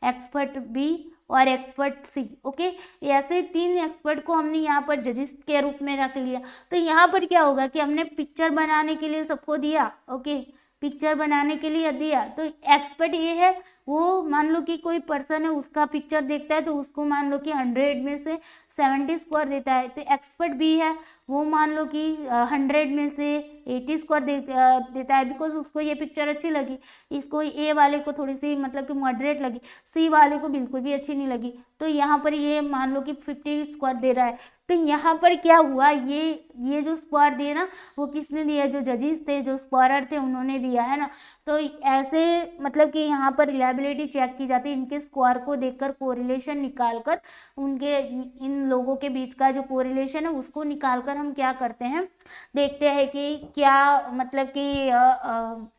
एक्सपर्ट बी और एक्सपर्ट सी। ओके, ऐसे 3 एक्सपर्ट को हमने यहाँ पर जजेस के रूप में रख लिया। तो यहाँ पर क्या होगा कि हमने पिक्चर बनाने के लिए सबको दिया। ओके, पिक्चर बनाने के लिए दिया, तो एक्सपर्ट ये है, वो मान लो कि कोई पर्सन है उसका पिक्चर देखता है तो उसको मान लो कि 100 में से 70 स्कोर देता है। तो एक्सपर्ट बी है, वो मान लो कि 100 में से 80 स्कोर देता है, बिकॉज उसको ये पिक्चर अच्छी लगी। इसको ए वाले को थोड़ी सी मतलब कि मॉडरेट लगी, सी वाले को बिल्कुल भी अच्छी नहीं लगी, तो यहाँ पर ये मान लो कि 50 स्कोर दे रहा है। तो यहाँ पर क्या हुआ, ये जो स्कोर दिए ना वो किसने दिया? जो जजेस थे, जो स्कोरर थे, उन्होंने दिया, है ना। तो ऐसे मतलब कि यहाँ पर रिलायबिलिटी चेक की जाती है, इनके स्कोर को देखकर कोरिलेशन निकालकर, उनके इन लोगों के बीच का जो कोरिलेशन है उसको निकालकर हम क्या करते हैं, देखते हैं कि क्या मतलब कि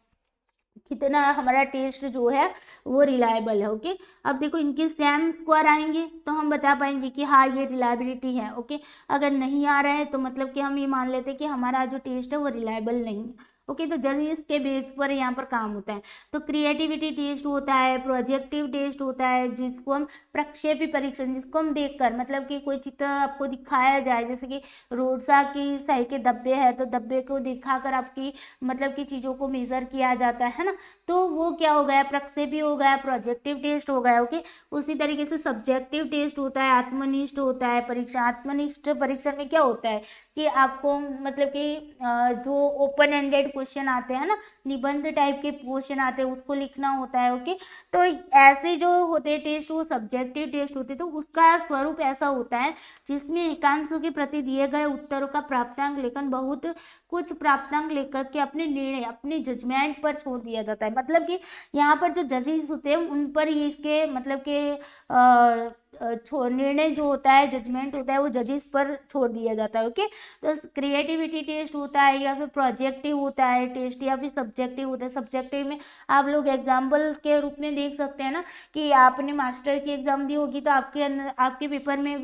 कितना हमारा टेस्ट जो है वो रिलायबल है। ओके, अब देखो इनके सेम स्क्वायर आएंगे तो हम बता पाएंगे कि हाँ ये रिलायबिलिटी है। ओके, अगर नहीं आ रहा है तो मतलब कि हम ये मान लेते हैं कि हमारा जो टेस्ट है वो रिलायबल नहीं है। ओके, तो जजेस के बेस पर यहाँ पर काम होता है। तो क्रिएटिविटी टेस्ट होता है, प्रोजेक्टिव टेस्ट होता है, जिसको हम प्रक्षेपी परीक्षण, जिसको हम देखकर मतलब कि कोई चित्र आपको दिखाया जाए, जैसे कि रोडसा की सही के धब्बे है तो धब्बे को दिखाकर आपकी मतलब कि चीज़ों को मेजर किया जाता है ना, तो वो क्या हो गया? प्रक्षेपी हो गया, प्रोजेक्टिव टेस्ट हो गया। ओके, उसी तरीके से सब्जेक्टिव टेस्ट होता है, आत्मनिष्ठ होता है परीक्षा। आत्मनिष्ठ परीक्षण में क्या होता है कि आपको मतलब कि जो ओपन एंडेड क्वेश्चन आते हैं ना, निबंध टाइप के क्वेश्चन आते हैं, उसको लिखना होता है। ओके, तो ऐसे जो होते हैं टेस्ट वो सब्जेक्टिव टेस्ट होते हैं, तो उसका स्वरूप ऐसा होता है जिसमें एकांशों के प्रति दिए गए उत्तरों का प्राप्तांक लेखन बहुत कुछ प्राप्तांक लेकर के अपने निर्णय अपने जजमेंट पर छोड़ दिया जाता है। मतलब कि यहाँ पर जो जजेस होते हैं उन पर ही इसके मतलब के निर्णय जो होता है, जजमेंट होता है, वो जजेस पर छोड़ दिया जाता है। ओके, तो क्रिएटिविटी टेस्ट होता है या फिर प्रोजेक्टिव होता है टेस्ट या फिर सब्जेक्टिव होता है। सब्जेक्टिव में आप लोग एग्जाम्पल के रूप में देख सकते हैं ना कि आपने मास्टर की एग्जाम दी होगी तो आपके पेपर में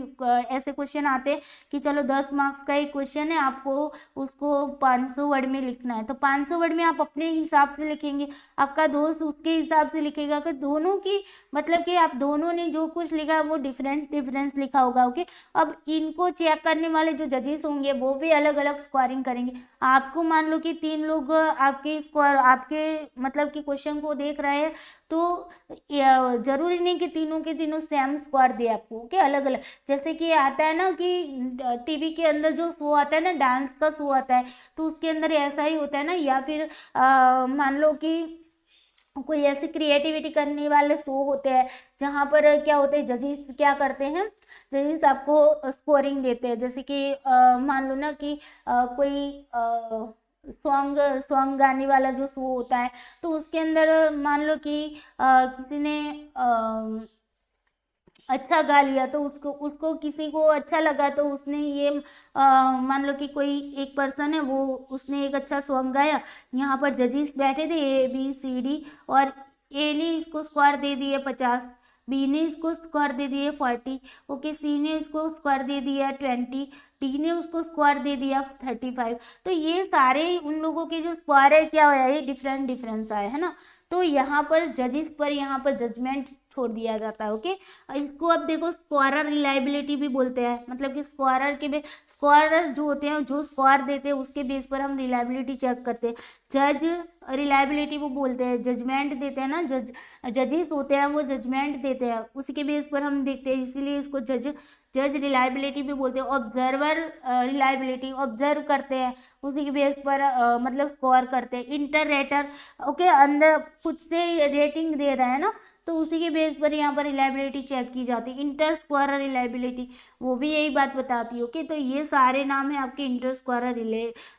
ऐसे क्वेश्चन आते हैं कि चलो 10 मार्क्स का एक क्वेश्चन है, आपको उसको 500 वर्ड में लिखना है, तो 500 वर्ड में आप अपने हिसाब से लिखेंगे, आपका दोस्त उसके हिसाब से लिखेगा, कि दोनों की मतलब कि आप दोनों ने जो कुछ लिखा वो डिफरेंस लिखा होगा। ओके, अब इनको चेक करने वाले जो जजेस होंगे वो भी अलग अलग स्कोरिंग करेंगे। आपको मान लो कि 3 लोग आपके स्कोर आपके मतलब कि क्वेश्चन को देख रहे हैं, तो जरूरी नहीं कि तीनों के तीनों सेम स्कोर दे आपको। ओके, अलग अलग, जैसे कि आता है ना कि टीवी के अंदर जो शो आता है ना, डांस का शो आता है, तो उसके अंदर ऐसा ही होता है ना, या फिर मान लो कि कोई ऐसे क्रिएटिविटी करने वाले शो होते हैं जहाँ पर क्या होते हैं, जजेस क्या करते हैं, जजेस आपको स्कोरिंग देते हैं। जैसे कि मान लो ना कि कोई सॉन्ग गाने वाला जो शो होता है, तो उसके अंदर मान लो कि किसी ने अच्छा गा लिया, तो उसको उसको किसी को अच्छा लगा, तो उसने ये मान लो कि कोई एक पर्सन है, वो उसने एक अच्छा सॉन्ग गाया, यहाँ पर जजेस बैठे थे ABCD, और ए ने इसको स्कोर दे दिए 50, बी ने इसको स्कोर दे दिए 40, ओके, सी ने इसको स्कोर दे दिया 20, डी ने उसको स्कोर दे दिया 35। तो ये सारे उन लोगों के जो स्कोर है क्या होया, ये डिफरेंस आए है ना, तो यहाँ पर जजेस पर यहाँ पर जजमेंट छोड़ दिया जाता है। ओके, इसको अब देखो स्कोरर रिलायबिलिटी भी बोलते हैं, मतलब कि स्कोरर जो होते हैं, जो स्कोर देते हैं उसके बेस पर हम रिलायबिलिटी चेक करते हैं। जज रिलायबिलिटी वो बोलते हैं, जजमेंट देते हैं ना, जजेस होते हैं वो जजमेंट देते हैं, उसी के बेस पर हम देखते हैं, इसीलिए इसको जज रिलायबिलिटी भी बोलते हैं। ऑब्जर्वर रिलायबिलिटी, ऑब्जर्व करते हैं, उसी के बेस पर मतलब स्कोर करते हैं। इंटररेटर, ओके, अंदर खुद से रेटिंग दे रहा है ना, तो उसी के बेस पर यहाँ पर रिलायबिलिटी चेक की जाती है। इंटर स्क्वायर रिलायबिलिटी वो भी यही बात बताती है। ओके, तो ये सारे नाम है आपके इंटर स्क्वायर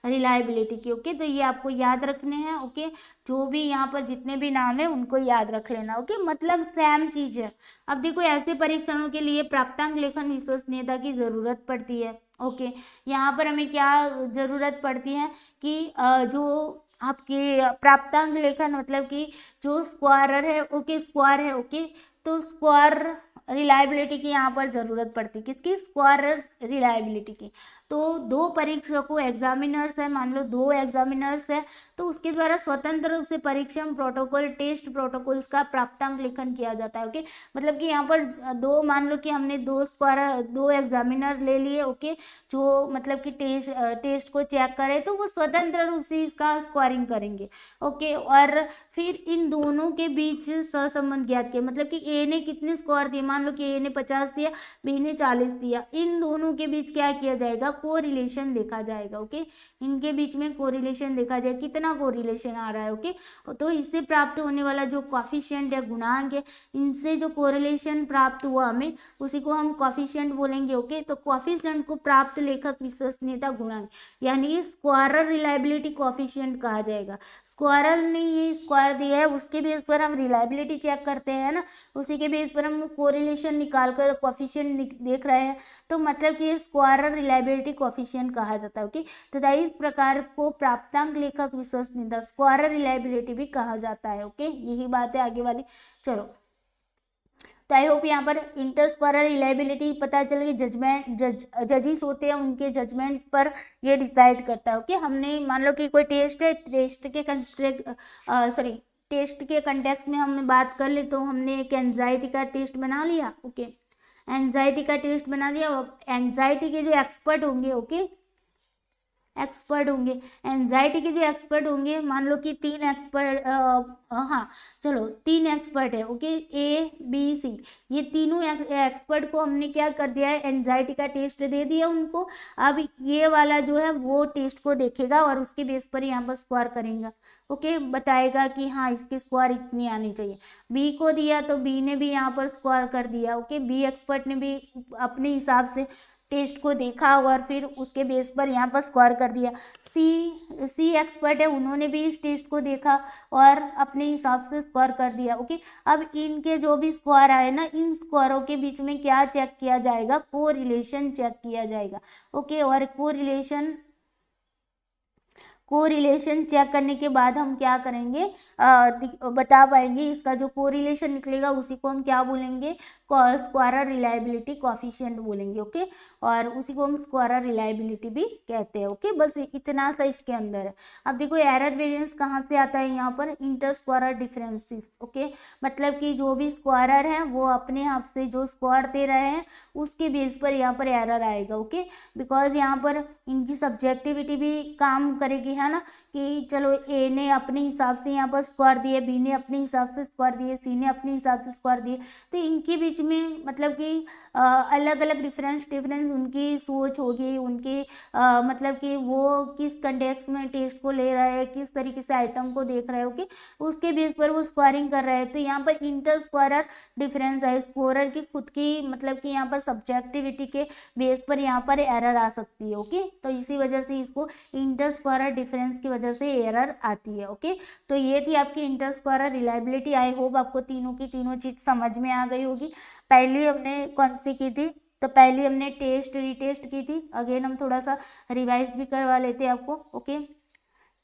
रिलायबिलिटी के। ओके, तो ये आपको याद रखने हैं। ओके, जो भी यहाँ पर जितने भी नाम है उनको याद रख लेना। ओके, मतलब सेम चीज है। अब देखो ऐसे परीक्षणों के लिए प्राप्तांक लेखन विश्वसनीयता की जरूरत पड़ती है। ओके, यहाँ पर हमें क्या जरूरत पड़ती है कि जो आपके प्राप्तांक लेखन मतलब कि जो स्क्वायर है, ओके, स्क्वायर है, ओके, तो स्क्वायर रिलायबिलिटी की यहाँ पर ज़रूरत पड़ती है, किसकी, स्क्वायर रिलायबिलिटी की। तो 2 परीक्षकों एग्जामिनर्स है, मान लो 2 एग्जामिनर्स है, तो उसके द्वारा स्वतंत्र रूप से परीक्षण प्रोटोकॉल टेस्ट प्रोटोकॉल्स का प्राप्तांक लेखन किया जाता है। ओके, मतलब कि यहाँ पर 2 मान लो कि हमने 2 एग्जामिनर ले लिए, ओके, जो मतलब कि टेस्ट को चेक करे, तो वो स्वतंत्र रूप से इसका स्कोरिंग करेंगे। ओके, और फिर इन दोनों के बीच सहसंबंध ज्ञात किया, मतलब कि ए ने कितने स्कोर दिए, मान लो कि ए ने 50 दिया, बी ने 40 दिया, इन दोनों के बीच क्या किया जाएगा, कोरिलेशन देखा जाएगा। ओके, इनके बीच में कोरिलेशन देखा जाए, कितना कोरिलेशन आ रहा है। ओके, तो इससे प्राप्त होने वाला जो कॉफिशिएंट या गुणांक है, इनसे जो कोरिलेशन प्राप्त हुआ हमें, उसी को हम कॉफिशिएंट बोलेंगे। ओके, तो कॉफिशिएंट को प्राप्त लेखक विश्वसनीयता गुणांक यानी ये स्क्वायर रिलायबिलिटी कॉफिशिएंट कहा जाएगा। स्क्वायर ने ये स्क्वायर दिया है, उसके बेस पर हम रिलायबिलिटी चेक करते हैं ना, उसी के बेस पर हम कोरिलेशन निकाल कर कॉफिशिएंट देख रहे हैं, तो मतलब कि स्क्वायर रिलायबिलिटी कॉफिशिएंट कहा जाता है। ओके, तो इस प्रकार को प्राप्तांक लेखक विश्वसनीयता स्क्वायर रिलायबिलिटी भी कहा जाता है। ओके, यही बात है आगे वाली। चलो, तो आई होप यहाँ पर इंटर स्क्वायर रिलायबिलिटी पता चल गई। जजेस होते हैं, उनके जजमेंट पर ये डिसाइड करता है। ओके, हमने मान लो कि कोई टेस्ट है, टेस्ट के कंटेक्स्ट में हम बात कर ले, तो हमने एक एंजाइटी का टेस्ट बना लिया। ओके, एंजाइटी का टेस्ट बना लिया। एंजाइटी के जो एक्सपर्ट होंगे, ओके, एक्सपर्ट होंगे। एंजाइटी के जो एक्सपर्ट होंगे, मान लो कि 3 एक्सपर्ट, हाँ चलो 3 एक्सपर्ट है, ओके, ए बी सी, ये तीनों एक्सपर्ट को हमने क्या कर दिया है, एंजाइटी का टेस्ट दे दिया उनको। अब ये वाला जो है वो टेस्ट को देखेगा और उसके बेस पर यहाँ पर स्कोर करेगा, ओके, बताएगा कि हाँ इसके स्कोर इतनी आनी चाहिए। बी को दिया तो बी ने भी यहाँ पर स्कोर कर दिया, ओके, बी एक्सपर्ट ने भी अपने हिसाब से टेस्ट को देखा और फिर उसके बेस पर यहाँ पर स्कोर कर दिया। सी एक्सपर्ट है, उन्होंने भी इस टेस्ट को देखा और अपने हिसाब से स्कोर कर दिया, ओके। अब इनके जो भी स्कोर आए ना, इन स्कोरों के बीच में क्या चेक किया जाएगा, कोरिलेशन चेक किया जाएगा, ओके। और कोरिलेशन चेक करने के बाद हम क्या करेंगे, बता पाएंगे, इसका जो कोरिलेशन निकलेगा उसी को हम क्या बोलेंगे, स्क्वायर रिलायबिलिटी कोफिशिएंट बोलेंगे, ओके। और उसी को हम स्क्वायर रिलायबिलिटी भी कहते हैं, ओके। बस इतना सा इसके अंदर है। अब देखो एरर वेरिएंस कहाँ से आता है, यहाँ पर इंटर स्क्वायर डिफरेंसेस, ओके, मतलब कि जो भी स्क्वायर हैं वो अपने आप से जो स्क्वायर दे रहे हैं उसके बेस पर यहाँ पर एरर आएगा, ओके। बिकॉज यहाँ पर इनकी सब्जेक्टिविटी भी काम करेगी, है ना, कि चलो ए ने अपने हिसाब से यहाँ पर स्क्वायर दिए, बी ने अपने हिसाब से स्क्वायर दिए, सी ने अपने हिसाब से स्क्वायर दिए, तो इनके बीच में मतलब कि अलग अलग डिफरेंस उनकी सोच होगी, उनकी मतलब कि वो किस कंटेक्स्ट में टेस्ट को ले रहे हैं, किस तरीके से आइटम को देख रहे हो, कि उसके बेस पर वो स्क्वायरिंग कर रहे हैं। तो यहाँ पर इंटर स्क्वायर डिफरेंस है, स्कोरर की खुद की मतलब कि यहाँ पर सब्जेक्टिविटी के बेस पर यहाँ पर एरर आ सकती है, ओके। तो इसी वजह से इसको इंटर स्क्वायर डिफरेंस की वजह से एरर आती है, ओके। तो ये थी आपकी inter square reliability. I hope आपको तीनों की तीनों चीज समझ में आ गई होगी। पहली हमने कौन सी की थी, तो पहली हमने टेस्ट रीटेस्ट की थी। अगेन हम थोड़ा सा रिवाइज भी करवा लेते हैं आपको, ओके।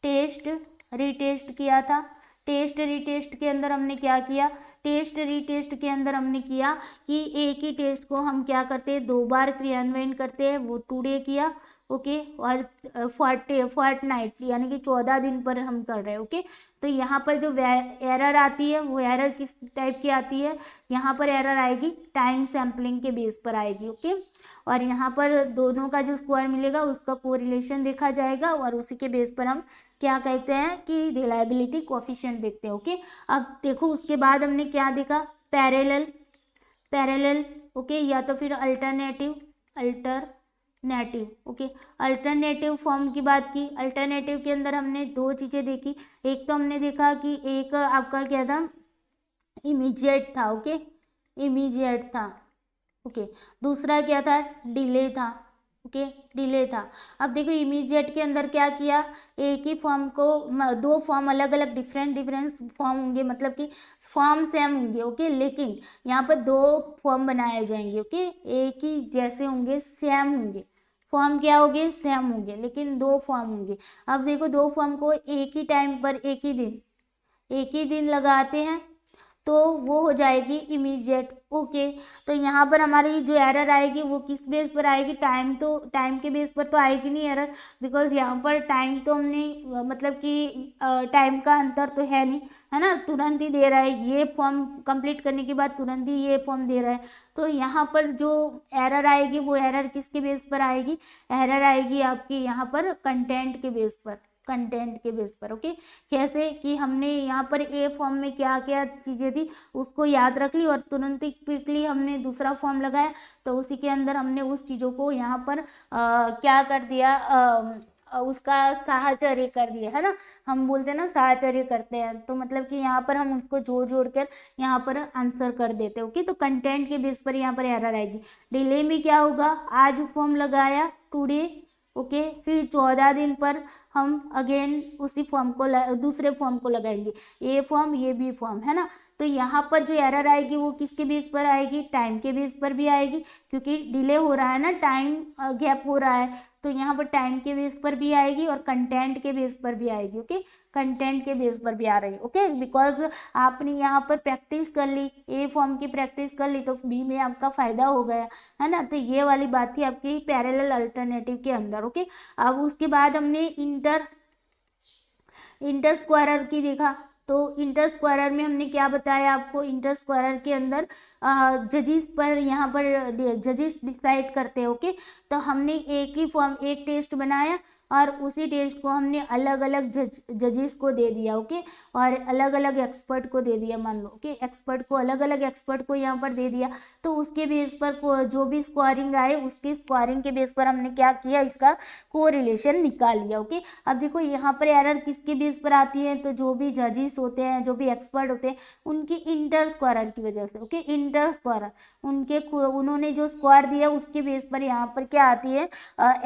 टेस्ट रीटेस्ट किया था। टेस्ट रीटेस्ट के अंदर हमने क्या किया, टेस्ट रीटेस्ट के अंदर हमने किया कि एक ही टेस्ट को हम क्या करते हैं, 2 बार क्रियान्वयन करते हैं। वो टुडे किया, ओके, और फोर्टनाइट यानी कि 14 दिन पर हम कर रहे हैं, ओके। तो यहाँ पर जो एरर आती है वो एरर किस टाइप की आती है, यहाँ पर एरर आएगी टाइम सैम्पलिंग के बेस पर आएगी, ओके। और यहाँ पर दोनों का जो स्क्वायर मिलेगा उसका कोरिलेशन देखा जाएगा और उसी के बेस पर हम क्या कहते हैं कि रिलायबिलिटी कोफिशिएंट देखते हैं, ओके। अब देखो उसके बाद हमने क्या देखा, पैरेलल, ओके, या तो फिर अल्टरनेटिव, ओके। अल्टरनेटिव फॉर्म की बात की। अल्टरनेटिव के अंदर हमने 2 चीज़ें देखी। एक तो हमने देखा कि एक आपका क्या था, इमीडिएट था, ओके, इमीडिएट था, ओके। दूसरा क्या था, डिले था, ओके, डिले था। अब देखो इमीडिएट के अंदर क्या किया, एक ही फॉर्म को 2 फॉर्म अलग अलग डिफरेंट फॉर्म होंगे, मतलब कि फॉर्म सेम होंगे, ओके, लेकिन यहाँ पर 2 फॉर्म बनाए जाएंगे, ओके। एक ही जैसे होंगे, सेम होंगे, फॉर्म क्या होंगे, सेम होंगे, लेकिन 2 फॉर्म होंगे। अब देखो 2 फॉर्म को एक ही टाइम पर एक ही दिन लगाते हैं तो वो हो जाएगी इमीडिएट, ओके। तो यहाँ पर हमारी जो एरर आएगी वो किस बेस पर आएगी, टाइम के बेस पर तो आएगी नहीं एरर, बिकॉज यहाँ पर टाइम तो हमने मतलब कि टाइम का अंतर तो है नहीं, है ना, तुरंत ही दे रहा है, ये फॉर्म कंप्लीट करने के बाद तुरंत ही ये फॉर्म दे रहा है। तो यहाँ पर जो एरर आएगी वो एरर किसके बेस पर आएगी, एरर आएगी आपकी यहाँ पर कंटेंट के बेस पर, ओके। कैसे कि हमने यहाँ पर ए फॉर्म में क्या क्या चीज़ें थी उसको याद रख ली और तुरंत ही क्विकली हमने दूसरा फॉर्म लगाया, तो उसी के अंदर हमने उस चीज़ों को यहाँ पर क्या कर दिया, उसका साहचर्य कर दिया, है ना, हम बोलते हैं ना साहचर्य करते हैं, तो मतलब कि यहाँ पर हम उसको जोड़ कर यहाँ पर आंसर कर देते हैं, ओके। तो कंटेंट के बेस पर यहाँ पर एरर आएगी। डिले में क्या होगा, आज फॉर्म लगाया टुडे, ओके, फिर 14 दिन पर हम अगेन उसी फॉर्म को दूसरे फॉर्म को लगाएंगे, ए फॉर्म ये बी फॉर्म, है ना। तो यहाँ पर जो एरर आएगी वो किसके बेस पर आएगी, टाइम के बेस पर भी आएगी, क्योंकि डिले हो रहा है ना, टाइम गैप हो रहा है, तो यहाँ पर टाइम के बेस पर भी आएगी और कंटेंट के बेस पर भी आएगी, ओके, कंटेंट के बेस पर भी आ रही है, ओके। बिकॉज आपने यहाँ पर प्रैक्टिस कर ली, ए फॉर्म की प्रैक्टिस कर ली, तो बी में आपका फायदा हो गया, है ना। तो ये वाली बात थी आपकी पैरेलल अल्टरनेटिव के अंदर, ओके। अब उसके बाद हमने इंटर स्क्वायरर की देखा। तो इंटर स्क्वायरर में हमने क्या बताया आपको, इंटर स्क्वायरर के अंदर जजेस पर यहाँ पर जजेस डिसाइड करते हैं, ओके। तो हमने एक ही फॉर्म, एक टेस्ट बनाया और उसी टेस्ट को हमने अलग अलग जजेस को दे दिया, ओके, और अलग अलग एक्सपर्ट को दे दिया, मान लो, ओके, एक्सपर्ट को, अलग अलग एक्सपर्ट को यहाँ पर दे दिया, तो उसके बेस पर जो भी स्कोरिंग आए उसकी स्कोरिंग के बेस पर हमने क्या किया, इसका कोरिलेशन निकाल लिया, ओके। अब देखो यहाँ पर एरर किसके बेस पर आती है, तो जो भी जजेस होते हैं, जो भी एक्सपर्ट होते हैं, उनकी इंटर स्क्वायर की वजह से, ओके, इंटर स्क्वायर, उन्होंने जो स्क्वायर दिया उसके बेस पर यहाँ पर क्या आती है,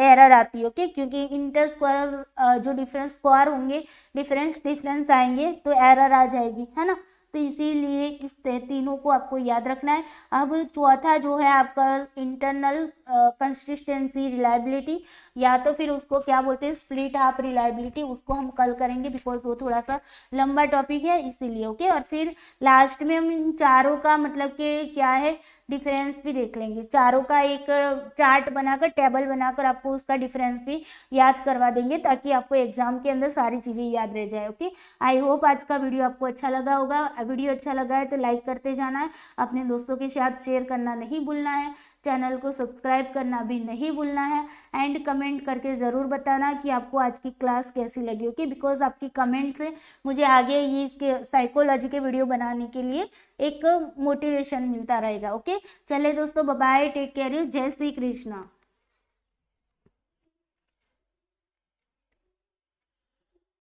एरर आती है, ओके, क्योंकि इंटर स्क्वायर जो डिफरेंस स्क्वायर होंगे, डिफरेंस आएंगे तो एरर आ जाएगी, है ना। तो इसीलिए इस तीनों को आपको याद रखना है। अब चौथा जो है आपका इंटरनल कंसिस्टेंसी रिलायबिलिटी, या तो फिर उसको क्या बोलते हैं, स्प्लिट हाफ रिलायबिलिटी, उसको हम कल करेंगे बिकॉज वो थोड़ा सा लंबा टॉपिक है इसीलिए, ओके। और फिर लास्ट में हम इन चारों का मतलब कि क्या है डिफरेंस भी देख लेंगे, चारों का एक चार्ट बनाकर, टेबल बनाकर आपको उसका डिफरेंस भी याद करवा देंगे ताकि आपको एग्जाम के अंदर सारी चीज़ें याद रह जाए, ओके। आई होप आज का वीडियो आपको अच्छा लगा होगा। वीडियो अच्छा लगा है तो लाइक करते जाना है, अपने दोस्तों के साथ शेयर करना नहीं भूलना है, चैनल को सब्सक्राइब करना भी नहीं भूलना है, एंड कमेंट करके ज़रूर बताना कि आपको आज की क्लास कैसी लगी, ओके, बिकॉज आपकी कमेंट से मुझे आगे ये इसके साइकोलॉजी के वीडियो बनाने के लिए एक मोटिवेशन मिलता रहेगा, ओके। चले दोस्तों, bye bye, take care you, जय श्री कृष्णा।